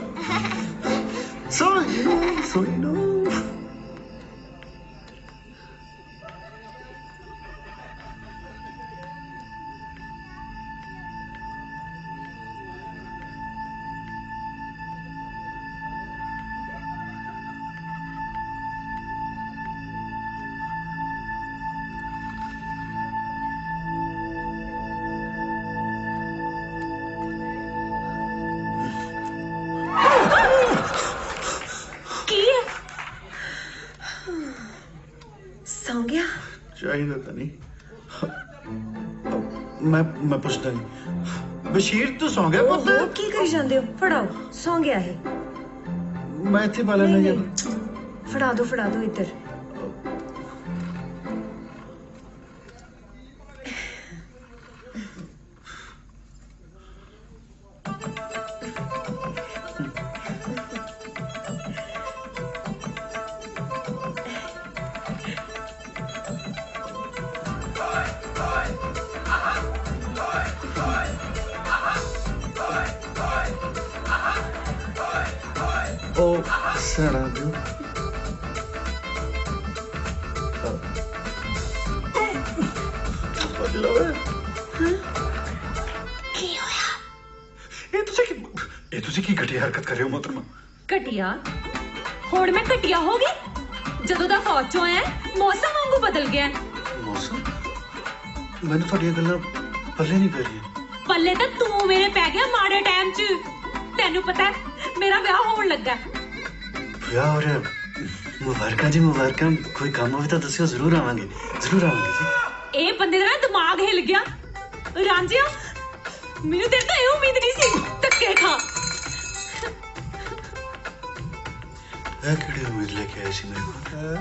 सोई नो
ਸੌਂ ਗਿਆ?
ਚਾਹੀਦਾ ਤਾਂ ਨਹੀਂ। ਮੈਂ ਪੁੱਛਦਾ ਨਹੀਂ। ਬਸ਼ੀਰ ਤੂੰ ਸੌਂ ਗਿਆ ਪੁੱਤ?
ਉਹ ਕੀ ਕਰੀ ਜਾਂਦੇ ਹੋ? ਫੜਾਓ, ਸੌਂ ਗਿਆ ਇਹ।
ਮੈਂ ਇੱਥੇ ਪਾ ਲੈਣਾ ਜੀ।
ਫੜਾ ਦੋ ਇੱਧਰ।
ਉਹ ਸੜਾ ਦਿਓ।
ਕੀ ਹੋਇਆ?
ਇਹ ਤੁਸੀਂ ਕੀ ਘਟੀਆ ਹਰਕਤ ਕਰ ਰਹੇ ਹੋ ਮੋਹਤਰਮਾ?
ਘਟਿਆ? ਹੁਣ ਮੈਂ ਘਟਿਆ ਹੋ ਗਈ? ਜਦੋਂ ਦਾ ਫੌਜ ਚੋਂ ਆਇਆ ਮੌਸਮ ਵਾਂਗੂ ਬਦਲ ਗਿਆ।
ਮੌਸਮ? ਮੈਨੂੰ ਤੁਹਾਡੀਆਂ ਗੱਲਾਂ ਪੱਲੇ ਨਹੀਂ ਪੈ ਰਹੀਆਂ।
ਪੱਲੇ ਤਾਂ ਤੂੰ ਮੇਰੇ ਪੈ ਗਿਆ ਮਾੜੇ ਟਾਈਮ 'ਚ। ਤੈਨੂੰ ਪਤਾ ਹੈ ਮੇਰਾ ਵਿਆਹ ਹੋਣ ਲੱਗਾ।
ਵਿਆਹ ਹੋ ਰਿਹਾ? ਮੁਬਾਰਕਾਂ ਜੀ, ਮੁਬਾਰਕਾਂ। ਕੋਈ ਕੰਮ ਹੋਵੇ ਤਾਂ ਦੱਸਿਓ, ਜ਼ਰੂਰ ਆਵਾਂਗੇ ਜੀ।
ਇਹ ਬੰਦੇ ਦਾ ਨਾ ਦਿਮਾਗ ਹਿੱਲ ਗਿਆ। ਰਾਂਝਿਆ ਮੈਨੂੰ ਤੇਰੇ ਤੋਂ ਇਹ ਉਮੀਦ ਨਹੀਂ ਸੀ। ਧੱਕੇ ਖਾ।
ਇਹ ਕਿਹੜੀ ਉਮੀਦ ਲੈ ਕੇ ਆਏ ਸੀ ਮੇਰੇ ਕੋਲ?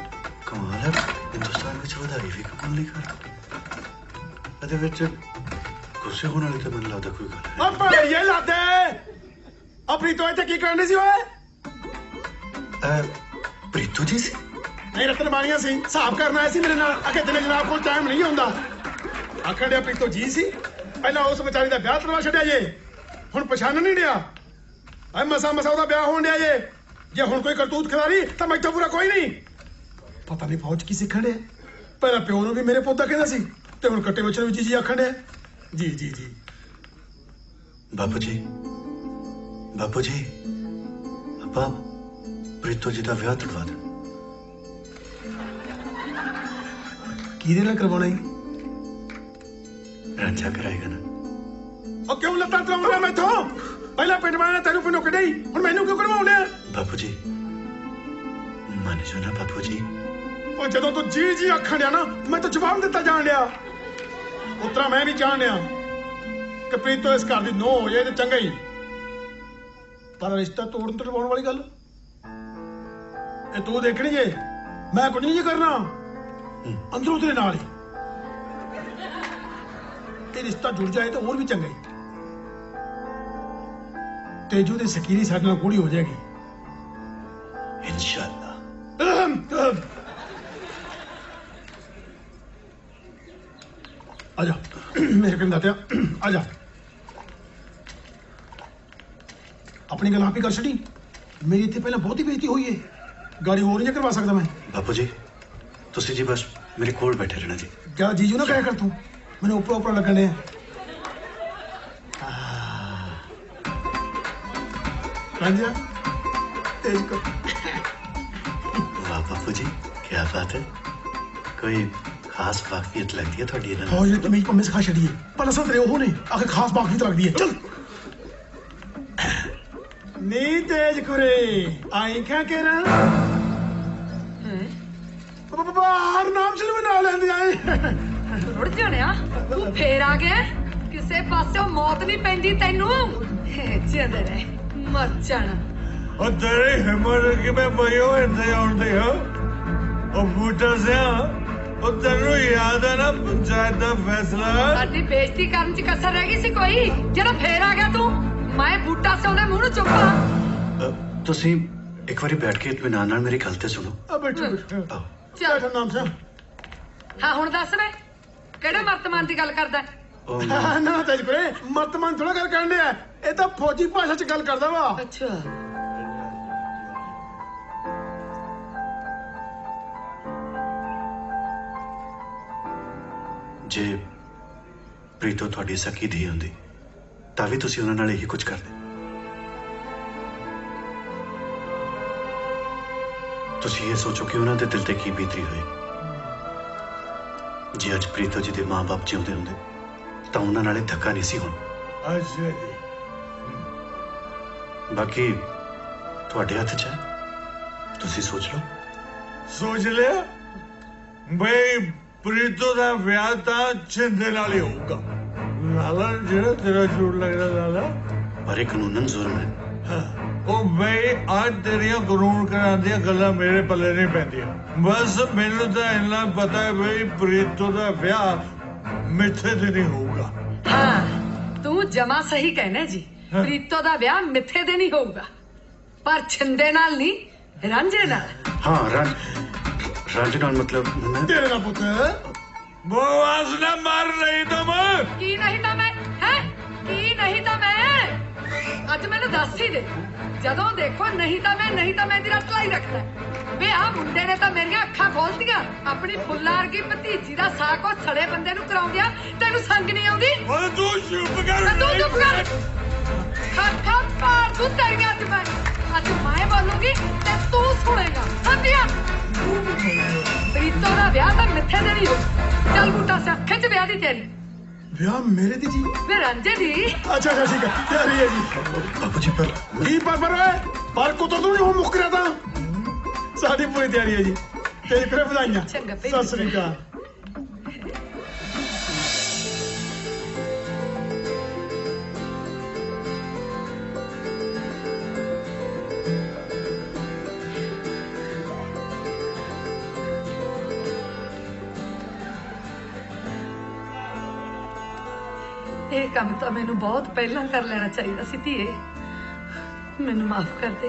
ਕਮਾਲ ਹੈ, ਹਿੰਦੁਸਤਾਨ ਵਿੱਚ ਵਧਾਈ ਵੀ ਕਮਾਲ ਨਹੀਂ ਕਰਦਾ। ਇਹਦੇ ਵਿੱਚ ਗੁੱਸੇ ਹੋਣ ਵਾਲੀ ਤਾਂ ਮੈਨੂੰ ਲੱਗਦਾ ਕੋਈ ਗੱਲ ਹੈ।
ਓ ਭਈਏ ਲਾਦੇ ਆਪਣੀ ਤੋਂ ਇੱਥੇ ਕੀ ਕਰਨੀ ਸੀ ਓਏ?
ਪ੍ਰੀਤੂ ਜੀ ਸੀ?
ਨਹੀਂ, ਰਤਨਬਾਣੀਆਂ ਸੀ। ਹਿਸਾਬ ਕਰਨ ਆਏ ਸੀ ਮੇਰੇ ਨਾਲ। ਅਗੇ ਦਿਨੇ ਜਨਾਬ ਕੋਲ ਟਾਈਮ ਨਹੀਂ ਹੁੰਦਾ। ਆਖਣ ਡਿਆ ਪ੍ਰੀਤੋ ਜੀ ਸੀ। ਪਹਿਲਾਂ ਉਸ ਵਿਚਾਰੀ ਦਾ ਵਿਆਹ ਕਰਵਾ ਛੱਡਿਆ ਜੇ, ਹੁਣ ਪਛਾਣ ਨਹੀਂ ਡਿਆ। ਐ ਮਸਾ ਉਹਦਾ ਵਿਆਹ ਹੋਣ ਡਿਆ ਜੇ। ਜੇ ਹੁਣ ਕੋਈ ਕਰਤੂਤ ਖਿਲਾਰੀ ਤਾਂ ਮੈਥੋਂ ਪੂਰਾ ਕੋਈ ਨਹੀਂ। ਪਤਾ ਨਹੀਂ ਫੌਜ ਕੀ ਸਿੱਖਣ ਡਿਆ। ਪਹਿਲਾਂ ਪਿਓ ਨੂੰ ਵੀ ਮੇਰੇ ਪੁੱਤ ਦਾ ਕਹਿੰਦਾ ਸੀ ਤੇ ਹੁਣ ਕੱਟੇ ਬੱਚੇ ਨੂੰ ਵੀ ਜੀ ਆਖਣ ਡਿਆ। ਜੀ
ਬਾਪੂ ਜੀ ਆਪਾਂ ਪ੍ਰੀਤੋ ਜੀ ਦਾ ਵਿਆਹ ਤੁੜਵਾ ਦੇ।
ਕਿਹਦੇ ਨਾਲ ਕਰਵਾਉਣਾ ਹੈ?
ਰਾਂਝਾ ਕਰਾਏਗਾ ਨਾ।
ਉਹ ਕਿਉਂ ਲੱਤਾਂ ਤਰਾਉਂਦਾ ਮੈਥੋਂ? ਪਹਿਲਾਂ ਪਿੰਡ ਵਾਲਿਆਂ ਨੇ ਤੈਨੂੰ ਪਿੰਡੋਂ ਕੱਢਿਆ, ਹੁਣ ਮੈਨੂੰ ਕਿਉਂ ਕਰਵਾਉਂਦੇ ਆ?
ਬਾਪੂ ਜੀ ਮੰਨ ਜਾਓ ਨਾ ਬਾਪੂ ਜੀ।
ਉਹ ਜਦੋਂ ਤੂੰ ਜੀ ਆਖਣ ਡਿਆ ਨਾ, ਮੈਂ ਤਾਂ ਜਵਾਬ ਦਿੱਤਾ ਜਾਣ ਡਿਆ। ਉਤਰਾ ਮੈਂ ਵੀ ਜਾਣ ਡਿਆ ਕਿ ਪ੍ਰੀਤੋ ਇਸ ਘਰ ਦੀ ਨੋ ਹੋ ਜਾਏ ਤੇ ਚੰਗਾ ਹੀ, ਪਰ ਰਿਸ਼ਤਾ ਤੋੜਨ ਤੋਂ ਲਵਾਉਣ ਵਾਲੀ ਗੱਲ ਇਹ ਤੂੰ ਦੇਖਣੀ ਜੇ। ਮੈਂ ਕੁਝ ਨਹੀਂ ਕਰਨਾ, ਅੰਦਰੋਂ ਤੇਰੇ ਨਾਲ ਹੀ। ਇਹ ਰਿਸ਼ਤਾ ਜੁੜ ਜਾਏ ਤਾਂ ਹੋਰ ਵੀ ਚੰਗਾ ਹੀ। ਤੇਜੂ ਦੀ ਸਕੀਰੀ ਸਾਡੇ ਨਾਲ ਪੂਰੀ ਹੋ ਜਾਏਗੀ
इंशाल्लाह।
आजा मेरे पिंड दातिया, आजा। अपनी गल आप ही कर छड़ी। मेरी इतने पहले बहुत ही बेइज्जती हुई है, गाड़ी और नहीं करवा सकता मैं।
बापू जी तुसी जी बस मेरे कोल बैठे रहना जी।
क्या जीजू ना कहा कर तू, मैंने ऊपर ऊपर लगने तेज कर।
वाह बापू जी क्या बात है, कोई खास वाकफियत लगती है थोड़ी ना?
हाँ ये तो मेरी पम्मे सिखा छड़ी है, पर असल तेरे हो नहीं आखिर खास वाकफियत लगती है। चल नी तेज कुरे आई क्या कह रहा बाहर नाम चल में ना लेंदे आए।
रुड़ जानिया तू फेर आ गया, किसे पासों मौत नहीं पैंदी तैनू। जिंदे रह मर जाना।
और तेरी हिम्मत कि मैं भयो इतने आउंदे हो और बूटा से और तेनू याद है ना पंचायत दा फैसला?
साडी बेइज्जती करन च कसर रह गई सी कोई? जेड़ा फेर आ गया तू, मैं बूटा से ओदे मुंह नु चुपा।
तुसी एक बारी बैठ के इत्मीनान नाल मेरी गल ते सुनो।
बैठो
चल
नाम से।
हाँ हुण दस वे केड़े मर्तमान दी गल करदा?
ना तेज कुरे मर्तमान थोड़ा गल करने है, ये तो फौजी भाषा च गल करदा वा।
अच्छा
जे प्रीतो थोड़ी सकी धी हुंदी तां भी तुसी उन्हां नाल यही कुछ करदे। तुसी ये सोचो कि उन्हां दे दिल ते की बीतरी होई जे अज प्रीतो जी दे मां बाप जिउंदे हुंदे तां उन्हां नाल धक्का नहीं सी होना।
अच्छा जी
बाकी तुहाडे हत्थ च है, तुसी सोच लो।
सोच लिया ਬਈ ਪ੍ਰੀਤੋ ਦਾ ਵਿਆਹ ਤਾਂ ਛਿੰਦੇ ਨਾਲ ਹੀ ਹੋਊਗਾ। ਲਾਲਾ ਜਿਹੜਾ ਤੇਰਾ ਝੂਠ ਲੱਗਦਾ ਲਾਲਾ,
ਪਰ ਇਹ ਕਾਨੂੰਨਨ ਜ਼ੁਲਮ ਹੈ।
ਉਹ ਬਈ ਅੱਜ ਤੇਰੀਆਂ ਕਾਨੂੰਨ ਕਰਾਂ ਦੀਆਂ ਗੱਲਾਂ ਮੇਰੇ ਪੱਲੇ ਨਹੀਂ ਪੈਂਦੀਆਂ। ਬਸ ਮੈਨੂੰ ਤਾਂ ਇੰਨਾ ਪਤਾ ਹੈ ਬਈ ਪ੍ਰੀਤੋ ਦਾ ਵਿਆਹ ਮਿੱਥੇ ਤੇ ਨਹੀਂ ਹੋਊਗਾ।
ਹਾਂ ਤੂੰ ਜਮਾ ਸਹੀ ਕਹਿਣਾ ਜੀ। ਪ੍ਰੀਤੋ ਦਾ ਵਿਆਹ ਮਿੱਥੇ ਦੇ ਨਹੀਂ ਹੋਊਗਾ, ਪਰ ਛਿੰਦੇ ਨਾਲ ਨਹੀਂ, ਰਾਂਝੇ ਨਾਲ।
हाँ रांझे नाल मतलब मैं
तेरे ना पुत
बकवास ना मार नहीं तो मैं
ਕੀ ਨਹੀਂ ਤਾਂ ਮੈਂ ਹੈ ਕੀ ਨਹੀਂ ਤਾਂ ਮੈਂ ਅੱਜ ਮੈਨੂੰ ਦੱਸ ਹੀ ਦੇ। ਜਦੋਂ ਦੇਖੋ ਨਹੀਂ ਤਾਂ ਮੈਂ ਦੀ ਰੱਟ ਲਾਈ ਰੱਖਦਾ। ਵੇ ਆ ਮੁੰਡੇ ਨੇ ਤਾਂ ਮੇਰੀਆਂ ਅੱਖਾਂ ਖੋਲਤੀਆਂ। ਆਪਣੀ ਫੁੱਲਾਂ ਵਰਗੀ ਭਤੀਜੀ ਦਾ ਸਾਕ ਉਹ ਸੜੇ ਬੰਦੇ ਨੂੰ ਕਰਾਉਂਦਿਆ ਤੈਨੂੰ ਸੰਗ ਨਹੀਂ ਆਉਂਦੀ।
ਓਏ ਤੂੰ ਚੁੱਪ ਕਰ।
ਤੂੰ ਚੁੱਪ ਕਰ। ਖੱਖਾ ਪਾਰ ਤੂੰ ਤੇਰੀਆਂ ਅੱਜ ਮੈਂ ਬੋਲੂੰਗੀ ਤੇ ਤੂੰ ਸੁਣੇਗਾ। ਸਮਝਿਆ? ਪ੍ਰੀਤੋ ਦਾ ਵਿਆਹ ਤਾਂ ਮਿੱਥੇ ਦੇ ਨਹੀਂ ਹੋ। ਚੱਲ ਬੂਟਾ ਸਿਆ ਖਿੱਚ ਵਿਆਹ ਦੀ ਤੇਰੀ।
ਵਿਆਹ ਮੇਰੇ ਦੀ ਜੀ?
ਵੇ ਰਾਂਝੇ ਦੀ।
ਅੱਛਾ ਠੀਕ ਹੈ, ਤਿਆਰੀ ਹੈ ਜੀ।
बाबू जी पर
ਕੀ ਪਰ ਕੁੱਤਰ ਤੂੰ ਨਹੀਂ ਹੋ ਮੁੱਕਰਿਆ ਤਾਂ ਸਾਡੀ ਪੂਰੀ ਤਿਆਰੀ ਹੈ ਜੀ। ਤੇਰੀ ਫਿਰ ਵਧਾਈਆਂ।
ਚੰਗਾ
ਸਤਿ ਸ੍ਰੀ ਅਕਾਲ।
ਇਹ ਕੰਮ ਤਾਂ ਮੈਨੂੰ ਬਹੁਤ ਪਹਿਲਾਂ ਕਰ ਲੈਣਾ ਚਾਹੀਦਾ ਸੀ ਧੀਏ। ਮੈਨੂੰ ਮਾਫ ਕਰ ਦੇ।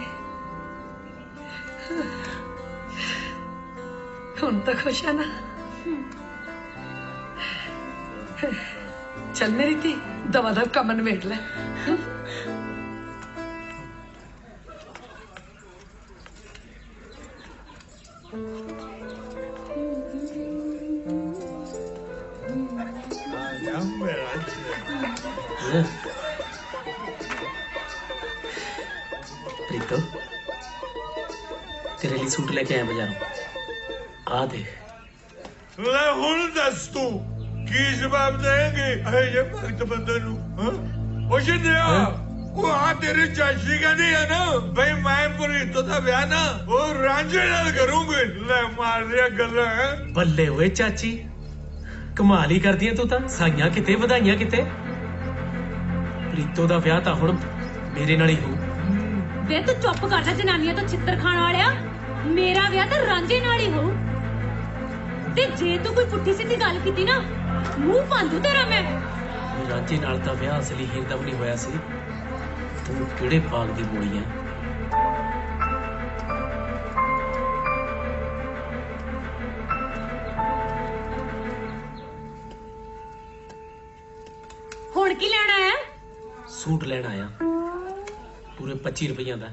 ਹੁਣ ਤਾਂ ਖੁਸ਼ ਹੈ ਨਾ? ਚੱਲ ਮੇਰੀ ਧੀ ਦਵਾ ਦਾ ਕੰਮ ਨਿਬੇੜ ਲੈ।
ਪ੍ਰੀਤੋ ਤੇਰੇ ਲਈ ਸੂਟ ਲੈ ਕੇ ਆਇਆ ਬਾਜ਼ਾਰੋਂ। ਆ ਦੇਖ।
ਲੈ ਹੁਣ ਦੱਸ ਤੂੰ ਕੀ ਜਵਾਬ ਦੇਂਗੇ ਇਹ ਭਗਤ ਬੰਦੇ ਨੂੰ? ਉਹ ਜਿੰਦਿਆ ਉਹ ਆ ਤੇਰੀ ਚਾਚੀ ਕਹਿੰਦੀ ਹੈ ਨਾ ਬਈ ਮੈਂ ਪ੍ਰੀਤੋ ਦਾ ਵਿਆਹ ਨਾ ਉਹ ਰਾਂਝੇ ਨਾਲ ਕਰੂੰਗੀ। ਲੈ ਮਾਰ ਦਿਆ ਗੱਲਾਂ।
ਬੱਲੇ ਓਏ ਚਾਚੀ, ਕਮਾਲ ਹੀ ਕਰਦੀ ਐ ਤੂੰ ਤਾਂ। ਸਾਈਆਂ ਕਿਤੇ ਵਧਾਈਆਂ ਕਿਤੇ। ਪ੍ਰੀਤੋ ਦਾ ਵਿਆਹ ਤਾਂ ਹੁਣ ਮੇਰੇ ਨਾਲ ਹੀ ਹੋਊ।
ਵੇ ਤੂੰ ਚੁੱਪ ਕਰ ਜਾ ਜਨਾਨੀਆਂ ਤੋਂ ਛਿੱਤਰ ਖਾਣ ਵਾਲਿਆ। ਮੇਰਾ ਵਿਆਹ ਤਾਂ ਰਾਂਝੇ ਨਾਲ ਹੀ ਹੋਊ। ਤੇ ਜੇ ਤੂੰ ਕੋਈ ਪੁੱਠੀ ਸਿੱਧੀ ਗੱਲ ਕੀਤੀ ਨਾ ਮੂੰਹ ਭੰਦੂ ਤੇਰਾ ਮੈਂ।
ਰਾਂਝੇ ਨਾਲ ਤਾਂ ਵਿਆਹ ਅਸਲੀ ਹੀਰ ਦਾ ਵੀ ਨਹੀਂ ਹੋਇਆ ਸੀ। ਤੂੰ ਕਿਹੜੇ ਬਾਗ ਦੀ ਮੋਈ ਐ?
ਹੁਣ ਕੀ ਲੈਣਾ ਹੈ?
ਸੂਟ ਲੈਣ ਆਇਆ। ਪੂਰੇ 25 ਰੁਪਈਆਂ ਦਾ।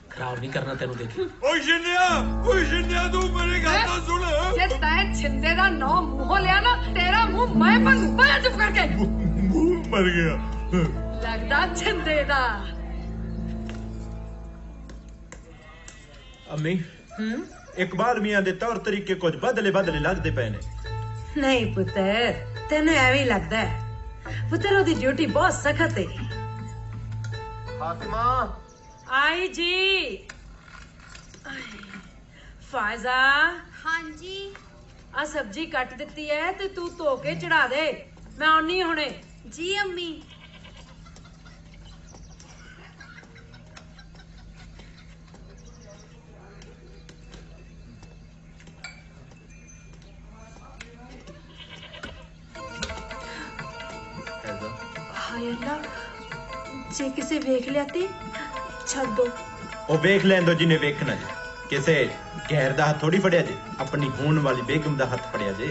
ਖਰਾਬ ਨਹੀਂ ਕਰਨਾ ਤੈਨੂੰ ਦੇਖ।
ਓਏ ਜਿੰਦਿਆ ਤੂੰ ਮੇਰੀ ਗੱਲ ਤਾਂ ਸੁਣ।
ਜੇ ਤੈਂ ਛਿੰਦੇ ਦਾ ਨੌ ਮੂੰਹੋਂ ਲਿਆ ਨਾ ਤੇਰਾ ਮੂੰਹ ਮੈਂ ਭੰਨੂ। ਬੜਾ ਚੁੱਪ ਕਰਕੇ।
ਮੂੰਹ ਮਰ ਗਿਆ।
ਲੱਗਦਾ ਛਿੰਦੇ ਦਾ।
ਅੰਮੀ ਇਕਬਾਲ ਮੀਆਂ ਦੇ ਤੌਰ ਤਰੀਕੇ ਕੁਝ ਬਦਲੇ ਲੱਗਦੇ ਪਏ ਨੇ।
ਨਹੀਂ ਪੁੱਤਰ, ਤੈਨੂੰ ਐਵੇਂ ਹੀ ਲੱਗਦਾ ਹੈ। ਪੁੱਤਰ ਉਹਦੀ ਡਿਊਟੀ ਬਹੁਤ ਸਖਤ ਹੈ।
ਫਾਤਿਮਾ
आई जी। फायजा
हाँ जी।
आ सब्जी कट दिती है ते तू धो के चढ़ा दे। मैं आनी हुणे।
जी अम्मी। हाय अल्लाह, जे किसे वेख लिया ते ਛੱਡ ਦੋ।
ਉਹ ਵੇਖ ਲੈਣ ਦੋ ਜਿਹਨੇ ਵੇਖਣਾ ਜੀ। ਕਿਸੇ ਗੈਰ ਦਾ ਹੱਥ ਥੋੜੀ ਫੜਿਆ ਜੇ। ਆਪਣੀ ਹੋਣ ਵਾਲੀ ਬੇਗਮ ਦਾ ਹੱਥ ਫੜਿਆ ਜੇ।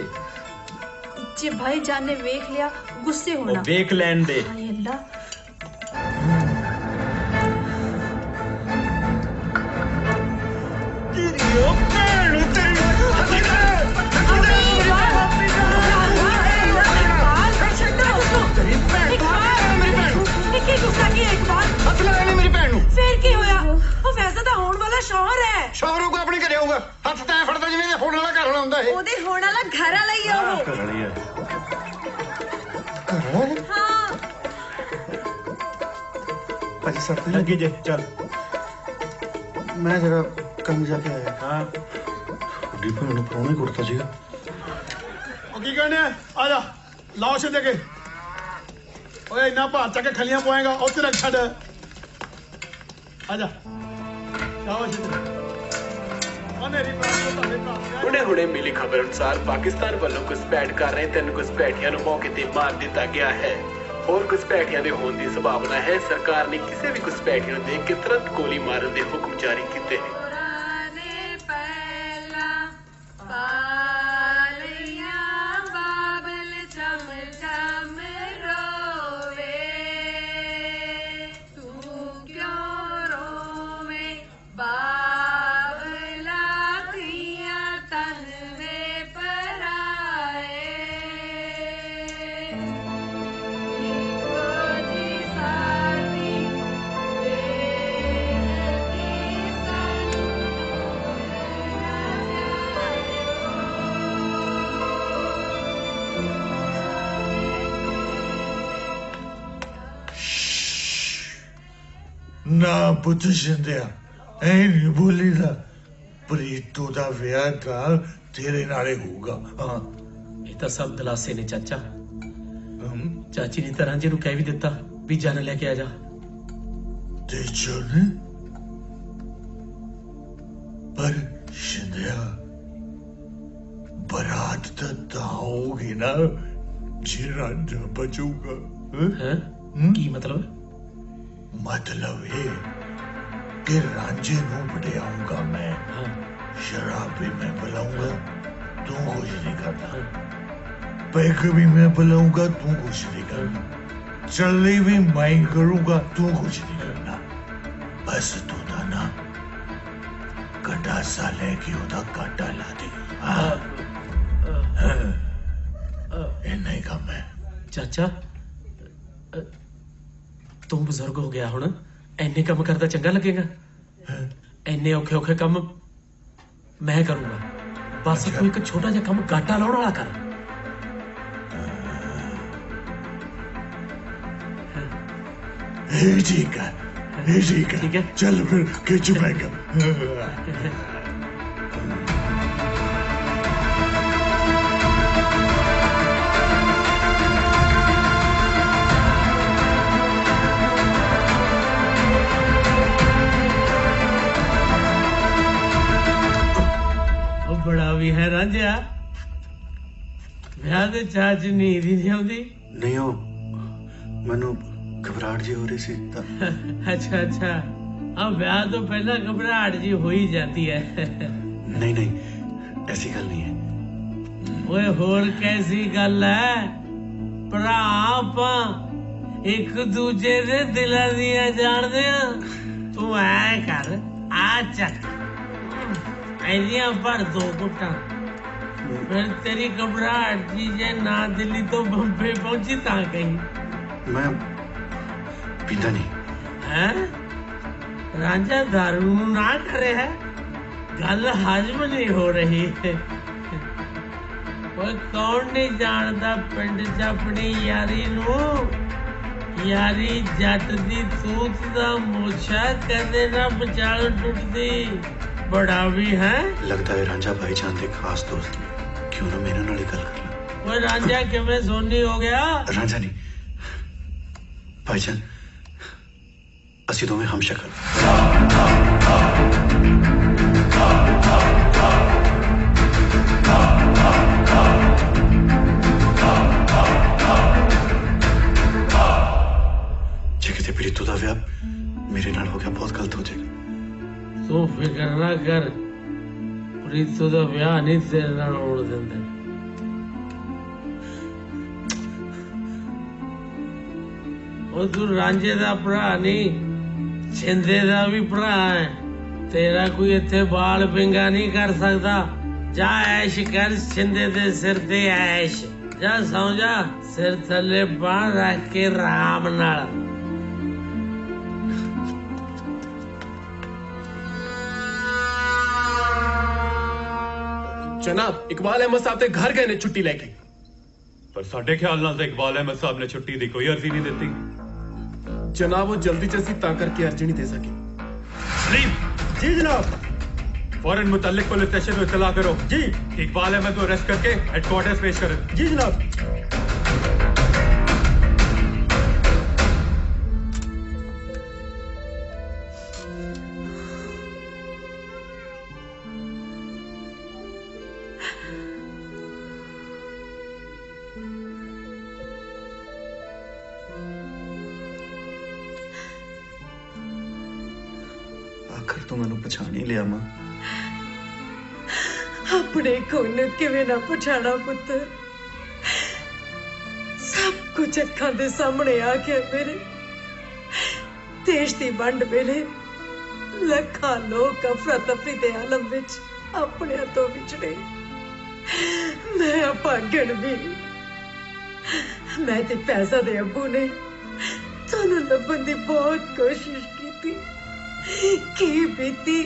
ਜੇ ਭਾਈਜਾਨ ਨੇ ਵੇਖ ਲਿਆ ਗੁੱਸੇ ਹੋਣਾ।
ਉਹ ਵੇਖ ਲੈਣ ਦੇ।
ਹਾਏ ਅੱਲਾ।
फिर की होया? वो वैसे तो होने वाला शौहर है।
ਸ਼ੌਹਰ ਕੋ ਆਪਣੀ ਘਰੇ ਆਊਗਾ। ਹੱਥ ਤਾਂ ਫੜਦਾ ਜਿਵੇਂ ਦੇ ਹੋਣ ਵਾਲਾ ਘਰ ਵਾਲਾ ਹੁੰਦਾ ਇਹ।
ਉਹਦੇ ਹੋਣ ਵਾਲਾ ਘਰ ਵਾਲਾ ਹੀ ਆ ਉਹ।
घर वाली है।
ਹਾਂ।
भाजी साहब
ਲੱਗੀ ਜੇ ਚੱਲ।
मैं जरा कल जाके आया।
हाँ
डीपो मैंने परौने कुर्ता सीगा।
ਉਹ ਕੀ ਕਹਿੰਦੇ ਆ ਜਾ ਲਾਓ ਛਿੰਦੇ ਕੇ ਓਏ ਇੰਨਾ ਭਾਰ ਚੱਕ ਕੇ ਖਲੀਆਂ ਪਵਾਏਗਾ ਉੱਥੇ ਰੱਖ ਛੱਡ ਆ ਜਾ ਲਾਓ ਛਿੰਦੇ
ਹੁਣੇ ਮਿਲੀ ਖਬਰ ਅਨੁਸਾਰ ਪਾਕਿਸਤਾਨ ਵੱਲੋਂ ਘੁਸਪੈਠ ਕਰ ਰਹੇ 3 ਘੁਸਪੈਠੀਆਂ ਨੂੰ ਮੌਕੇ ਤੇ ਮਾਰ ਦਿੱਤਾ ਗਿਆ ਹੈ। ਹੋਰ ਘੁਸਪੈਠੀਆਂ ਦੇ ਹੋਣ ਦੀ ਸੰਭਾਵਨਾ ਹੈ। ਸਰਕਾਰ ਨੇ ਕਿਸੇ ਵੀ ਘੁਸਪੈਠੀ ਨੂੰ ਦੇਖ ਕੇ ਤੁਰੰਤ ਗੋਲੀ ਮਾਰਨ ਦੇ ਹੁਕਮ ਜਾਰੀ ਕੀਤੇ ਨੇ।
ਨਾ ਪੁੱਤ ਸ਼ਿੰਦਿਆ ਐ ਨਹੀਂ ਬੋਲੀਦਾ ਪ੍ਰੀਤੋ ਦਾ ਵਿਆਹ ਤਾਂ ਤੇਰੇ ਨਾਲੇ ਹੋਊਗਾ। ਹਾਂ
ਇਹ ਤਾਂ ਸਭ ਦਲਾਸੇ ਨੇ ਚਾਚਾ। ਚਾਚੀ ਨੇ ਤਾਂ ਰਾਂਝੇ ਨੂੰ ਕਹਿ ਵੀ ਦਿੱਤਾ ਵੀ ਜਨ ਲੈ ਕੇ ਆ ਜਾ।
ਤੇ ਜਨ ਪਰ ਸ਼ਿੰਦਿਆ ਬਰਾਤ ਤਾਂ ਹੋਊਗੀ ਨਾ ਜੇ ਰਾਂਝਾ ਬਚੂਗਾ।
ਹੈ ਕੀ ਮਤਲਬ?
मतलब है कि रांझे नू बढ़ियाऊंगा मैं। शराब भी मैं पिलाऊंगा, तू कुछ नहीं करना। पैक भी मैं पिलाऊंगा, तू कुछ नहीं करना। चलनी भी मैं करूंगा, तू कुछ नहीं करना। बस तू था ना गंडासा लेके उदा काटा ला दे। इन्ना ही काम है
चाचा। ਤੂੰ ਬਜ਼ੁਰਗ ਹੋ ਗਿਆ ਹੁਣ ਐਨੇ ਕੰਮ ਕਰਦਾ ਚੰਗਾ ਲੱਗੇਗਾ? ਐਨੇ ਔਖੇ ਔਖੇ ਕੰਮ ਮੈਂ ਕਰੂੰਗਾ। ਬਸ ਤੂੰ ਇੱਕ ਛੋਟਾ ਜਿਹਾ ਕੰਮ ਗਾਟਾ ਲਾਉਣ ਵਾਲਾ ਕਰ।
ठीक है चल फिर खिंच पैगा।
बड़ा भी है रांझा ਵਿਆਹ ਦੇ ਚਾਚ ਨੀਂਦ ਹੀ ਨਹੀਂ ਆਉਂਦੀ।
ਨਹੀਂ ਉਹ ਮੈਨੂੰ ਘਬਰਾਹਟ ਜੀ ਹੋ ਰਹੀ ਸੀ ਤਾਂ।
अच्छा अच्छा अब ब्याह तो पहला घबराहट जी हो ही जाती है।
नहीं नहीं ऐसी गल नहीं है।
ओए होर कैसी गल है भरा ਆਪਾਂ ਇੱਕ ਦੂਜੇ ਦੇ ਦਿਲਾਂ ਦੀਆਂ ਜਾਣਦੇ ਆ। ਤੂੰ ਐ ਕਰ ਆ ਚੱਕ ਐਨੀਆਂ ਭਰ ਦੋ ਘੁੱਟਾਂ फिर तेरी घबराहट जी जे ना दिल्ली तो बम्बे पहुंची ता कहीं।
मैं पीता नहीं
है रांझा दारू ना करे है गल हजम नहीं हो रही है। कोई कौन नहीं जानता पिंड च अपनी यारी नू यारी जट दी तूत दा मोछा कदे ना बचाल टुटदी। बड़ा भी है
लगता है रांझा भाईजान दे खास दोस्त ने। क्यों ना मेरे नाल गल कर ला।
वो रांझा किवें सोनी हो गया?
रांझा नहीं भाईजान ਅਸੀਂ ਦੋਵੇਂ ਹਮ ਸ਼ਕਲ। ਜੇ ਕਿਤੇ ਪ੍ਰੀਤੂ ਦਾ ਵਿਆਹ ਮੇਰੇ ਨਾਲ ਹੋ ਗਿਆ ਬਹੁਤ ਗਲਤ ਹੋ ਜਾਏਗਾ।
ਤੂੰ ਫਿਕਰ ਨਾ ਕਰ ਪ੍ਰੀਤੂ ਦਾ ਵਿਆਹ ਨਹੀਂ ਤੇਰੇ ਨਾਲ ਹੋਣ ਦਿੰਦੇ। ਉਹ ਤੂੰ ਰਾਂਝੇ ਦਾ ਭਰਾ ਨਹੀਂ ਛਿੰਦੇ ਦਾ ਵੀ ਭਰਾ ਹੈ। ਤੇਰਾ ਕੋਈ ਇੱਥੇ ਬਾਲ ਪਿੰਗਾ ਨਹੀਂ ਕਰ ਸਕਦਾ। ਜਾ ਐਸ਼ ਕਰ ਛਿੰਦੇ ਦੇ ਸਿਰ ਤੇ ਐਸ਼ ਜਾ ਸੌਂ ਜਾ ਸਿਰ ਥੱਲੇ ਬਾਂਹ ਰੱਖ ਕੇ ਆਰਾਮ ਨਾਲ।
जनाब इकबाल अहमद साहब ते घर गए ने छुट्टी लेके।
पर साडे ख्याल नाल ते इकबाल अहमद साहब ने छुट्टी दी कोई अर्जी नहीं देती।
जनाब वो जल्दी च असीं तां करके अर्जी नहीं दे सके।
जी जनाब
फौरन मुतल्लिक पुलिस स्टेशन में इत्तला करो।
जी।
इकबाल अहमद को अरेस्ट करके हेडक्वार्टर्स पेश करें।
जी जनाब।
आखिर तू मैनू पछाण ही लिया मां।
अपने खून किवें ना पछाणा पुत्तर। सब कुछ अखां दे सामने आ गया मेरे। देश दी वंड वेले लखां लोग अफरा तफरी दे आलम विच अपने तो विछड़े। मैं अभागण भी। मैं ते पैसा दे अब्बू ने तुहानू लभण दी बहुत कोशिश की। की बीती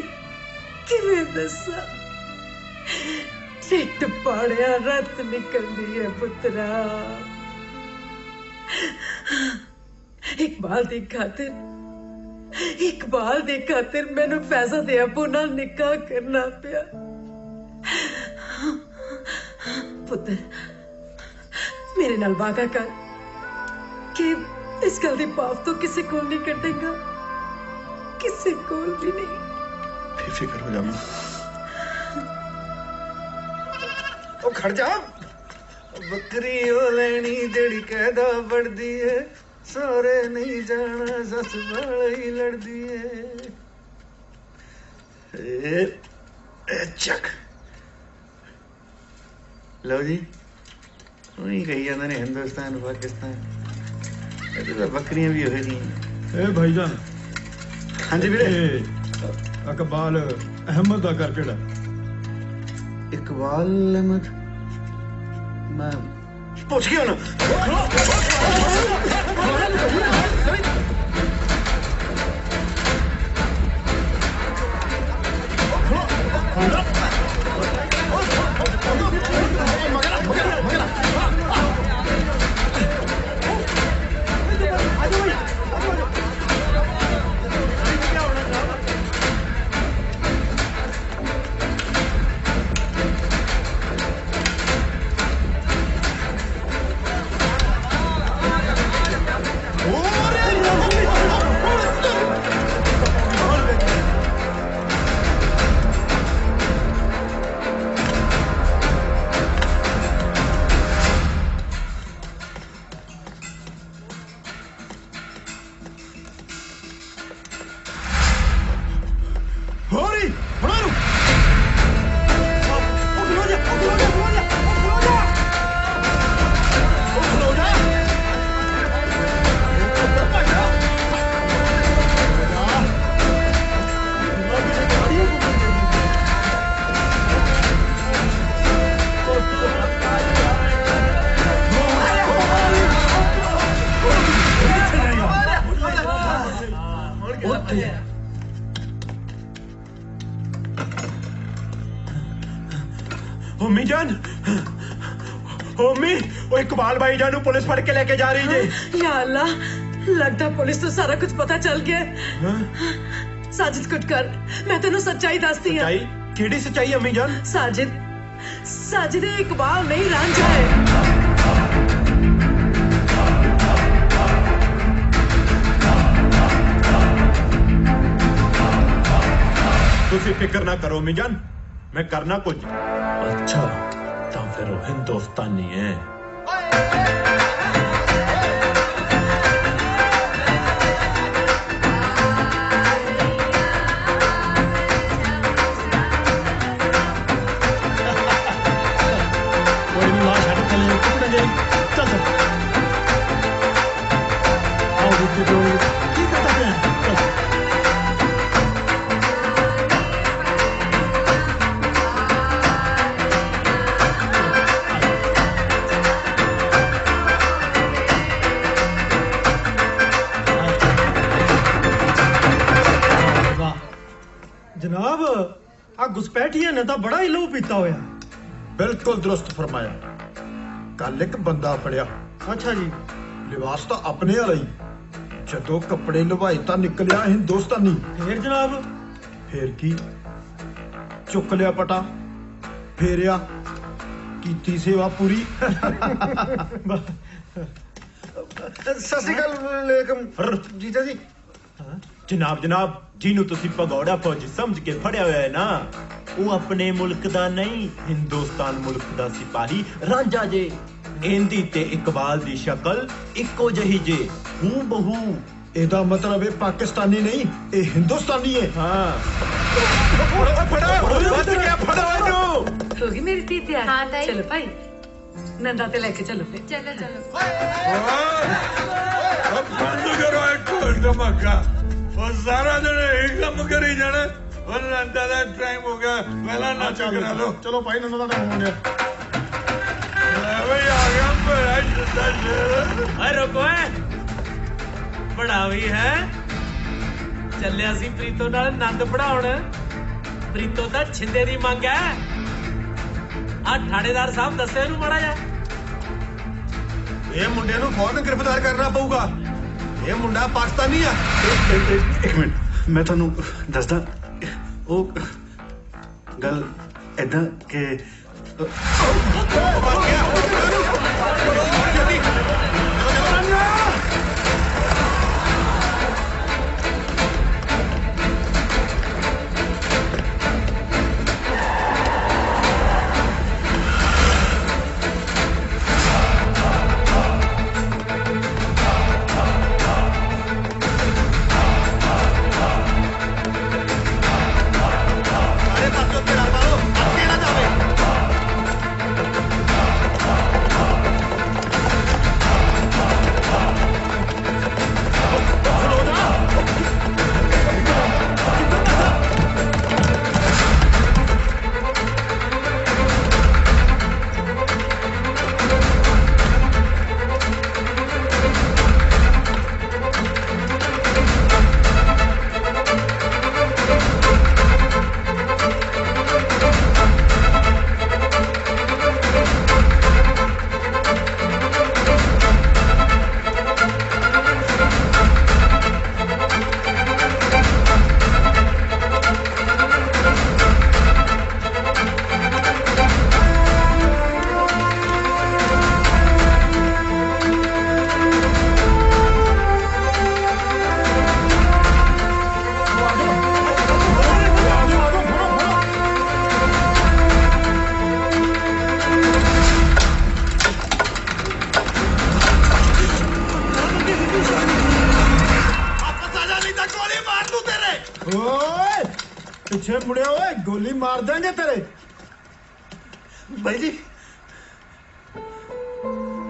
किवें दसा। ढिड पाड़िया रत निकलदी है पुत्रा। इकबाल दी खातिर मैनू पैसा दे अब्बू नाल निकाह करना पिया। पुत्तर मेरे नाल वादा कर कि इस गल दी पाप तो किसी को नहीं कटेगा। किसी को भी नहीं।
बेफिक्र हो जा मां।
ओ खड़ जा। बकरी ओ लेनी जेड़ी कैदा बढ़दी है। सारे नहीं जाना सस वाले ही लड़दी है।
ए चक लो जी। वही कही जाते ने हिंदुस्तान पाकिस्तान। ये तो बकरियां भी हो रही हैं।
ए भाईजान।
हाँ जी वीरे।
इकबाल अहमद दा घर केड़ा?
इकबाल अहमद मैं पूछ गया ना।
होमी जान, होमी, वो इकबाल भाई जानू पुलिस फड़ के लेके जा रही है।
या अल्लाह, लगता पुलिस तो सारा कुछ पता चल गया। साजिद कुछ कर, मैं तेनू सच्चाई दसदी हां।
सच्चाई? केड़ी सच्चाई अम्मी जान?
साजिद इकबाल नहीं रांझा है।
तुसी फिक्र ना करो अम्मी जान, मैं करना कुछ।
अच्छा तो फिर वो हिंदुस्तानी है। कोई नहीं, लाश हट चले कितने जाए। चल चल आओ देखते जो की करता है। चल
जनाब आ घुसपैठिया ने तो बड़ा ही लहू पीता होया।
बिल्कुल दुरुस्त फरमाया। कल एक बंदा फड़िया।
अच्छा जी।
लिबास तो अपने वाला ही, जदों कपड़े लवाई तो निकलिया हिंदुस्तानी।
फिर जनाब?
फिर की
ਚੁੱਕ ਲਿਆ ਪਟਾ ਫੇਰਿਆ ਕੀਤੀ ਸੇਵਾ ਪੂਰੀ
ਸਤਿ ਸ਼੍ਰੀ ਅਕਾਲ ਜੀਜਾ ਜੀ।
ਜਨਾਬ ਜਿਹਨੂੰ ਤੁਸੀਂ ਭਗੌੜਾ ਫੌਜੀ ਸਮਝ ਕੇ ਫੜਿਆ ਹੋਇਆ ਹੈ ਨਾ, ਉਹ ਆਪਣੇ ਮੁਲਕ ਦਾ ਨਹੀਂ, ਹਿੰਦੁਸਤਾਨ ਮੁਲਕ ਦਾ ਸਿਪਾਹੀ ਰਾਂਝਾ ਜੇ। ਇਹਦੀ ਤੇ ਇਕਬਾਲ ਦੀ ਸ਼ਕਲ ਇੱਕੋ ਜਿਹੀ ਜੇ, ਹੂ ਬਹੂ।
ਇਹਦਾ ਮਤਲਬ ਇਹ ਪਾਕਿਸਤਾਨੀ ਨਹੀਂ, ਇਹ ਹਿੰਦੁਸਤਾਨੀ ਹੈ।
ਹਾਂ
ਹੋ ਗਈ ਮੇਰੀ ਧੀ ਤਿਆਰ?
ਹਾਂ ਤਾਈ।
ਚਲੋ ਭਾਈ ਨੰਦਾ ਤੇ ਲੈ ਕੇ ਚਲੋ ਫਿਰ।
ਚਲੋ ਚਲੋ
ਬੰਦ ਕਰੋ ਇੱਕ ਧਮਾਕਾ। ਉਹ ਸਾਰਾ ਦਿਨ ਇਹ ਕੰਮ ਕਰੀ ਜਾਣਾ। ਉਹ ਨੰਦਾ ਦਾ ਟਾਈਮ ਹੋ ਗਿਆ, ਪਹਿਲਾਂ ਨਾਚ ਕਰਾ ਲਓ।
ਚਲੋ ਭਾਈ ਨੰਦਾ ਦਾ ਟਾਈਮ ਹੋ ਗਿਆ।
ਲੈ ਬਈ ਆ ਗਿਆ ਮੇਰਾ ਜਿੱਦਾਂ
ਓਏ ਰੁਕੋ ਏ, ਬੜਾ ਵੀ ਹੈ ਚੱਲਿਆ ਸੀ ਪ੍ਰੀਤੋ ਨਾਲ ਆਨੰਦ ਪੜਾਉਣ। ਪ੍ਰੀਤੋ ਤਾਂ ਛਿੰਦੇ ਦੀ ਮੰਗ ਹੈ। ਆ ਥਾਣੇਦਾਰ ਸਾਹਿਬ ਦੱਸਿਆ ਇਹਨੂੰ ਮਾੜਾ ਜਾ।
ਇਹ ਮੁੰਡੇ ਨੂੰ ਫੌਰਨ ਗ੍ਰਿਫਤਾਰ ਕਰਨਾ ਪਊਗਾ। ਇਹ ਮੁੰਡਾ ਪਾਕਿਸਤਾਨੀ ਆ।
ਇੱਕ ਮਿੰਟ, ਮੈਂ ਤੁਹਾਨੂੰ ਦੱਸਦਾ। ਉਹ ਗੱਲ ਏਦਾਂ ਕਿ
ਓਏ ਪਿੱਛੇ ਮੁੜਿਆ ਓਏ, ਗੋਲੀ ਮਾਰ ਦਾਂਗੇ ਤੇਰੇ।
ਬਾਈ ਜੀ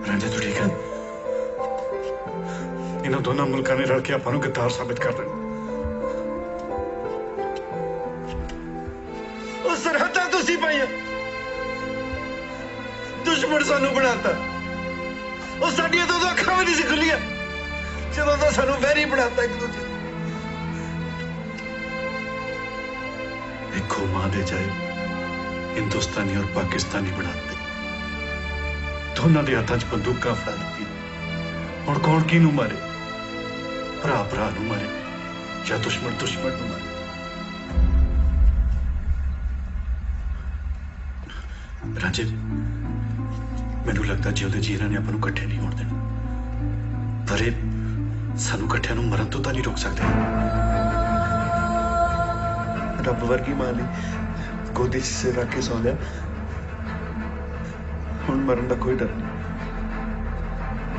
ਰਾਂਝਾ ਤੂੰ ਠੀਕ ਹੈ? ਇਹਨਾਂ ਦੋਨਾਂ ਮੁਲਕਾਂ ਨੇ ਰਲ ਕੇ ਆਪਾਂ ਨੂੰ ਗੱਦਾਰ ਸਾਬਿਤ ਕਰ ਦੇਣਾ।
ਉਹ ਸਰਹੱਦਾਂ ਤੁਸੀਂ ਪਾਈਆਂ, ਦੁਸ਼ਮਣ ਸਾਨੂੰ ਬਣਾਤਾ। ਉਹ ਸਾਡੀਆਂ ਤਾਂ ਉਦੋਂ ਅੱਖਾਂ ਵੀ ਨਹੀਂ ਸੀ ਖੁੱਲੀਆਂ ਜਦੋਂ ਤਾਂ ਸਾਨੂੰ ਵੈਰੀ ਬਣਾਤਾ ਇੱਕ ਦੂਜੇ।
ਇੱਕੋ ਮਾਂ ਦੇ ਜਾਏ ਹਿੰਦੁਸਤਾਨੀ ਔਰ ਪਾਕਿਸਤਾਨੀ ਬਣਾਤੇ। ਦੋਨਾਂ ਦੇ ਹੱਥਾਂ 'ਚ ਬੰਦੂਕਾਂ ਫੜਾ ਦਿੱਤੀ। ਹੁਣ ਕੌਣ ਕਿਹਨੂੰ ਮਾਰੇ? ਭਰਾ ਭਰਾ ਨੂੰ ਮਾਰੇ ਜਾਂ ਦੁਸ਼ਮਣ ਦੁਸ਼ਮਣ ਨੂੰ ਮਾਰੇ? ਰਾਜੇ, ਮੈਨੂੰ ਲੱਗਦਾ ਜਿਉਂਦੇ ਜੀ ਇਹਨਾਂ ਨੇ ਆਪਾਂ ਨੂੰ ਇਕੱਠੇ ਨਹੀਂ ਹੋਣ ਦੇਣਾ, ਪਰ ਇਹ ਸਾਨੂੰ ਇਕੱਠਿਆਂ ਨੂੰ ਮਰਨ ਤੋਂ ਤਾਂ ਨਹੀਂ ਰੋਕ ਸਕਦੇ।
ਰੱਬ ਵਰਗੀ ਮਾਂ ਲਈ ਗੋਦੀ 'ਚ ਸਿਰ ਰੱਖ ਕੇ ਸੌਂ ਲਿਆ। ਹੁਣ ਮਰਨ ਦਾ ਕੋਈ ਡਰ ਨਹੀਂ।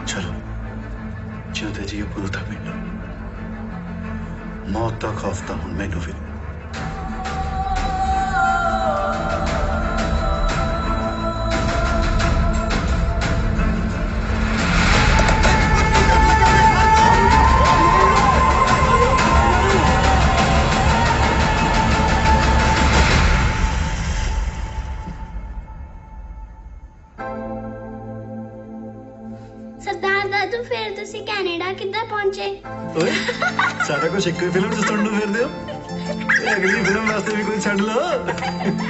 ਚਲੋ ਜਿਉਂਦੇ ਜੀ ਆਪਾਂ ਨੂੰ ਤਾਂ ਮੈਨੂੰ ਮੌਤ ਦਾ ਖੌਫ ਤਾਂ ਹੁਣ ਮੈਨੂੰ ਵੀ।
ਸਰਦਾਰ ਦਾਦੂ ਫਿਰ ਤੁਸੀਂ ਕੈਨੇਡਾ ਕਿੱਦਾਂ ਪਹੁੰਚੇ?
ਓਏ ਸਾਡਾ ਕੁਝ ਇੱਕੋ ਹੀ ਫਿਲਮ 'ਚ ਸੁਣਨ ਨੂੰ ਫਿਰਦੇ ਹੋ। ਅਗਲੀ ਫਿਲਮ ਵਾਸਤੇ ਵੀ ਕੋਈ ਛੱਡ ਲਓ।